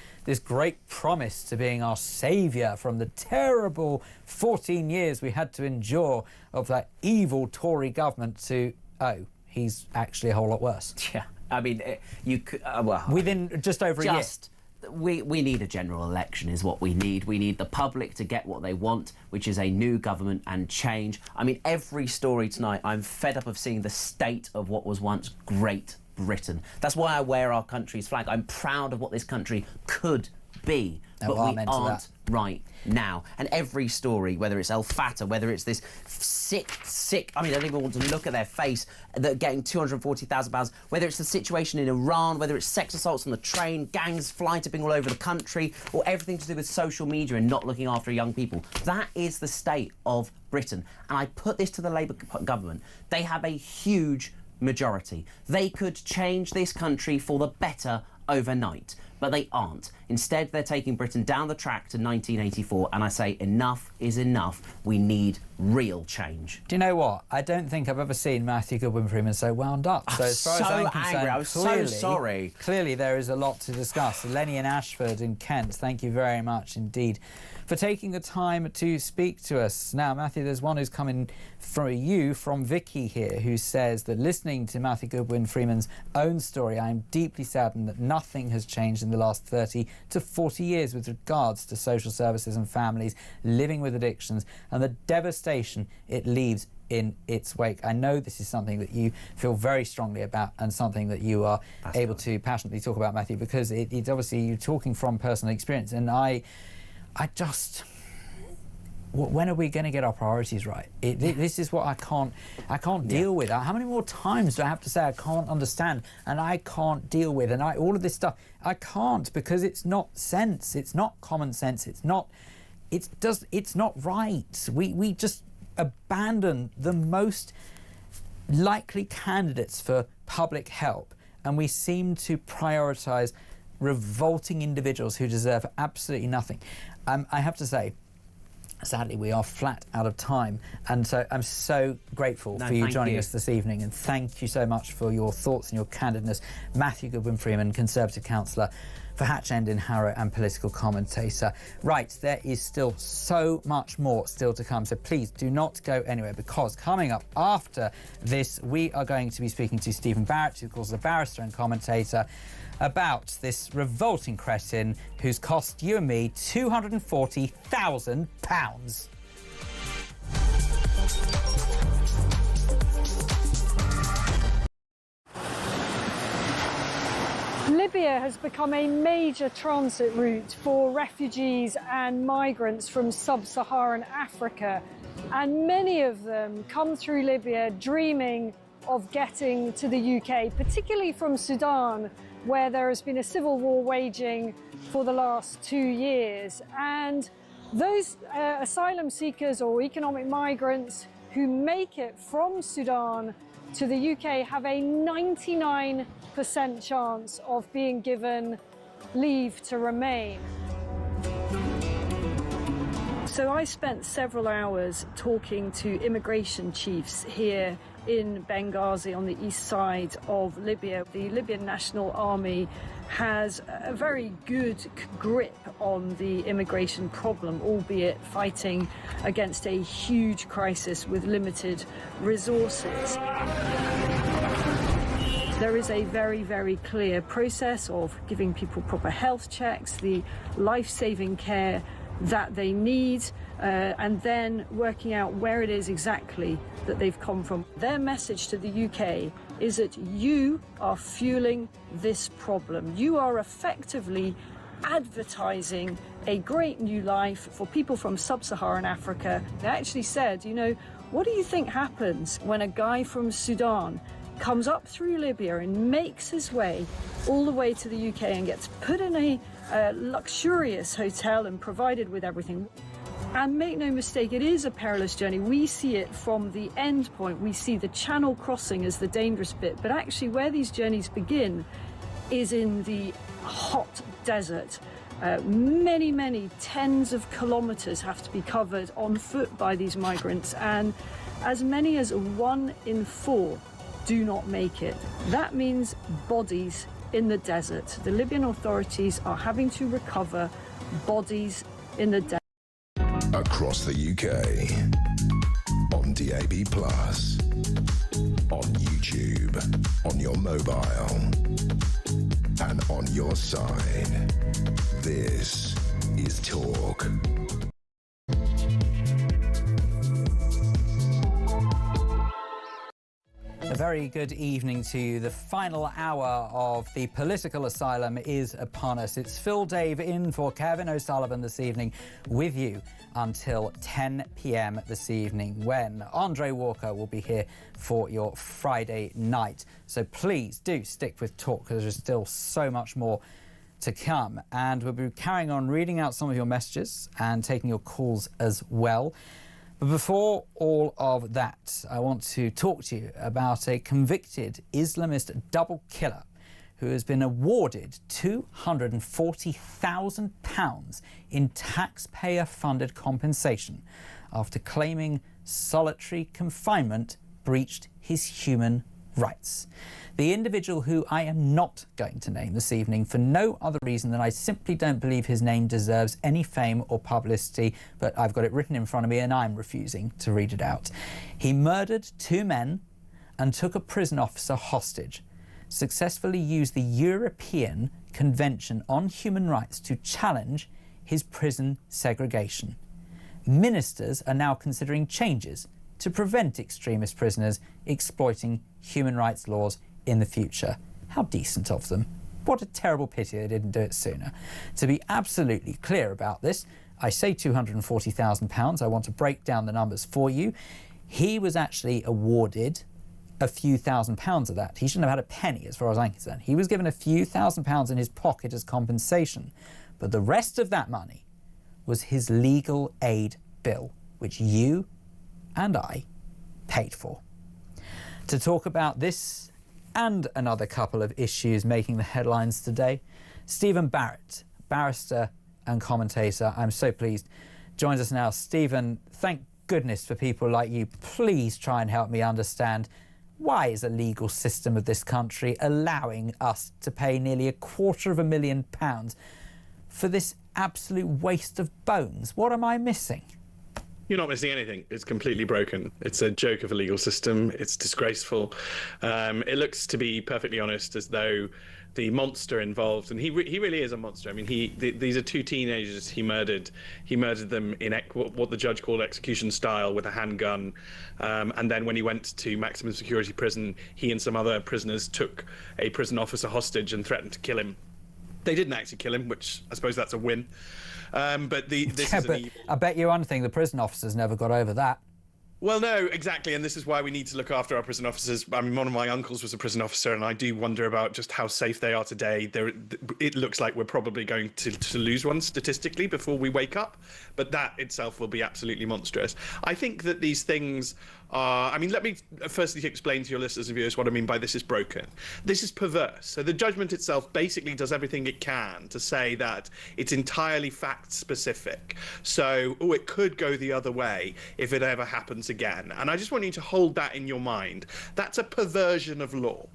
great promise to being our saviour from the terrible 14 years we had to endure of that evil Tory government to, oh, he's actually a whole lot worse. Yeah, I mean, you could, well... Within just over a year. We need a general election is what we need. We need the public to get what they want, which is a new government and change. I mean, every story tonight, I'm fed up of seeing the state of what was once great Britain. That's why I wear our country's flag. I'm proud of what this country could be. but we aren't right now. And every story, whether it's El Fatah, whether it's this sick, I mean, I don't even want to look at their face, that getting £240,000, whether it's the situation in Iran, whether it's sex assaults on the train, gangs fly tipping all over the country, or everything to do with social media and not looking after young people. That is the state of Britain. And I put this to the Labour government. They have a huge majority. They could change this country for the better overnight, but they aren't. Instead, they're taking Britain down the track to 1984, and I say enough is enough. We need real change. Do you know what? I don't think I've ever seen Matthew Goodwin-Freeman so wound up. So as far as I'm concerned, I was clearly, so sorry. Clearly there is a lot to discuss. Lenny in Ashford in Kent, thank you very much indeed for taking the time to speak to us. Now, Matthew, there's one who's coming from Vicky here, who says that listening to Matthew Goodwin-Freeman's own story, I am deeply saddened that nothing has changed in the last 30 to 40 years with regards to social services and families living with addictions and the devastation it leaves in its wake. I know this is something that you feel very strongly about and something that you are able to passionately talk about, Matthew, because it's obviously you're talking from personal experience, and I just... When are we going to get our priorities right? This is what I can't deal with. How many more times do I have to say I can't understand and I can't deal with, and all of this stuff I can't, because it's not sense, it's not common sense, it's not right. We just abandon the most likely candidates for public help, and we seem to prioritise revolting individuals who deserve absolutely nothing. I have to say, sadly, we are flat out of time, and so I'm so grateful for you joining us this evening, and thank you so much for your thoughts and your candidness. Matthew Goodwin-Freeman, Conservative councillor for Hatch End in Harrow and political commentator. Right, there is still so much more still to come, so please do not go anywhere, because coming up after this, we are going to be speaking to Stephen Barrett, who of course is a barrister and commentator, about this revolting cretin who's cost you and me £240,000. Libya has become a major transit route for refugees and migrants from sub-Saharan Africa, and many of them come through Libya dreaming of getting to the UK, particularly from Sudan, where there has been a civil war waging for the last 2 years. And those asylum seekers or economic migrants who make it from Sudan to the UK have a 99% chance of being given leave to remain. So I spent several hours talking to immigration chiefs here in Benghazi on the east side of Libya. The Libyan National Army has a very good grip on the immigration problem, albeit fighting against a huge crisis with limited resources. There is a very, very clear process of giving people proper health checks, the life-saving care that they need, and then working out where it is exactly that they've come from. Their message to the UK is that you are fueling this problem. You are effectively advertising a great new life for people from sub-Saharan Africa. They actually said, you know, what do you think happens when a guy from Sudan comes up through Libya and makes his way all the way to the UK and gets put in a luxurious hotel and provided with everything? And make no mistake, it is a perilous journey. We see it from the end point. We see the Channel crossing as the dangerous bit, but actually where these journeys begin is in the hot desert. Many tens of kilometres have to be covered on foot by these migrants, and as many as 1 in 4 do not make it. That means bodies in the desert. The Libyan authorities are having to recover bodies in the desert. Across the UK, on DAB+, on YouTube, on your mobile, and on your side. This is Talk. A very very good evening to you. The final hour of the political asylum is upon us. It's Phil Dave in for Kevin O'Sullivan this evening with you until 10 p.m. this evening, when Andre Walker will be here for your Friday night. So please do stick with Talk, because there's still so much more to come. And we'll be carrying on reading out some of your messages and taking your calls as well. But before all of that, I want to talk to you about a convicted Islamist double killer who has been awarded £240,000 in taxpayer-funded compensation after claiming solitary confinement breached his human rights. The individual, who I am not going to name this evening for no other reason than I simply don't believe his name deserves any fame or publicity, but I've got it written in front of me and I'm refusing to read it out. He murdered 2 men and took a prison officer hostage, successfully used the European Convention on Human Rights to challenge his prison segregation. Ministers are now considering changes to prevent extremist prisoners exploiting human rights laws in the future. How decent of them. What a terrible pity they didn't do it sooner. To be absolutely clear about this, I say £240,000. I want to break down the numbers for you. He was actually awarded a few £1,000s of that. He shouldn't have had a penny as far as I'm concerned. He was given a few £1,000s in his pocket as compensation, but the rest of that money was his legal aid bill, which you and I paid for. To talk about this and another couple of issues making the headlines today, Stephen Barrett, barrister and commentator, I'm so pleased, joins us now. Stephen, thank goodness for people like you. Please try and help me understand, why is a legal system of this country allowing us to pay nearly £250,000 for this absolute waste of bones? What am I missing? You're not missing anything. It's completely broken. It's a joke of a legal system. It's disgraceful. It looks, to be perfectly honest, as though the monster involved, and he really is a monster. I mean, these are 2 teenagers he murdered. He murdered them in what the judge called execution style, with a handgun. And then when he went to maximum security prison, he and some other prisoners took a prison officer hostage and threatened to kill him. They didn't actually kill him, which I suppose that's a win. But I bet you one thing, the prison officers never got over that. Well, no, exactly, and this is why we need to look after our prison officers. I mean, one of my uncles was a prison officer, and I do wonder about just how safe they are today. It looks like we're probably going to lose one statistically before we wake up, but that itself will be absolutely monstrous. I think that these things are... I mean, let me firstly explain to your listeners and viewers what I mean by this is broken. This is perverse. So the judgment itself basically does everything it can to say that it's entirely fact-specific. So, it could go the other way if it ever happens again. And I just want you to hold that in your mind. That's a perversion of law.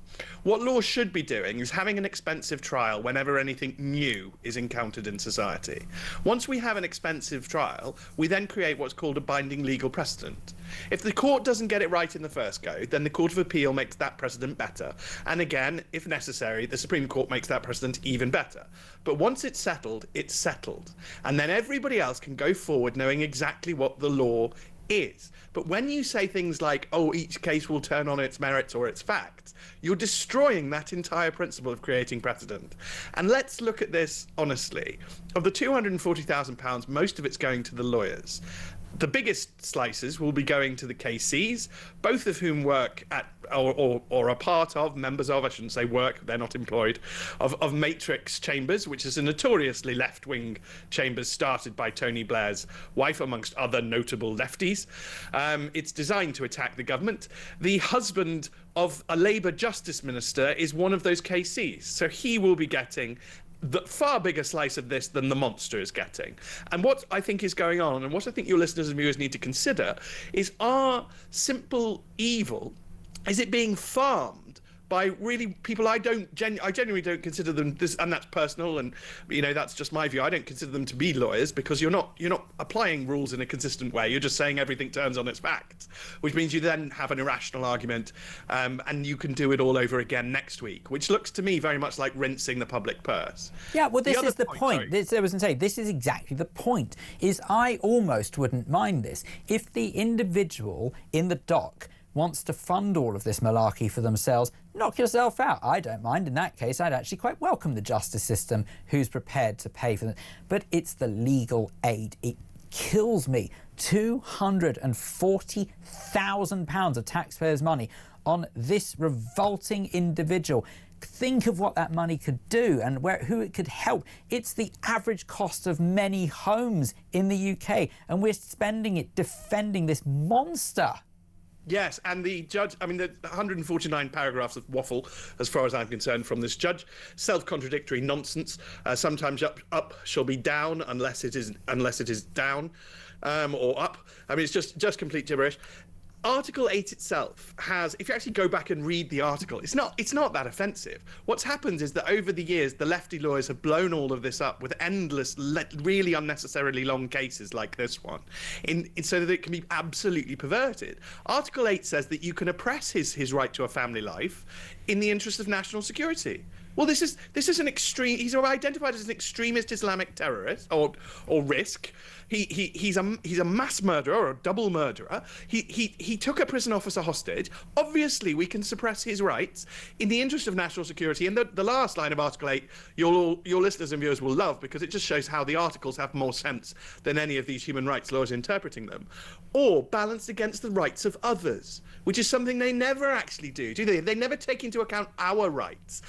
What law should be doing is having an expensive trial whenever anything new is encountered in society. Once we have an expensive trial, we then create what's called a binding legal precedent. If the court doesn't get it right in the first go, then the Court of Appeal makes that precedent better. And again, if necessary, the Supreme Court makes that precedent even better. But once it's settled, it's settled. And then everybody else can go forward knowing exactly what the law is. But when you say things like, oh, each case will turn on its merits or its facts, you're destroying that entire principle of creating precedent. And let's look at this honestly. Of the £240,000, most of it's going to the lawyers. The biggest slices will be going to the KCs, both of whom work at, or are part of, members of, I shouldn't say work, they're not employed, of Matrix Chambers, which is a notoriously left-wing chambers started by Tony Blair's wife, amongst other notable lefties. It's designed to attack the government. The husband of a Labour Justice Minister is one of those KCs, so he will be getting the far bigger slice of this than the monster is getting. And what I think is going on, and what I think your listeners and viewers need to consider, is our simple evil, is it being farmed by really people I genuinely don't consider them this, and that's personal, and that's just my view. I don't consider them to be lawyers, because you're not applying rules in a consistent way. You're just saying everything turns on its facts, which means you then have an irrational argument, and you can do it all over again next week, which looks to me very much like rinsing the public purse. Yeah, well, this is the point. This is exactly the point. Is I almost wouldn't mind this if the individual in the dock wants to fund all of this malarkey for themselves, knock yourself out. I don't mind. In that case, I'd actually quite welcome the justice system who's prepared to pay for them. But it's the legal aid. It kills me. £240,000 of taxpayers' money on this revolting individual. Think of what that money could do and who it could help. It's the average cost of many homes in the UK, and we're spending it defending this monster. Yes, and the judge, I mean, the 149 paragraphs of waffle, as far as I'm concerned, from this judge, self-contradictory nonsense. Sometimes up shall be down unless it is down, or up. I mean, it's just complete gibberish. Article 8 itself has, if you actually go back and read the article, it's not that offensive. What's happened is that over the years, the lefty lawyers have blown all of this up with endless, really unnecessarily long cases like this one, so that it can be absolutely perverted. Article 8 says that you can oppress his right to a family life in the interest of national security. Well, this is an extreme. He's identified as an extremist Islamic terrorist or risk. He's a mass murderer or a double murderer. He took a prison officer hostage. Obviously, we can suppress his rights in the interest of national security. And the last line of Article 8, your listeners and viewers will love, because it just shows how the articles have more sense than any of these human rights laws interpreting them. Or balanced against the rights of others, which is something they never actually do they? They never take into account our rights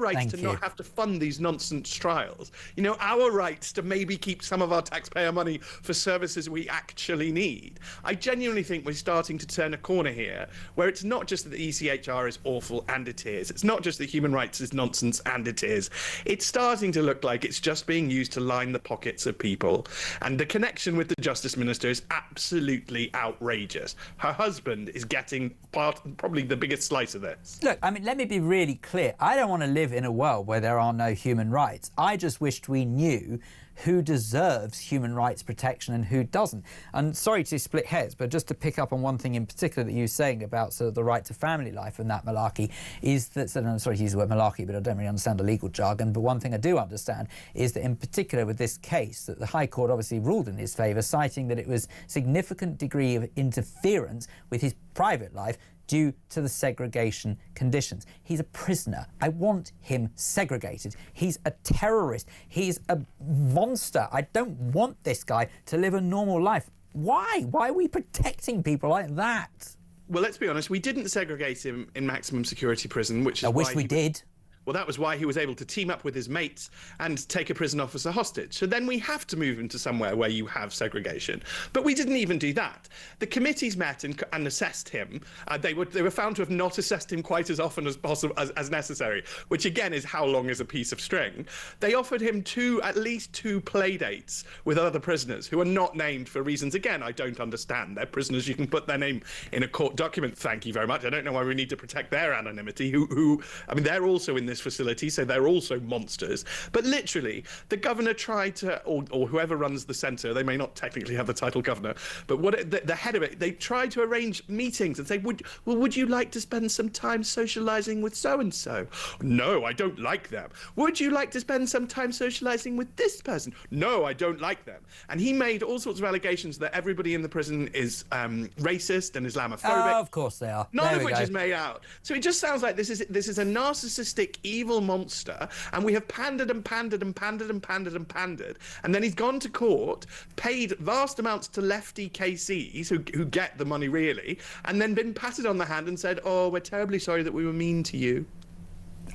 to not have to fund these nonsense trials. You know, our rights to maybe keep some of our taxpayer money for services we actually need. I genuinely think we're starting to turn a corner here, where it's not just that the ECHR is awful, and it is. It's not just that human rights is nonsense, and it is. It's starting to look like it's just being used to line the pockets of people. And the connection with the Justice Minister is absolutely outrageous. Her husband is getting probably the biggest slice of this. Look, I mean, let me be really clear. I don't want to live in a world where there are no human rights. I just wished we knew who deserves human rights protection and who doesn't. And sorry to split hairs, but just to pick up on one thing in particular that you were saying about sort of the right to family life and that malarkey, is that, and I'm sorry to use the word malarkey, but I don't really understand the legal jargon, but one thing I do understand is that in particular with this case, that the High Court obviously ruled in his favour, citing that it was significant degree of interference with his private life due to the segregation conditions. He's a prisoner. I want him segregated. He's a terrorist. He's a monster. I don't want this guy to live a normal life. Why? Why are we protecting people like that? Well, let's be honest, we didn't segregate him in maximum security prison, which is I wish we did. Well, that was why he was able to team up with his mates and take a prison officer hostage. So then we have to move him to somewhere where you have segregation. But we didn't even do that. The committees met and assessed him. They were found to have not assessed him quite as often as possible as necessary, which again is how long is a piece of string. They offered him at least two play dates with other prisoners who are not named for reasons, again, I don't understand. They're prisoners. You can put their name in a court document. Thank you very much. I don't know why we need to protect their anonymity. I mean, they're also in this facility, so they're also monsters. But literally, the governor tried to, or whoever runs the centre, they may not technically have the title governor, but the head of it, they tried to arrange meetings and say, would you like to spend some time socialising with so-and-so? No, I don't like them. Would you like to spend some time socialising with this person? No, I don't like them. And he made all sorts of allegations that everybody in the prison is racist and Islamophobic. Oh, of course they are. None of which is made out. So it just sounds like this is a narcissistic, evil monster, and we have pandered and pandered and pandered and pandered and pandered, and then he's gone to court, paid vast amounts to lefty KCs who get the money really, and then been patted on the hand and said, oh, we're terribly sorry that we were mean to you.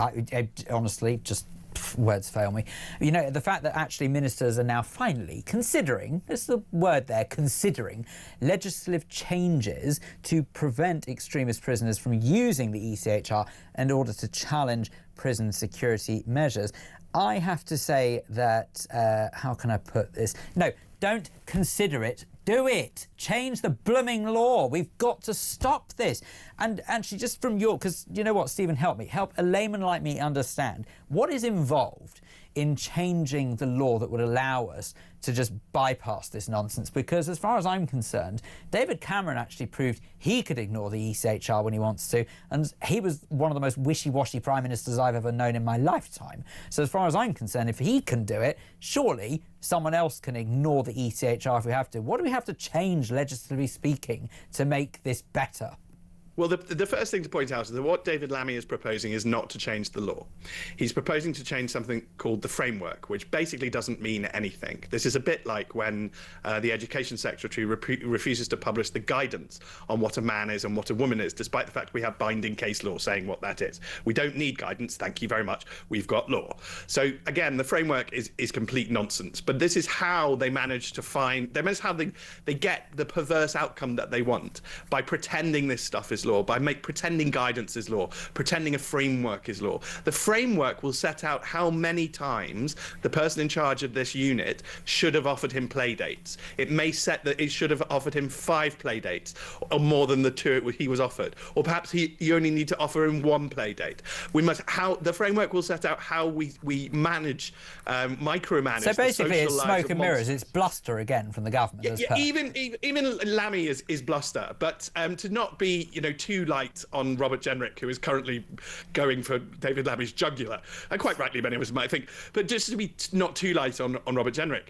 I honestly, just words fail me. You know, the fact that actually ministers are now finally considering, there's the word there, considering legislative changes to prevent extremist prisoners from using the ECHR in order to challenge prison security measures. I have to say that, how can I put this? No, don't consider it. Do it. Change the blooming law. We've got to stop this. And actually, just from because you know what, Stephen, help a layman like me understand what is involved in changing the law that would allow us to just bypass this nonsense. Because as far as I'm concerned, David Cameron actually proved he could ignore the ECHR when he wants to, and he was one of the most wishy-washy prime ministers I've ever known in my lifetime. So as far as I'm concerned, if he can do it, surely someone else can ignore the ECHR if we have to. What do we have to change, legislatively speaking, to make this better? Well, the first thing to point out is that what David Lammy is proposing is not to change the law. He's proposing to change something called the framework, which basically doesn't mean anything. This is a bit like when the Education Secretary refuses to publish the guidance on what a man is and what a woman is, despite the fact we have binding case law saying what that is. We don't need guidance, thank you very much. We've got law. So again, the framework is complete nonsense. But this is how they manage to find, how they get the perverse outcome that they want, by pretending this stuff is law, by pretending guidance is law, pretending a framework is law. The framework will set out how many times the person in charge of this unit should have offered him play dates. It may set that it should have offered him 5 play dates, or more than the 2 he was offered, or perhaps you only need to offer him 1 play date. The framework will set out how we manage, micromanage. So basically, it's smoke and mirrors. Monsters. It's bluster again from the government. Even Lammy is bluster, but to not be too light on Robert Jenrick, who is currently going for David Lammy's jugular, and quite rightly many of us might think, but just to be not too light on Robert Jenrick.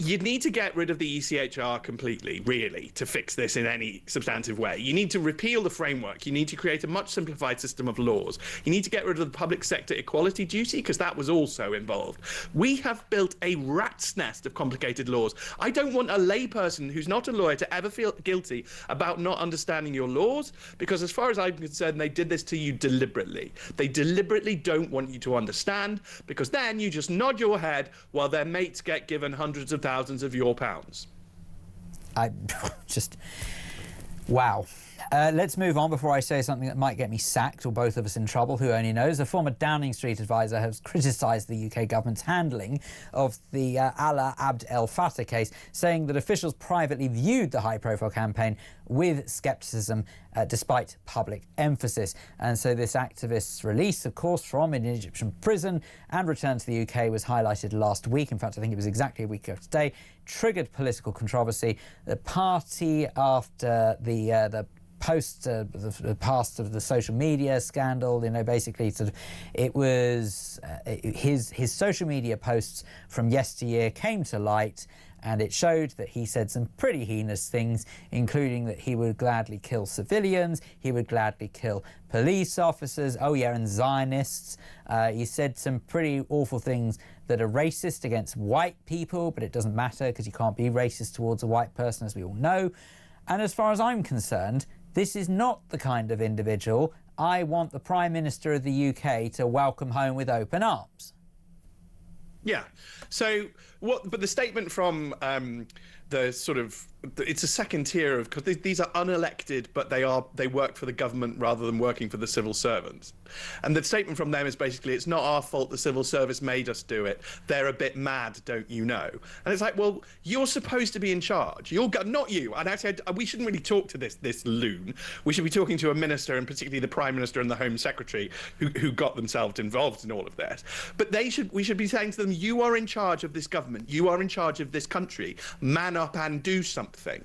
You'd need to get rid of the ECHR completely, really, to fix this in any substantive way. You need to repeal the framework. You need to create a much simplified system of laws. You need to get rid of the public sector equality duty, because that was also involved. We have built a rat's nest of complicated laws. I don't want a layperson who's not a lawyer to ever feel guilty about not understanding your laws, because as far as I'm concerned, they did this to you deliberately. They deliberately don't want you to understand, because then you just nod your head while their mates get given hundreds of thousands of your pounds. Wow. Let's move on before I say something that might get me sacked or both of us in trouble, who only knows. A former Downing Street advisor has criticised the UK government's handling of the Alaa Abd El Fattah case, saying that officials privately viewed the high-profile campaign with scepticism despite public emphasis. And so this activist's release, of course, from an Egyptian prison and return to the UK was highlighted last week. In fact, I think it was exactly a week ago today, triggered political controversy. The party, after the post the past of the social media scandal, basically it was his social media posts from yesteryear came to light, and it showed that he said some pretty heinous things, including that he would gladly kill civilians, he would gladly kill police officers, and Zionists. He said some pretty awful things that are racist against white people, but it doesn't matter because you can't be racist towards a white person, as we all know. And as far as I'm concerned, this is not the kind of individual I want the Prime Minister of the UK to welcome home with open arms. Yeah. So but the statement from the sort of, it's a second tier of, because these are unelected, but they work for the government rather than working for the civil servants. And the statement from them is basically, it's not our fault the civil service made us do it. They're a bit mad, don't you know? And it's like, well, you're supposed to be in charge. Not you. And actually, we shouldn't really talk to this loon. We should be talking to a minister, and particularly the Prime Minister and the Home Secretary, who got themselves involved in all of this. But we should be saying to them, you are in charge of this government. You are in charge of this country. Man up and do something.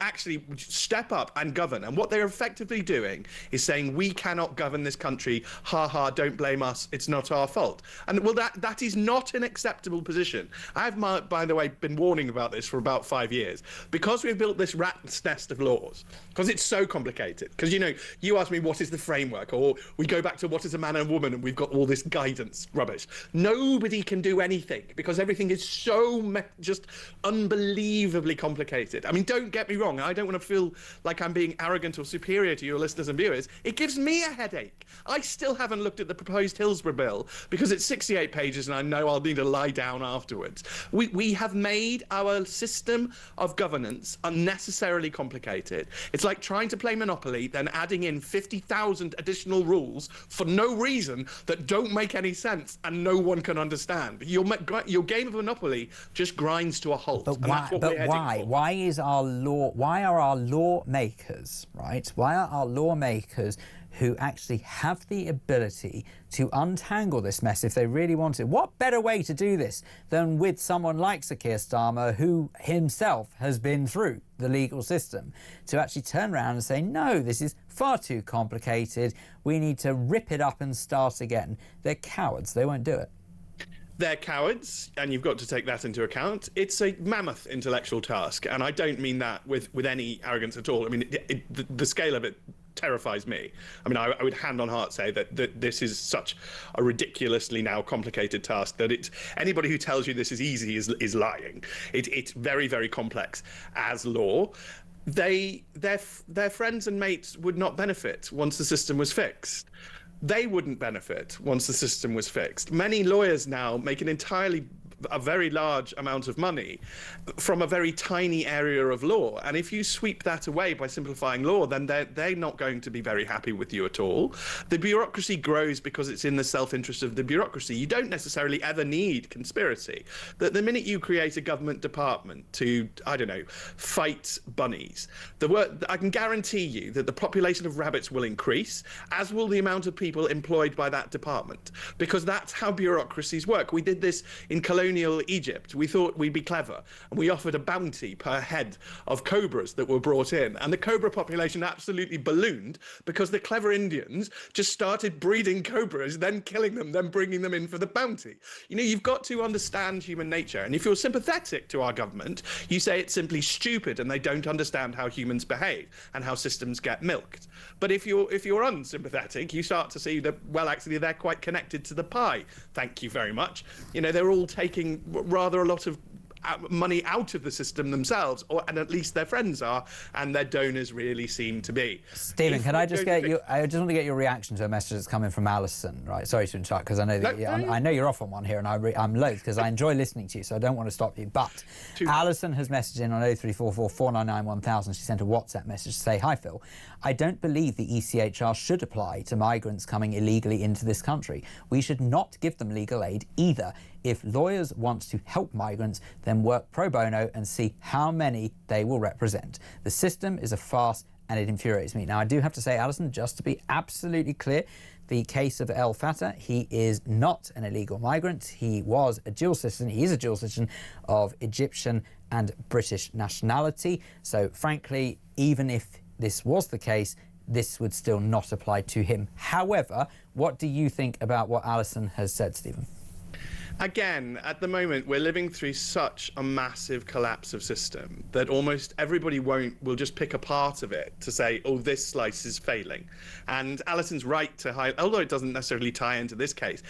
Actually step up and govern. And what they're effectively doing is saying, we cannot govern this country. Ha ha, don't blame us. It's not our fault. And well, that is not an acceptable position. I've, by the way, been warning about this for about 5 years, because we've built this rat's nest of laws, because it's so complicated. Because, you ask me, what is the framework? Or we go back to what is a man and woman, and we've got all this guidance rubbish. Nobody can do anything, because everything is so just unbelievably complicated. I mean, don't get me wrong. I don't want to feel like I'm being arrogant or superior to your listeners and viewers. It gives me a headache. I still haven't looked at the proposed Hillsborough bill, because it's 68 pages and I know I'll need to lie down afterwards. We have made our system of governance unnecessarily complicated. It's like trying to play Monopoly, then adding in 50,000 additional rules for no reason that don't make any sense and no one can understand. Your game of Monopoly just grinds to a halt. But why? Why are our lawmakers, right? Why are our lawmakers who actually have the ability to untangle this mess if they really want it? What better way to do this than with someone like Sir Keir Starmer, who himself has been through the legal system, to actually turn around and say, no, this is far too complicated. We need to rip it up and start again. They're cowards. They won't do it. They're cowards, and you've got to take that into account. It's a mammoth intellectual task, and I don't mean that with any arrogance at all. I mean, the scale of it terrifies me. I mean, I would hand on heart say that this is such a ridiculously now complicated task that anybody who tells you this is easy is lying. It's very, very complex as law. Their friends and mates would not benefit once the system was fixed. They wouldn't benefit once the system was fixed. Many lawyers now make a very large amount of money from a very tiny area of law. And if you sweep that away by simplifying law, then they're not going to be very happy with you at all. The bureaucracy grows because it's in the self-interest of the bureaucracy. You don't necessarily ever need conspiracy. The minute you create a government department to, I don't know, fight bunnies, I can guarantee you that the population of rabbits will increase, as will the amount of people employed by that department, because that's how bureaucracies work. We did this in colonial Egypt. We thought we'd be clever, and we offered a bounty per head of cobras that were brought in, and the cobra population absolutely ballooned because the clever Indians just started breeding cobras, then killing them, then bringing them in for the bounty. You know, you've got to understand human nature, and if you're sympathetic to our government, you say it's simply stupid and they don't understand how humans behave and how systems get milked. But if you're unsympathetic, you start to see that, well, actually they're quite connected to the pie. Thank you very much. You know, they're all taking rather a lot of money out of the system themselves, and at least their friends are, and their donors really seem to be. Stephen, can I just get you? I just want to get your reaction to a message that's coming from Alison. Right, sorry to interrupt, because I know that I know you're off on one here, and I'm loath because I enjoy listening to you, so I don't want to stop you. But Alison has messaged in on 0344 499 1000. She sent a WhatsApp message to say, "Hi Phil, I don't believe the ECHR should apply to migrants coming illegally into this country. We should not give them legal aid either. If lawyers want to help migrants, then work pro bono and see how many they will represent. The system is a farce and it infuriates me." Now, I do have to say, Alison, just to be absolutely clear, the case of El Fattah, he is not an illegal migrant. He was a dual citizen. He is a dual citizen of Egyptian and British nationality. So, frankly, even if this was the case, this would still not apply to him. However, what do you think about what Alison has said, Stephen? Again, at the moment, we're living through such a massive collapse of system that almost everybody will just pick a part of it to say, oh, this slice is failing. And Alison's right to highlight, although it doesn't necessarily tie into this case,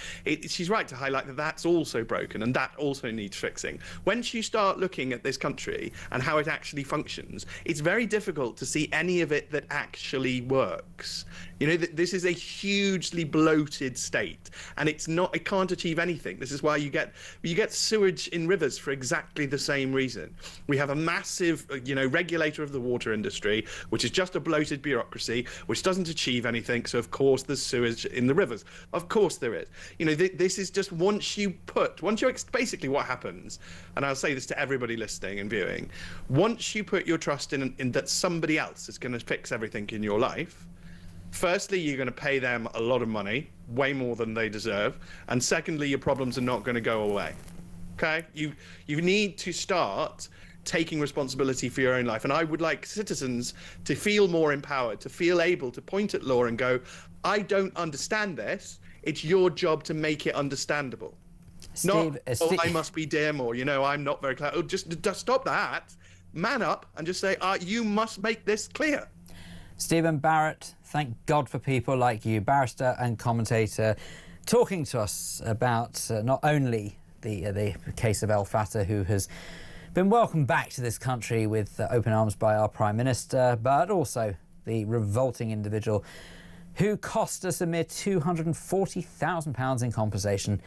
she's right to highlight that that's also broken and that also needs fixing. Once you start looking at this country and how it actually functions, it's very difficult to see any of it that actually works. You know, this is a hugely bloated state, and it can't achieve anything. This is why you get sewage in rivers for exactly the same reason. We have a massive, regulator of the water industry, which is just a bloated bureaucracy, which doesn't achieve anything. So of course there's sewage in the rivers. Of course there is. You know, this is just basically what happens, and I'll say this to everybody listening and viewing, once you put your trust in that somebody else is going to fix everything in your life, firstly, you're going to pay them a lot of money, way more than they deserve. And secondly, your problems are not going to go away. Okay? You need to start taking responsibility for your own life. And I would like citizens to feel more empowered, to feel able to point at law and go, I don't understand this. It's your job to make it understandable. Steve, I must be dim, or, I'm not very clear. Oh, just stop that. Man up and just say, you must make this clear. Stephen Barrett, thank God for people like you, barrister and commentator, talking to us about not only the case of El Fattah, who has been welcomed back to this country with open arms by our Prime Minister, but also the revolting individual who cost us a mere £240,000 in compensation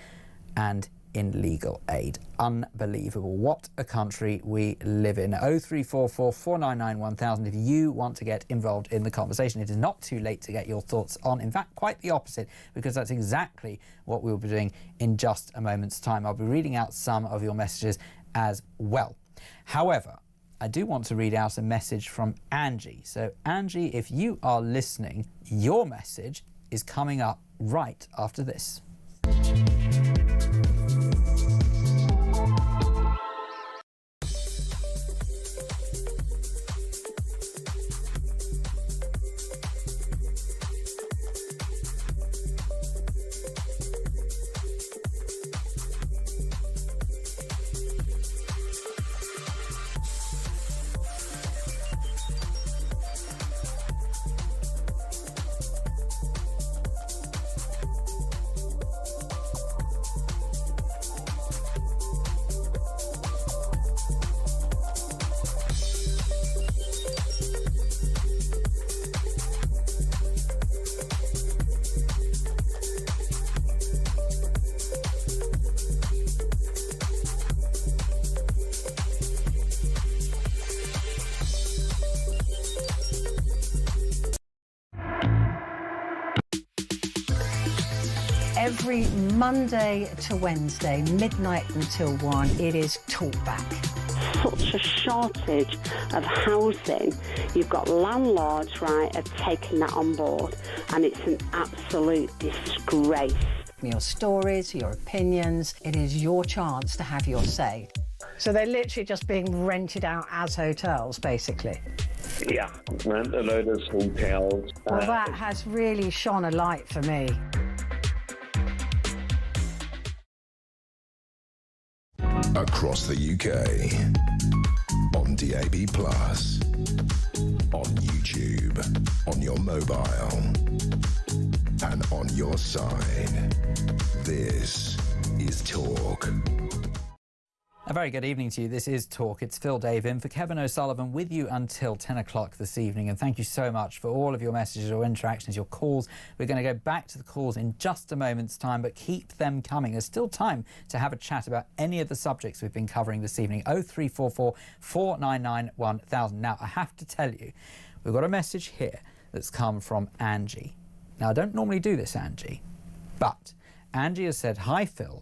and in legal aid. Unbelievable. What a country we live in. 0344 499 1000 if you want to get involved in the conversation. It is not too late to get your thoughts on. In fact, quite the opposite, because that's exactly what we'll be doing in just a moment's time. I'll be reading out some of your messages as well. However, I do want to read out a message from Angie. So, Angie, if you are listening, your message is coming up right after this. every Monday to Wednesday, midnight until 1, it is Talkback. Such a shortage of housing. You've got landlords, right, are taking that on board, and it's an absolute disgrace. Your stories, your opinions, it is your chance to have your say. So they're literally just being rented out as hotels, basically. Yeah, rent a load of hotels. Well, that has really shone a light for me. Across the UK, on DAB+, on YouTube, on your mobile, and on your side. This is Talk. A very good evening to you. This is Talk. It's Phil Dave in for Kevin O'Sullivan with you until 10 o'clock this evening. And thank you so much for all of your messages, your interactions, your calls. We're going to go back to the calls in just a moment's time, but keep them coming. There's still time to have a chat about any of the subjects we've been covering this evening. 0344 499 1000. Now, I have to tell you, we've got a message here that's come from Angie. Now, I don't normally do this, Angie, but Angie has said, "Hi, Phil.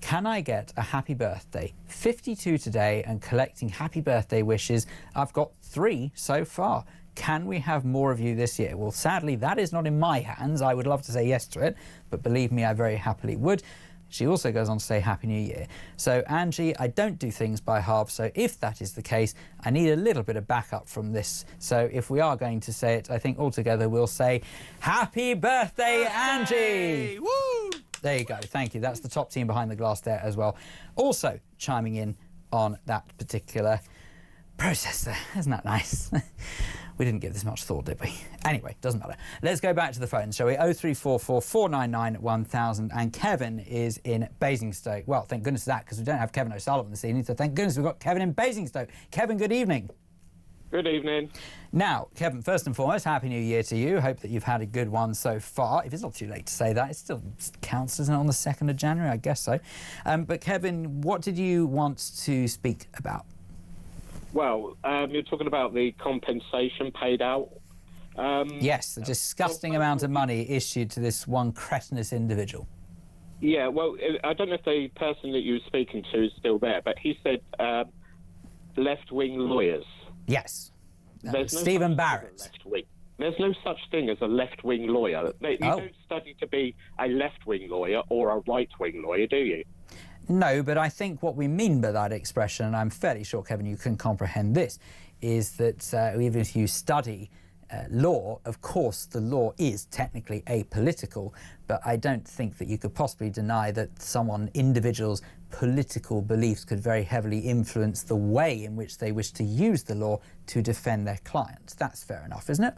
Can I get a happy birthday? 52 today and collecting happy birthday wishes. I've got 3 so far. Can we have more of you this year?" Well, sadly, that is not in my hands. I would love to say yes to it, but believe me, I very happily would. She also goes on to say Happy New Year. So, Angie, I don't do things by halves, so if that is the case, I need a little bit of backup from this. So if we are going to say it, I think altogether we'll say Happy Birthday, Angie! Woo! There you go. Thank you. That's the top team behind the glass there as well. Also chiming in on that particular process there. Isn't that nice? We didn't give this much thought, did we? Anyway, doesn't matter. Let's go back to the phones, shall we? 0344 499 1000. And Kevin is in Basingstoke. Well, thank goodness for that, because we don't have Kevin O'Sullivan this evening, so thank goodness we've got Kevin in Basingstoke. Kevin, good evening. Good evening. Now, Kevin, first and foremost, Happy New Year to you. Hope that you've had a good one so far. If it's not too late to say that, it still counts, doesn't it, on the 2nd of January? I guess so. But, Kevin, what did you want to speak about? Well, you're talking about the compensation paid out. Yes, the disgusting amount of money issued to this one cretinous individual. Yeah, well, I don't know if the person that you were speaking to is still there, but he said left-wing lawyers. Yes. There's no Stephen Barrett. There's no such thing as a left-wing lawyer. You don't study to be a left-wing lawyer or a right-wing lawyer, do you? No, but I think what we mean by that expression, and I'm fairly sure, Kevin, you can comprehend this, is that even if you study law, of course, the law is technically apolitical, but I don't think that you could possibly deny that individuals' political beliefs could very heavily influence the way in which they wish to use the law to defend their clients. That's fair enough, isn't it?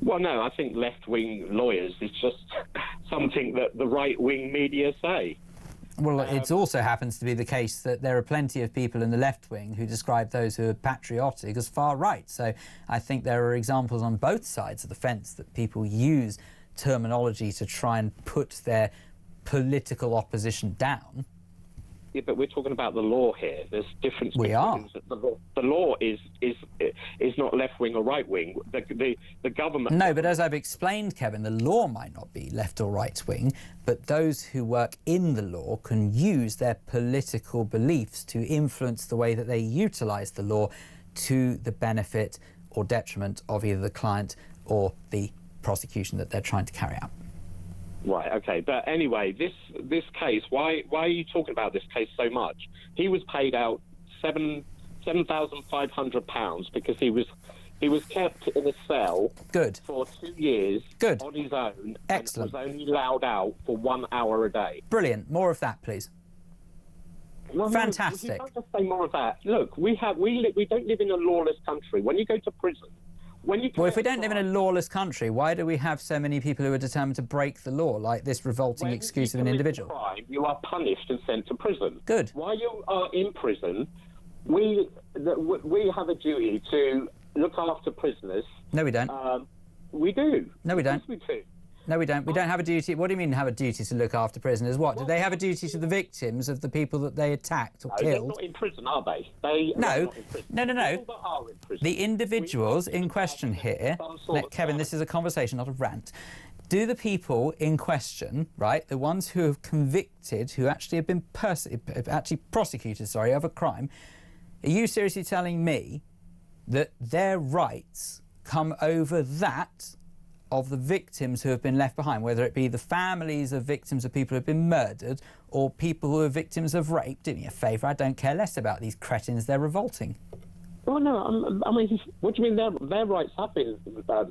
Well, no, I think left-wing lawyers is just something that the right-wing media say. Well, it also happens to be the case that there are plenty of people in the left wing who describe those who are patriotic as far right. So I think there are examples on both sides of the fence that people use terminology to try and put their political opposition down. Yeah, but we're talking about the law here. There's difference. We are. The law is not left wing or right wing. The government. No, but as I've explained, Kevin, the law might not be left or right wing, but those who work in the law can use their political beliefs to influence the way that they utilise the law to the benefit or detriment of either the client or the prosecution that they're trying to carry out. Right, okay, but anyway, this case, why are you talking about this case so much? He was paid out £7,500 because he was kept in a cell for 2 years on his own. Excellent. And was only allowed out for 1 hour a day. Brilliant. More of that, please. Well, fantastic. You can't just say more of that. Look, we don't live in a lawless country. When you go to prison. Well, if we don't live in a lawless country, why do we have so many people who are determined to break the law, like this revolting excuse of an individual? Crime, you are punished and sent to prison. Good. While you are in prison, we have a duty to look after prisoners. No, we don't. We do. No, we don't. Yes, we do. No, we don't. We don't have a duty. What do you mean have a duty to look after prisoners? What? Do they have a duty to the victims of the people that they attacked or killed? They're not in prison, are they? No. The individuals in question here... Kevin, this is a conversation, not a rant. do the people in question, right, the ones who have convicted, who actually have been prosecuted, sorry, of a crime, are you seriously telling me that their rights come over that of the victims who have been left behind, whether it be the families of victims of people who have been murdered or people who are victims of rape? Do me a favour, I don't care less about these cretins, they're revolting. Well, no, I mean, what do you mean their rights have been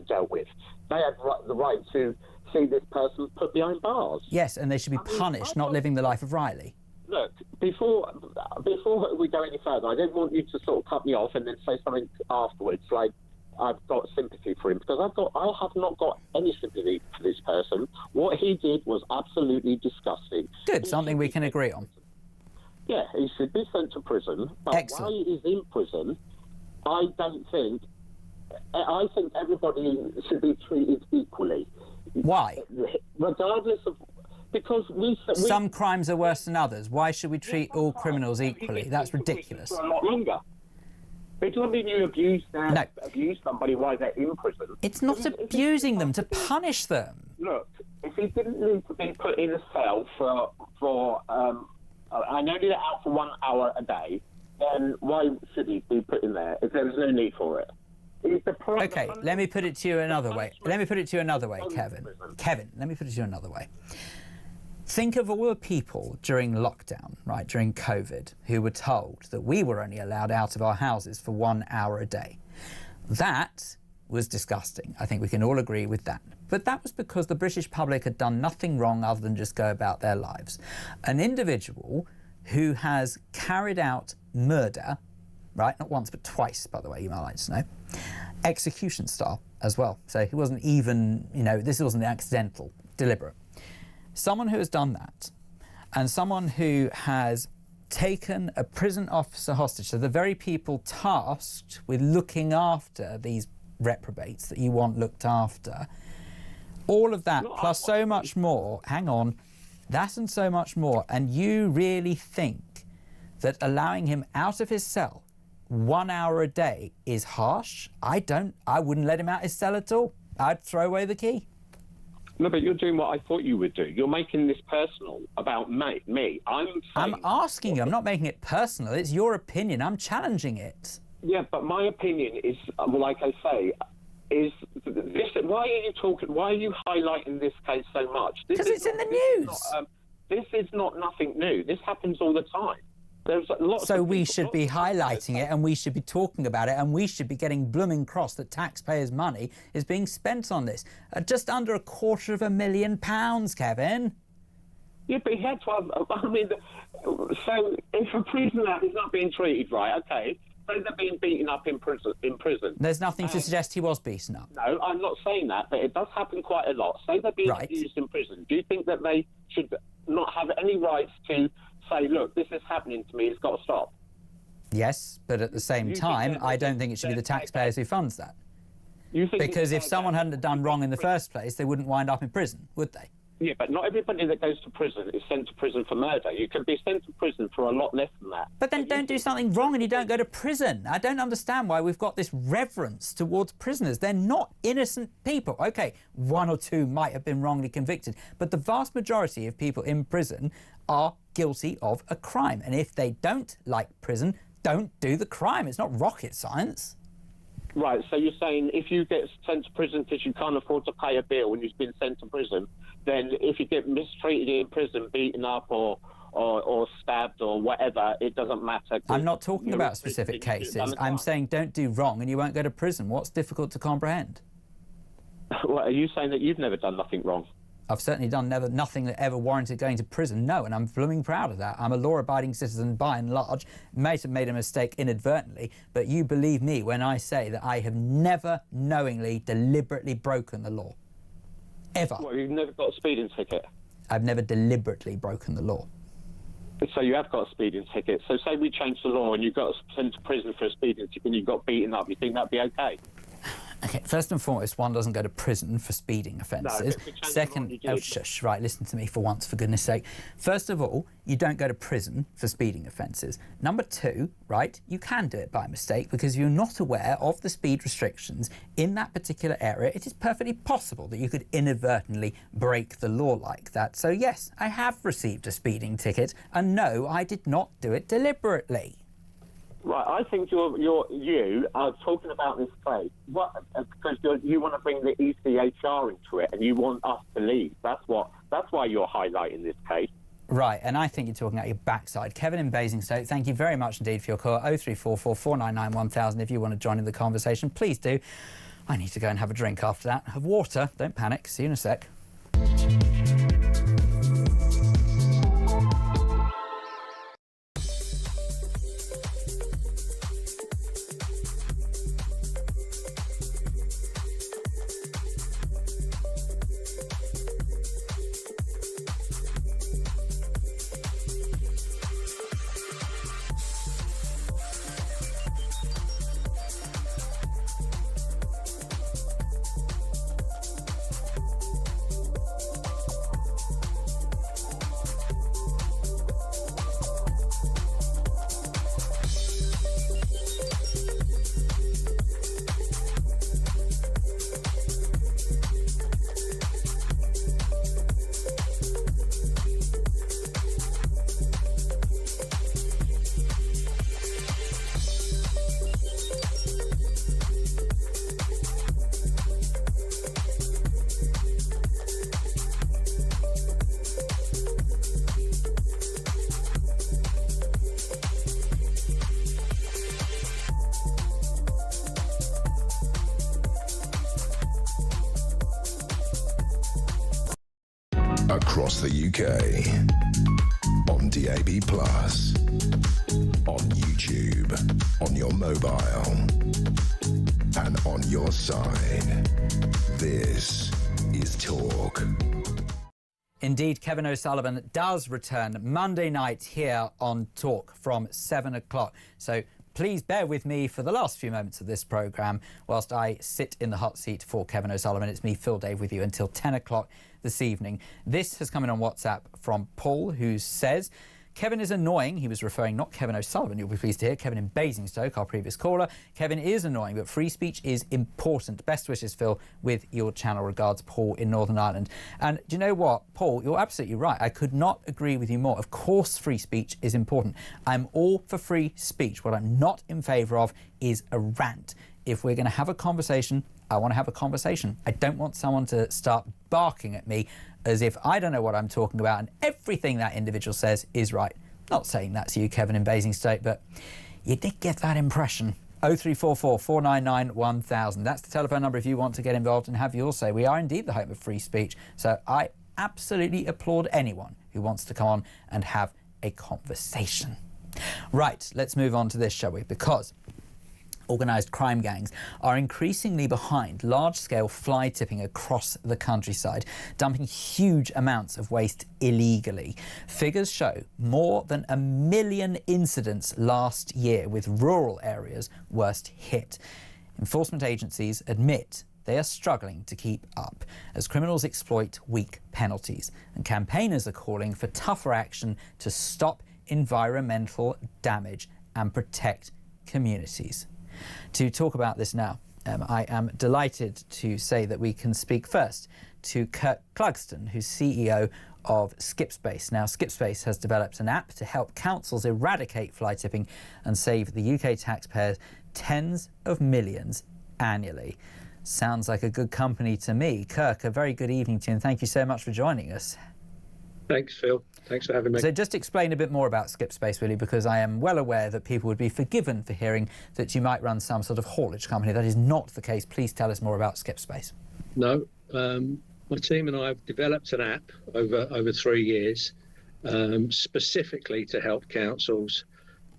dealt with? They have the right to see this person put behind bars. Yes, and they should be punished, not living the life of Riley. Look, before we go any further, I don't want you to sort of cut me off and then say something afterwards, like I've got sympathy for him, because I have not got any sympathy for this person. What he did was absolutely disgusting. Good, something we can agree on. Yeah, he should be sent to prison, but Excellent. while he is in prison, I think everybody should be treated equally. Why? Regardless of... Because some crimes are worse than others. Why should we treat all criminals equally? That's ridiculous. For a lot longer. It doesn't mean you abuse somebody while they're in prison. It's not abusing them, to punish them. Look, if he didn't need to be put in a cell for I know he's out for 1 hour a day, then why should he be put in there if there's no need for it? Okay, let me put it to you another way. Let me put it to you another way, Kevin. Kevin, let me put it to you another way. Think of all the people during lockdown, right, during COVID, who were told that we were only allowed out of our houses for 1 hour a day. That was disgusting. I think we can all agree with that. But that was because the British public had done nothing wrong other than just go about their lives. An individual who has carried out murder, right, not once but twice, by the way, you might like to know, execution style as well. So he wasn't even, you know, this wasn't accidental, deliberate. Someone who has done that, and someone who has taken a prison officer hostage, so the very people tasked with looking after these reprobates that you want looked after, all of that plus so much more, hang on, that and so much more, and you really think that allowing him out of his cell 1 hour a day is harsh? I wouldn't let him out his cell at all. I'd throw away the key. No, but you're doing what I thought you would do. You're making this personal about me. I'm asking you. I'm not making it personal. It's your opinion. I'm challenging it. Yeah, but my opinion is, like I say, is this. Why are you talking? Why are you highlighting this case so much? Because it's in the news. This is not nothing new. This happens all the time. So we should be highlighting it, and we should be talking about it, and we should be getting blooming cross that taxpayers' money is being spent on this. Just under £250,000, Kevin. Yeah, but he had to have... I mean, so if a prisoner is not being treated right, OK, so they're being beaten up in prison. There's nothing to suggest he was beaten up. No, I'm not saying that, but it does happen quite a lot. Say they're being abused in prison. Do you think that they should not have any rights to say, look, this is happening to me, it's got to stop? Yes, but at the same time, I don't think it should be the taxpayers who funds that. Because if someone hadn't done wrong in the first place, they wouldn't wind up in prison, would they? Yeah, but not everybody that goes to prison is sent to prison for murder. You can be sent to prison for a lot less than that. But then don't do something wrong and you don't go to prison. I don't understand why we've got this reverence towards prisoners. They're not innocent people. OK, 1 or 2 might have been wrongly convicted, but the vast majority of people in prison are guilty of a crime. And if they don't like prison, don't do the crime. It's not rocket science. Right, so you're saying if you get sent to prison because you can't afford to pay a bill when you've been sent to prison, then if you get mistreated in prison, beaten up or stabbed or whatever, it doesn't matter. I'm not talking about specific cases. I'm saying don't do wrong and you won't go to prison. What's difficult to comprehend? Well, are you saying that you've never done nothing wrong? I've certainly done nothing that ever warranted going to prison, no, and I'm blooming proud of that. I'm a law-abiding citizen by and large. May have made a mistake inadvertently, but you believe me when I say that I have never knowingly, deliberately broken the law. Ever. Well, you've never got a speeding ticket? I've never deliberately broken the law. So you have got a speeding ticket. So say we change the law and you got sent to prison for a speeding ticket and you got beaten up, you think that'd be okay? Okay, first and foremost, one doesn't go to prison for speeding offences. Second, oh, shush, right, listen to me for once, for goodness sake. First of all, you don't go to prison for speeding offences. Number two, right, you can do it by mistake because you're not aware of the speed restrictions in that particular area. It is perfectly possible that you could inadvertently break the law like that. So yes, I have received a speeding ticket, and no, I did not do it deliberately. Right, I think you are talking about this case because you want to bring the ECHR into it and you want us to leave. That's why you're highlighting this case. Right, and I think you're talking out your backside. Kevin in Basingstoke, thank you very much indeed for your call. 0344 499 1000 if you want to join in the conversation, please do. I need to go and have a drink after that. Have water, don't panic. See you in a sec. Across the UK, on DAB+, on YouTube, on your mobile, and on your side. This is Talk. Indeed, Kevin O'Sullivan does return Monday night here on Talk from 7 o'clock. So please bear with me for the last few moments of this programme whilst I sit in the hot seat for Kevin O'Sullivan. It's me, Phil Dave, with you until 10 o'clock this evening. This has come in on WhatsApp from Paul, who says, Kevin is annoying. He was referring not Kevin O'Sullivan, you'll be pleased to hear, Kevin in Basingstoke, our previous caller. Kevin is annoying, but free speech is important. Best wishes, Phil, with your channel. Regards, Paul in Northern Ireland. And do you know what, Paul, you're absolutely right. I could not agree with you more. Of course, free speech is important. I'm all for free speech. What I'm not in favour of is a rant. If we're going to have a conversation, I want to have a conversation. I don't want someone to start barking at me as if I don't know what I'm talking about and everything that individual says is right. Not saying that's you, Kevin in Basingstoke, but you did get that impression. 0344 499 1000. That's the telephone number if you want to get involved and have your say. We are indeed the home of free speech, so I absolutely applaud anyone who wants to come on and have a conversation. Right, let's move on to this, shall we? Because organised crime gangs are increasingly behind large-scale fly tipping across the countryside, dumping huge amounts of waste illegally. Figures show more than 1 million incidents last year, with rural areas worst hit. Enforcement agencies admit they are struggling to keep up as criminals exploit weak penalties, and campaigners are calling for tougher action to stop environmental damage and protect communities. To talk about this now, I am delighted to say that we can speak first to Kirk Clugston, who's CEO of Skipspace. Now, Skipspace has developed an app to help councils eradicate fly tipping and save the UK taxpayers tens of millions annually. Sounds like a good company to me. Kirk, a very good evening to you, and thank you so much for joining us. Thanks, Phil. Thanks for having me. So just explain a bit more about Skipspace, really, because I am well aware that people would be forgiven for hearing that you might run some sort of haulage company. That is not the case. Please tell us more about Skipspace. No, my team and I have developed an app over 3 years, specifically to help councils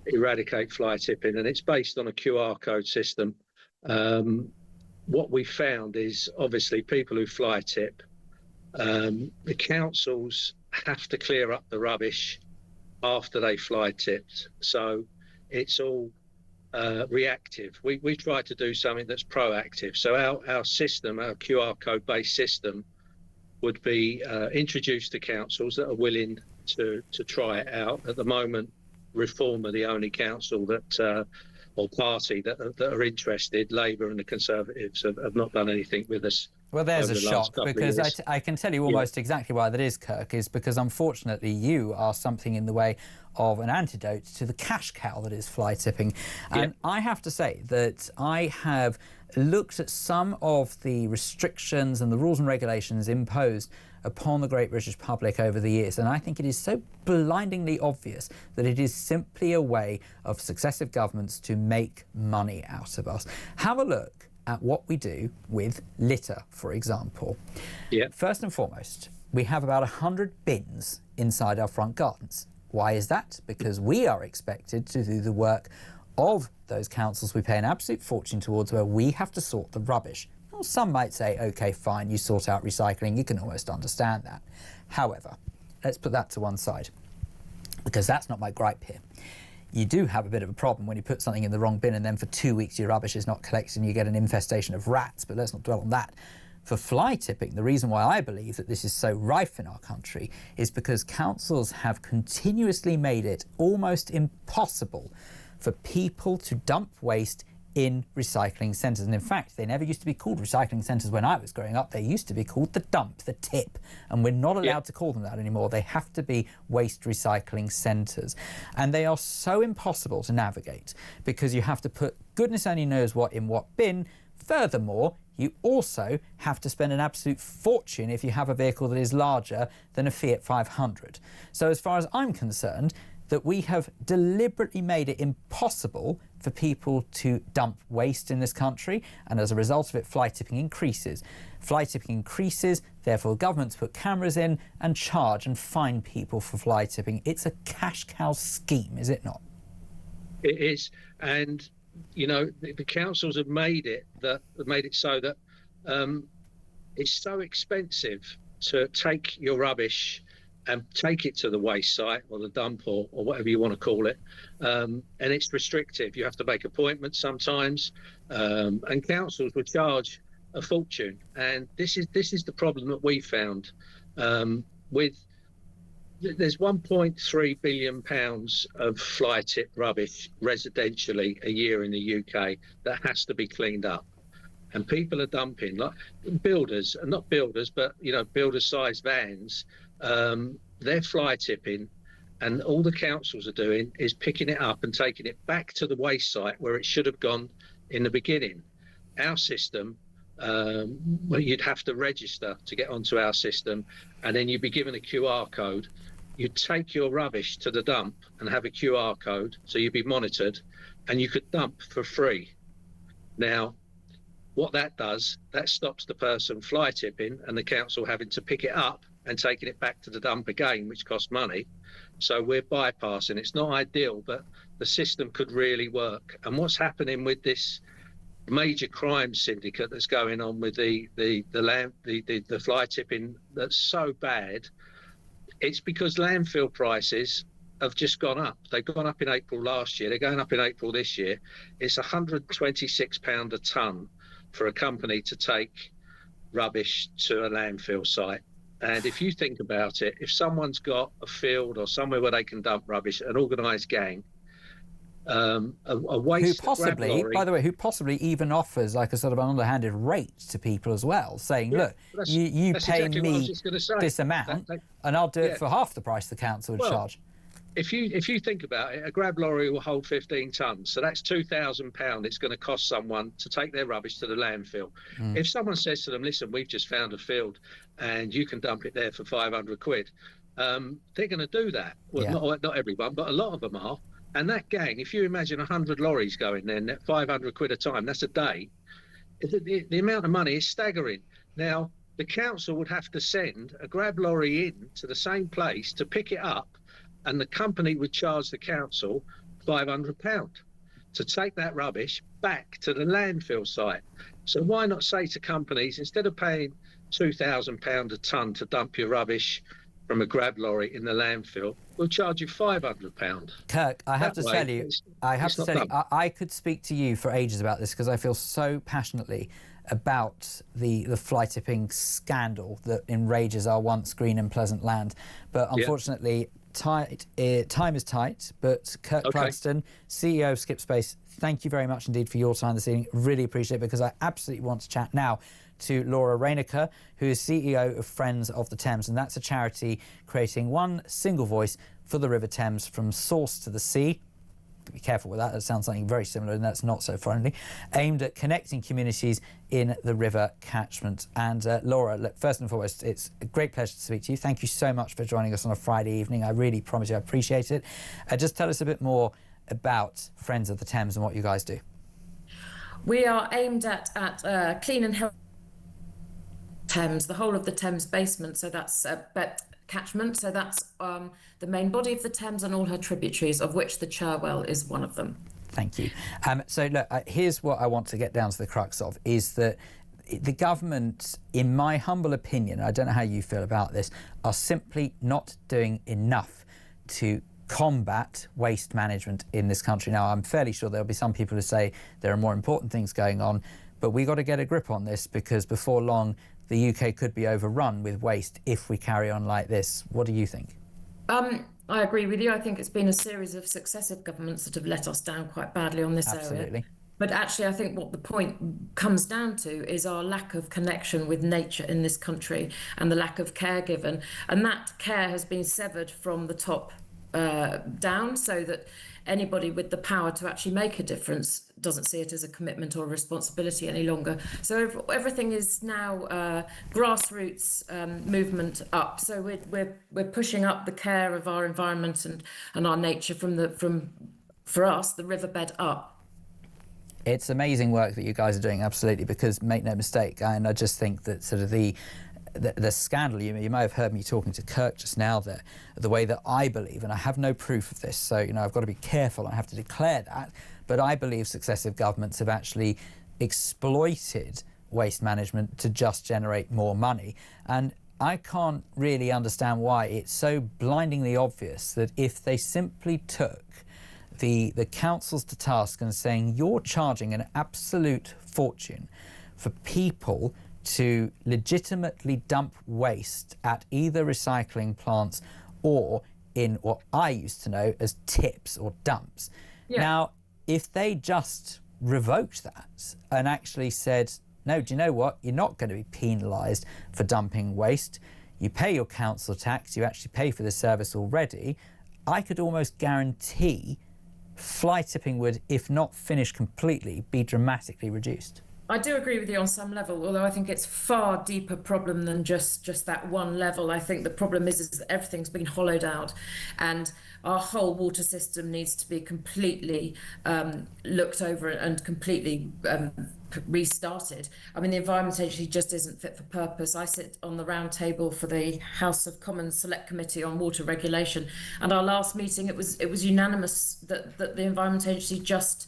eradicate fly tipping, and it's based on a QR code system. What we found is, obviously, people who fly tip, the councils have to clear up the rubbish after they fly tipped. So it's all reactive. We try to do something that's proactive. So our system, our QR code based system, would be introduced to councils that are willing to try it out. At the moment, Reform are the only council that or party that are interested. Labour and the Conservatives have not done anything with us. Well, there's a shock, because I can tell you almost exactly why that is, Kirk, is because unfortunately you are something in the way of an antidote to the cash cow that is fly tipping. And I have to say that I have looked at some of the restrictions and the rules and regulations imposed upon the great British public over the years, and I think it is so blindingly obvious that it is simply a way of successive governments to make money out of us. Have a look at what we do with litter, for example. First and foremost, we have about 100 bins inside our front gardens. Why is that? Because we are expected to do the work of those councils we pay an absolute fortune towards, where we have to sort the rubbish. Well, some might say, OK, fine, you sort out recycling, you can almost understand that. However, let's put that to one side, because that's not my gripe here. You do have a bit of a problem when you put something in the wrong bin and then for 2 weeks your rubbish is not collected and you get an infestation of rats, but let's not dwell on that. For fly tipping, the reason why I believe that this is so rife in our country is because councils have continuously made it almost impossible for people to dump waste in recycling centres. And in fact, they never used to be called recycling centres when I was growing up. They used to be called the dump, the tip, and we're not allowed to call them that anymore. They have to be waste recycling centres. And they are so impossible to navigate because you have to put goodness only knows what in what bin. Furthermore, you also have to spend an absolute fortune if you have a vehicle that is larger than a Fiat 500. So as far as I'm concerned, that we have deliberately made it impossible for people to dump waste in this country, and as a result of it, fly tipping increases. Fly tipping increases, therefore governments put cameras in and charge and fine people for fly tipping. It's a cash cow scheme, is it not? It is, and you know the councils have made it so that it's so expensive to take your rubbish and take it to the waste site or the dump or whatever you want to call it, and it's restrictive. You have to make appointments sometimes, and councils will charge a fortune. And this is the problem that we found. There's 1.3 billion pounds of fly tip rubbish residentially a year in the UK that has to be cleaned up. And people are dumping, like builders, not builders, but you know, builder-sized vans. They're fly tipping, and all the councils are doing is picking it up and taking it back to the waste site where it should have gone in the beginning. Our system, well, you'd have to register to get onto our system, and then you'd be given a QR code. You'd take your rubbish to the dump and have a QR code, so you'd be monitored, and you could dump for free. Now, what that does, that stops the person fly tipping and the council having to pick it up and taking it back to the dump again, which costs money. So we're bypassing. It's not ideal, but the system could really work. And what's happening with this major crime syndicate that's going on with the fly tipping that's so bad, it's because landfill prices have just gone up. They've gone up in April last year. They're going up in April this year. It's £126 a tonne for a company to take rubbish to a landfill site. And if you think about it, if someone's got a field or somewhere where they can dump rubbish, an organised gang, a waste who possibly, lorry, by the way, who possibly even offers like a sort of an underhanded rate to people as well, saying, look, you pay exactly me this amount and I'll do it for half the price the council would charge. If you think about it, a grab lorry will hold 15 tonnes, so that's £2,000 it's going to cost someone to take their rubbish to the landfill. If someone says to them, listen, we've just found a field and you can dump it there for 500 quid, they're going to do that. Well, not everyone, but a lot of them are. And that gang, if you imagine 100 lorries going there, and 500 quid a time, that's a day. The amount of money is staggering. Now, the council would have to send a grab lorry in to the same place to pick it up, and the company would charge the council £500 to take that rubbish back to the landfill site. So why not say to companies, instead of paying £2,000 a tonne to dump your rubbish from a grab lorry in the landfill, we'll charge you £500. Kirk, I have to tell you, I could speak to you for ages about this because I feel so passionately about the fly tipping scandal that enrages our once green and pleasant land. But unfortunately, time is tight. But Kirk Prudston, CEO of Skipspace, thank you very much indeed for your time this evening. Really appreciate it, because I absolutely want to chat now to Laura Raynaker, who is CEO of Friends of the Thames, and that's a charity creating one single voice for the River Thames from source to the sea. Be careful with that, that sounds something very similar and that's not so friendly, aimed at connecting communities in the river catchment. And Laura, look, first and foremost, it's a great pleasure to speak to you. Thank you so much for joining us on a Friday evening. I really promise you I appreciate it. Just tell us a bit more about Friends of the Thames and what you guys do. We are aimed at clean and healthy Thames, the whole of the Thames basement, so that's catchment, so that's the main body of the Thames and all her tributaries, of which the Cherwell is one of them. Thank you. So look, here's what I want to get down to the crux of, is that the government, in my humble opinion, I don't know how you feel about this, are simply not doing enough to combat waste management in this country. Now, I'm fairly sure there'll be some people who say there are more important things going on, but we've got to get a grip on this, because before long, the UK could be overrun with waste if we carry on like this. What do you think? I agree with you. I think it's been a series of successive governments that have let us down quite badly on this area. But actually, I think what the point comes down to is our lack of connection with nature in this country and the lack of care given. And that care has been severed from the top down, so that anybody with the power to actually make a difference doesn't see it as a commitment or a responsibility any longer. So everything is now grassroots movement up. So we're pushing up the care of our environment and our nature for us, the riverbed up. It's amazing work that you guys are doing, absolutely, because make no mistake, and I just think that sort of the scandal, you may have heard me talking to Kirk just now there, the way that I believe, and I have no proof of this, so I've got to be careful, I have to declare that, but I believe successive governments have actually exploited waste management to just generate more money. And I can't really understand why it's so blindingly obvious that if they simply took the councils to task and saying, you're charging an absolute fortune for people to legitimately dump waste at either recycling plants or in what I used to know as tips or dumps. Yeah. Now, if they just revoked that and actually said, no, do you know what? You're not going to be penalised for dumping waste. You pay your council tax, you actually pay for the service already. I could almost guarantee fly tipping would, if not finished completely, be dramatically reduced. I do agree with you on some level, although I think it's far deeper problem than just that one level. I think the problem is that everything's been hollowed out, and our whole water system needs to be completely looked over and completely restarted. I mean, the Environment Agency just isn't fit for purpose. I sit on the round table for the House of Commons Select Committee on Water Regulation, and our last meeting, it was unanimous that the Environment Agency just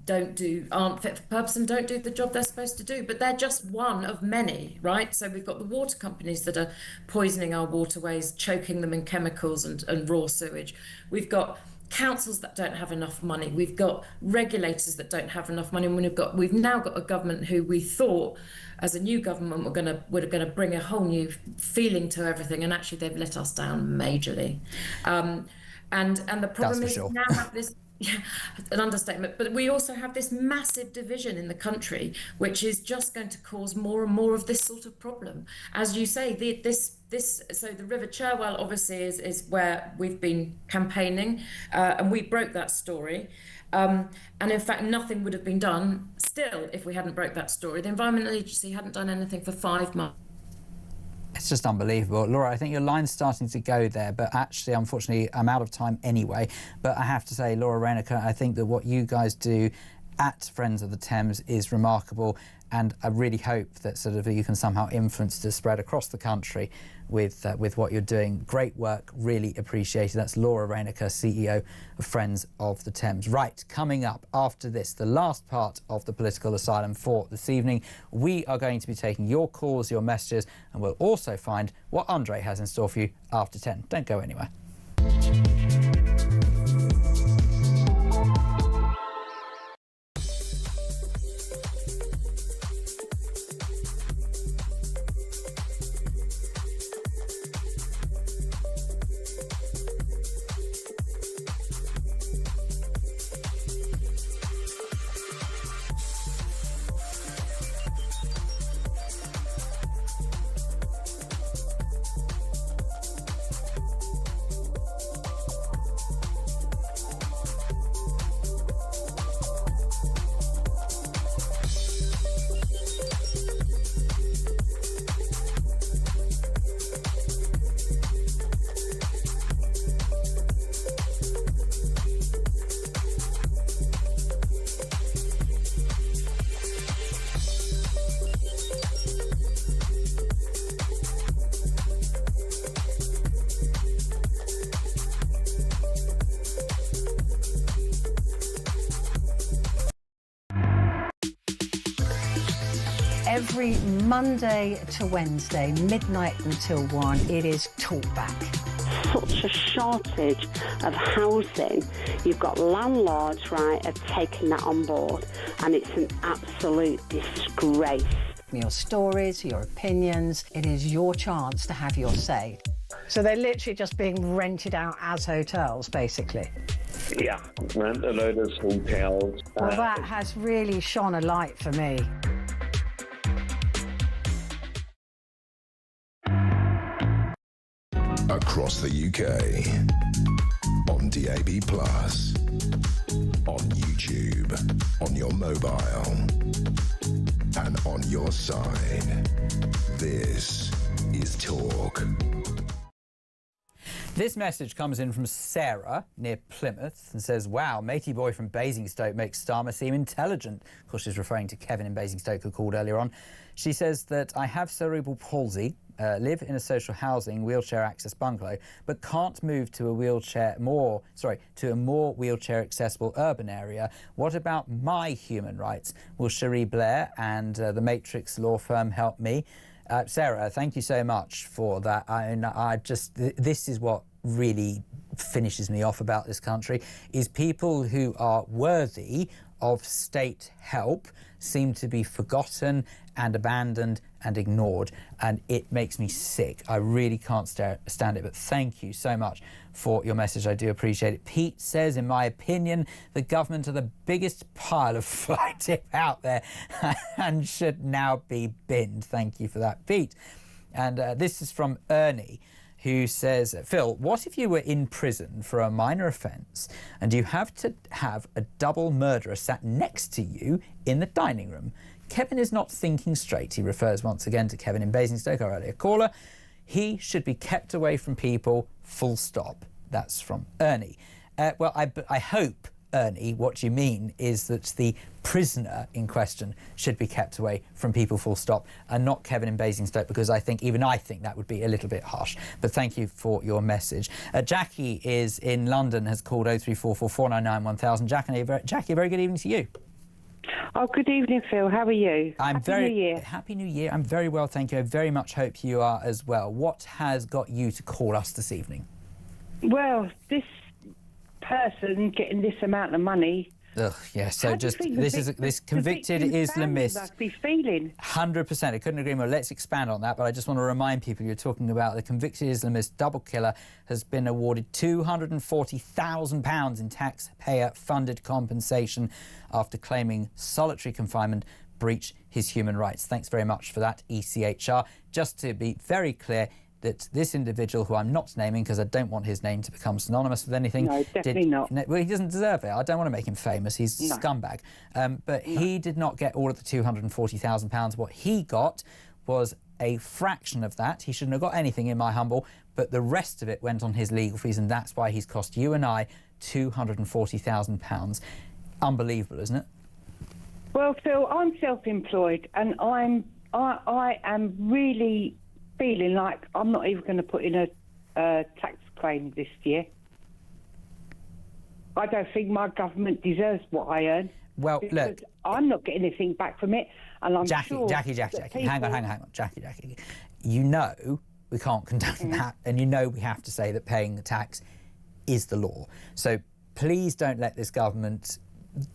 aren't fit for purpose and don't do the job they're supposed to do. But they're just one of many, right? So we've got the water companies that are poisoning our waterways, choking them in chemicals and raw sewage. We've got councils that don't have enough money. We've got regulators that don't have enough money. And we've now got a government who we thought, as a new government, were going to bring a whole new feeling to everything, and actually they've let us down majorly. And the problem is we now have this. Yeah, an understatement. But we also have this massive division in the country, which is just going to cause more and more of this sort of problem. As you say, so the River Cherwell obviously is where we've been campaigning, and we broke that story. And in fact, nothing would have been done still if we hadn't broke that story. The Environment Agency hadn't done anything for 5 months. It's just unbelievable. Laura, I think your line's starting to go there, but actually, unfortunately, I'm out of time anyway. But I have to say, Laura Raynaker, I think that what you guys do at Friends of the Thames is remarkable, and I really hope that sort of you can somehow influence to spread across the country with what you're doing. Great work, really appreciated. That's Laura Raynaker, CEO of Friends of the Thames. Right, coming up after this, the last part of the political asylum for this evening, we are going to be taking your calls, your messages, and we'll also find what Andre has in store for you after 10. Don't go anywhere. Every Monday to Wednesday, midnight until 1, it is Talkback. Such a shortage of housing. You've got landlords, right, are taking that on board, and it's an absolute disgrace. Your stories, your opinions, it is your chance to have your say. So they're literally just being rented out as hotels, basically. Yeah, rent a load of hotels. Well, that has really shone a light for me. Across the UK, on DAB+, on YouTube, on your mobile, and on your side. This is Talk. This message comes in from Sarah near Plymouth and says, wow, matey boy from Basingstoke makes Starmer seem intelligent. Of course, she's referring to Kevin in Basingstoke who called earlier on. She says that I have cerebral palsy, live in a social housing wheelchair access bungalow, but can't move to a more wheelchair accessible urban area. What about my human rights? Will Cherie Blair and the Matrix law firm help me? Sarah, thank you so much for that. This is what really finishes me off about this country, is people who are worthy of state help seem to be forgotten and abandoned and ignored, and it makes me sick. I really can't stand it, but thank you so much for your message. I do appreciate it. Pete says, in my opinion, the government are the biggest pile of fly tip out there and should now be binned. Thank you for that, Pete. And this is from Ernie, who says, Phil, what if you were in prison for a minor offence and you have to have a double murderer sat next to you in the dining room? Kevin is not thinking straight. He refers once again to Kevin in Basingstoke, our earlier caller. He should be kept away from people, full stop. That's from Ernie. Well, I hope, Ernie, what you mean is that the prisoner in question should be kept away from people, full stop, and not Kevin in Basingstoke, because I think that would be a little bit harsh. But thank you for your message. Jackie is in London, has called 0344 499 1000. Jackie, a very good evening to you. Oh, good evening, Phil. How are you? Happy New Year. Happy New Year. I'm very well, thank you. I very much hope you are as well. What has got you to call us this evening? Well, this person getting this amount of money. Ugh, yeah, so just this convicted Islamist. Must be feeling 100%. I couldn't agree more. Let's expand on that, but I just want to remind people you're talking about the convicted Islamist double killer has been awarded £240,000 in taxpayer-funded compensation after claiming solitary confinement breached his human rights. Thanks very much for that, ECHR. Just to be very clear, that this individual, who I'm not naming because I don't want his name to become synonymous with anything. No, definitely not. Well, he doesn't deserve it. I don't want to make him famous. He's a scumbag. But he did not get all of the £240,000. What he got was a fraction of that. He shouldn't have got anything, in my humble, but the rest of it went on his legal fees, and that's why he's cost you and I £240,000. Unbelievable, isn't it? Well, Phil, I'm self-employed, and I am really feeling like I'm not even going to put in a tax claim this year. I don't think my government deserves what I earn. Well, look, I'm not getting anything back from it, and I'm Jackie, sure. Jackie, hang on, Jackie. You know we can't condone that, and you know we have to say that paying the tax is the law. So please don't let this government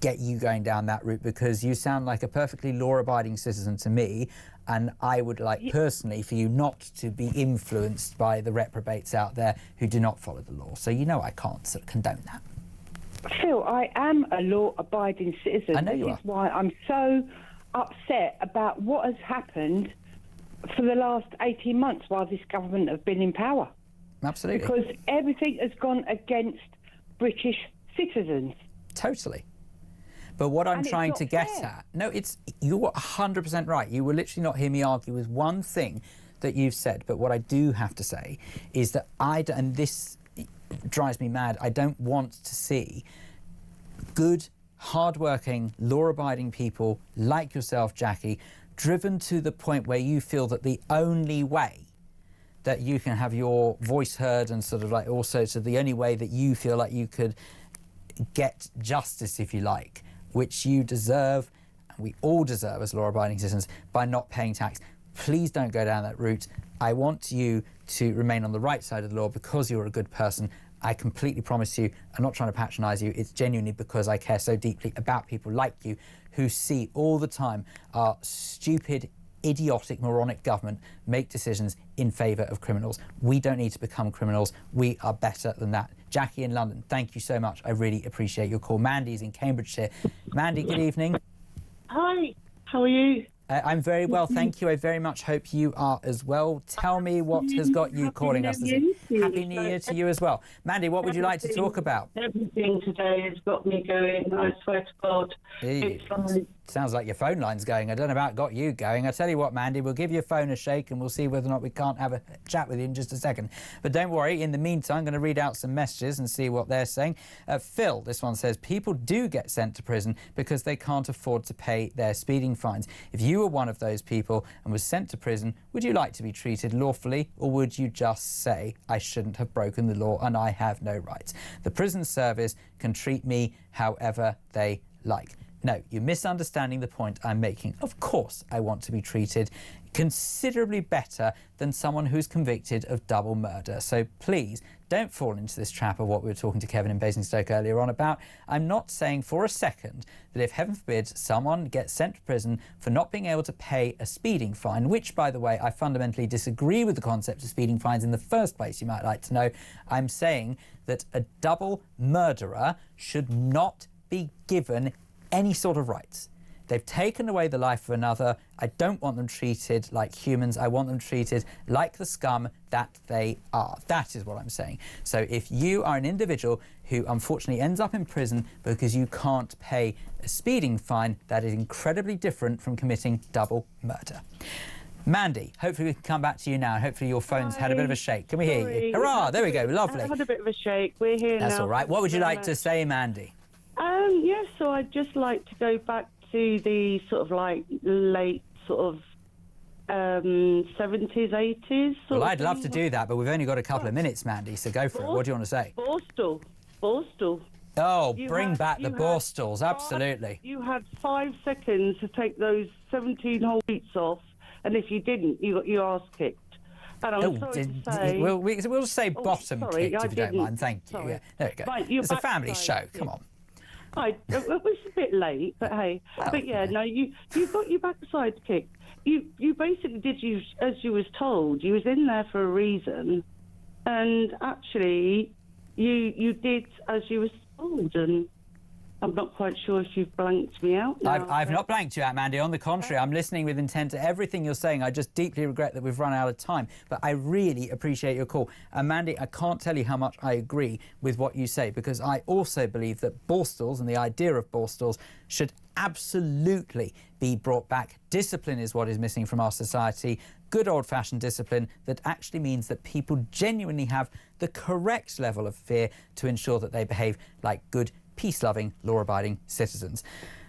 get you going down that route, because you sound like a perfectly law-abiding citizen to me, and I would like personally for you not to be influenced by the reprobates out there who do not follow the law. So you know I can't sort of condone that. Phil, I am a law-abiding citizen. I know you are. This is why I'm so upset about what has happened for the last 18 months while this government have been in power. Absolutely. Because everything has gone against British citizens. Totally. But what I'm trying to get at... No, you're 100% right. You will literally not hear me argue with one thing that you've said. But what I do have to say is that and this drives me mad, I don't want to see good, hard-working, law-abiding people like yourself, Jackie, driven to the point where you feel that the only way that you can have your voice heard, and sort of like also so the only way that you feel like you could get justice, if you like, which you deserve, and we all deserve as law-abiding citizens, by not paying tax. Please don't go down that route. I want you to remain on the right side of the law because you're a good person. I completely promise you, I'm not trying to patronise you, it's genuinely because I care so deeply about people like you who see all the time our stupid, idiotic, moronic government make decisions in favour of criminals. We don't need to become criminals. We are better than that. Jackie in London, thank you so much. I really appreciate your call. Mandy's in Cambridgeshire. Mandy, good evening. Hi, how are you? I'm very well, thank you. I very much hope you are as well. Tell me what has got you calling us. Happy New Year to you as well. Mandy, what would you like to talk about? Everything today has got me going, I swear to God. It's like... Sounds like your phone line's going. I don't know about got you going. I tell you what, Mandy, we'll give your phone a shake and we'll see whether or not we can't have a chat with you in just a second. But don't worry, in the meantime, I'm going to read out some messages and see what they're saying. Phil, this one says, people do get sent to prison because they can't afford to pay their speeding fines. If you were one of those people and was sent to prison, would you like to be treated lawfully, or would you just say, I shouldn't have broken the law and I have no rights? The prison service can treat me however they like. No, you're misunderstanding the point I'm making. Of course I want to be treated considerably better than someone who's convicted of double murder. So please don't fall into this trap of what we were talking to Kevin in Basingstoke earlier on about. I'm not saying for a second that if, heaven forbid, someone gets sent to prison for not being able to pay a speeding fine, which, by the way, I fundamentally disagree with the concept of speeding fines in the first place, you might like to know. I'm saying that a double murderer should not be given any sort of rights. They've taken away the life of another. I don't want them treated like humans. I want them treated like the scum that they are. That is what I'm saying. So if you are an individual who unfortunately ends up in prison because you can't pay a speeding fine, that is incredibly different from committing double murder. Mandy, hopefully we can come back to you now. Hopefully your phone's had a bit of a shake. Can we hear you? Hurrah! There we go. Lovely. I had a bit of a shake. We're here now. That's all right. What would you like to say, Mandy? Yes, so I'd just like to go back to the sort of like late sort of 70s, 80s. Well, I'd love to do that, but we've only got a couple of minutes, Mandy, so go for it. What do you want to say? Borstal. Oh, bring back the Borstals, absolutely. You had 5 seconds to take those 17 whole beats off, and if you didn't, you got your ass kicked. And I'm sorry to say... We'll say bottom kicked, if you don't mind. Thank you. Yeah, there we go. Right, it's a family show. Come on. It was a bit late, but hey. Well, but yeah, no, you got your backside kicked. You basically did as you was told. You was in there for a reason, and actually, you did as you was told. And I'm not quite sure if you've blanked me out now. I've not blanked you out, Mandy. On the contrary, I'm listening with intent to everything you're saying. I just deeply regret that we've run out of time. But I really appreciate your call. And Mandy, I can't tell you how much I agree with what you say, because I also believe that Borstals and the idea of Borstals should absolutely be brought back. Discipline is what is missing from our society. Good old-fashioned discipline that actually means that people genuinely have the correct level of fear to ensure that they behave like good, peace-loving, law-abiding citizens.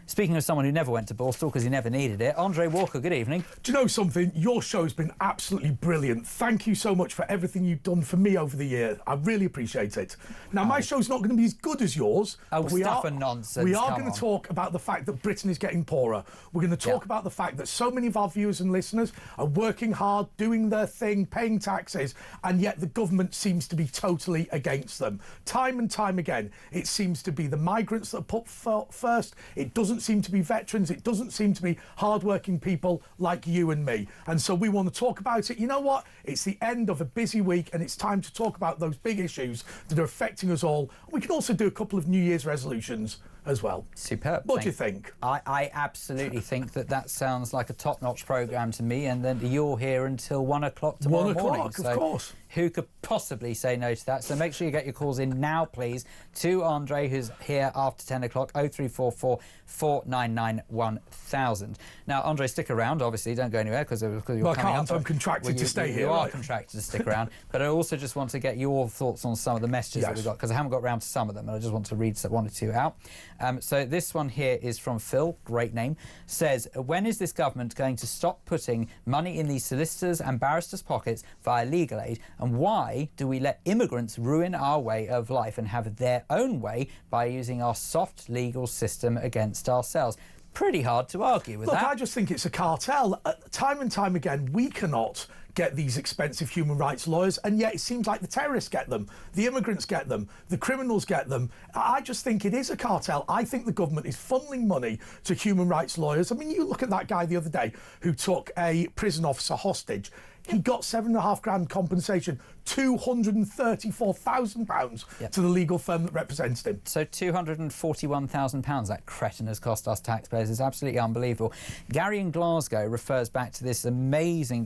Speaking of someone who never went to Borstal because he never needed it, Andre Walker, good evening. Do you know something? Your show's been absolutely brilliant. Thank you so much for everything you've done for me over the year. I really appreciate it. Now, my show's not going to be as good as yours. Oh, stuff and nonsense. We are going to talk about the fact that Britain is getting poorer. We're going to talk about the fact that so many of our viewers and listeners are working hard, doing their thing, paying taxes, and yet the government seems to be totally against them. Time and time again, it seems to be the migrants that are put first. It doesn't seem to be veterans. It doesn't seem to be hard-working people like you and me. And so we want to talk about it. You know what? It's the end of a busy week, and it's time to talk about those big issues that are affecting us all. We can also do a couple of New Year's resolutions as well. Superb. What do you think? I absolutely think that sounds like a top-notch programme to me, and then you're here until 1 o'clock tomorrow morning. 1 o'clock, of course. Who could possibly say no to that? So make sure you get your calls in now, please, to Andre, who's here after 10 o'clock, 0344 499 1000. Now, Andre, stick around, obviously. Don't go anywhere because you're coming up. I'm contracted to stay here. You are contracted to stick around. But I also just want to get your thoughts on some of the messages that we got, because I haven't got round to some of them, and I just want to read one or two out. So this one here is from Phil, great name, says, when is this government going to stop putting money in these solicitors' and barristers' pockets via legal aid, and why do we let immigrants ruin our way of life and have their own way by using our soft legal system against ourselves? Pretty hard to argue with that. Look, I just think it's a cartel. Time and time again, we cannot get these expensive human rights lawyers, and yet it seems like the terrorists get them, the immigrants get them, the criminals get them. I just think it is a cartel. I think the government is funneling money to human rights lawyers. I mean, you look at that guy the other day who took a prison officer hostage. He got £7,500 compensation, £234,000 to the legal firm that represented him. So £241,000 that cretin has cost us taxpayers is absolutely unbelievable. Gary in Glasgow refers back to this amazing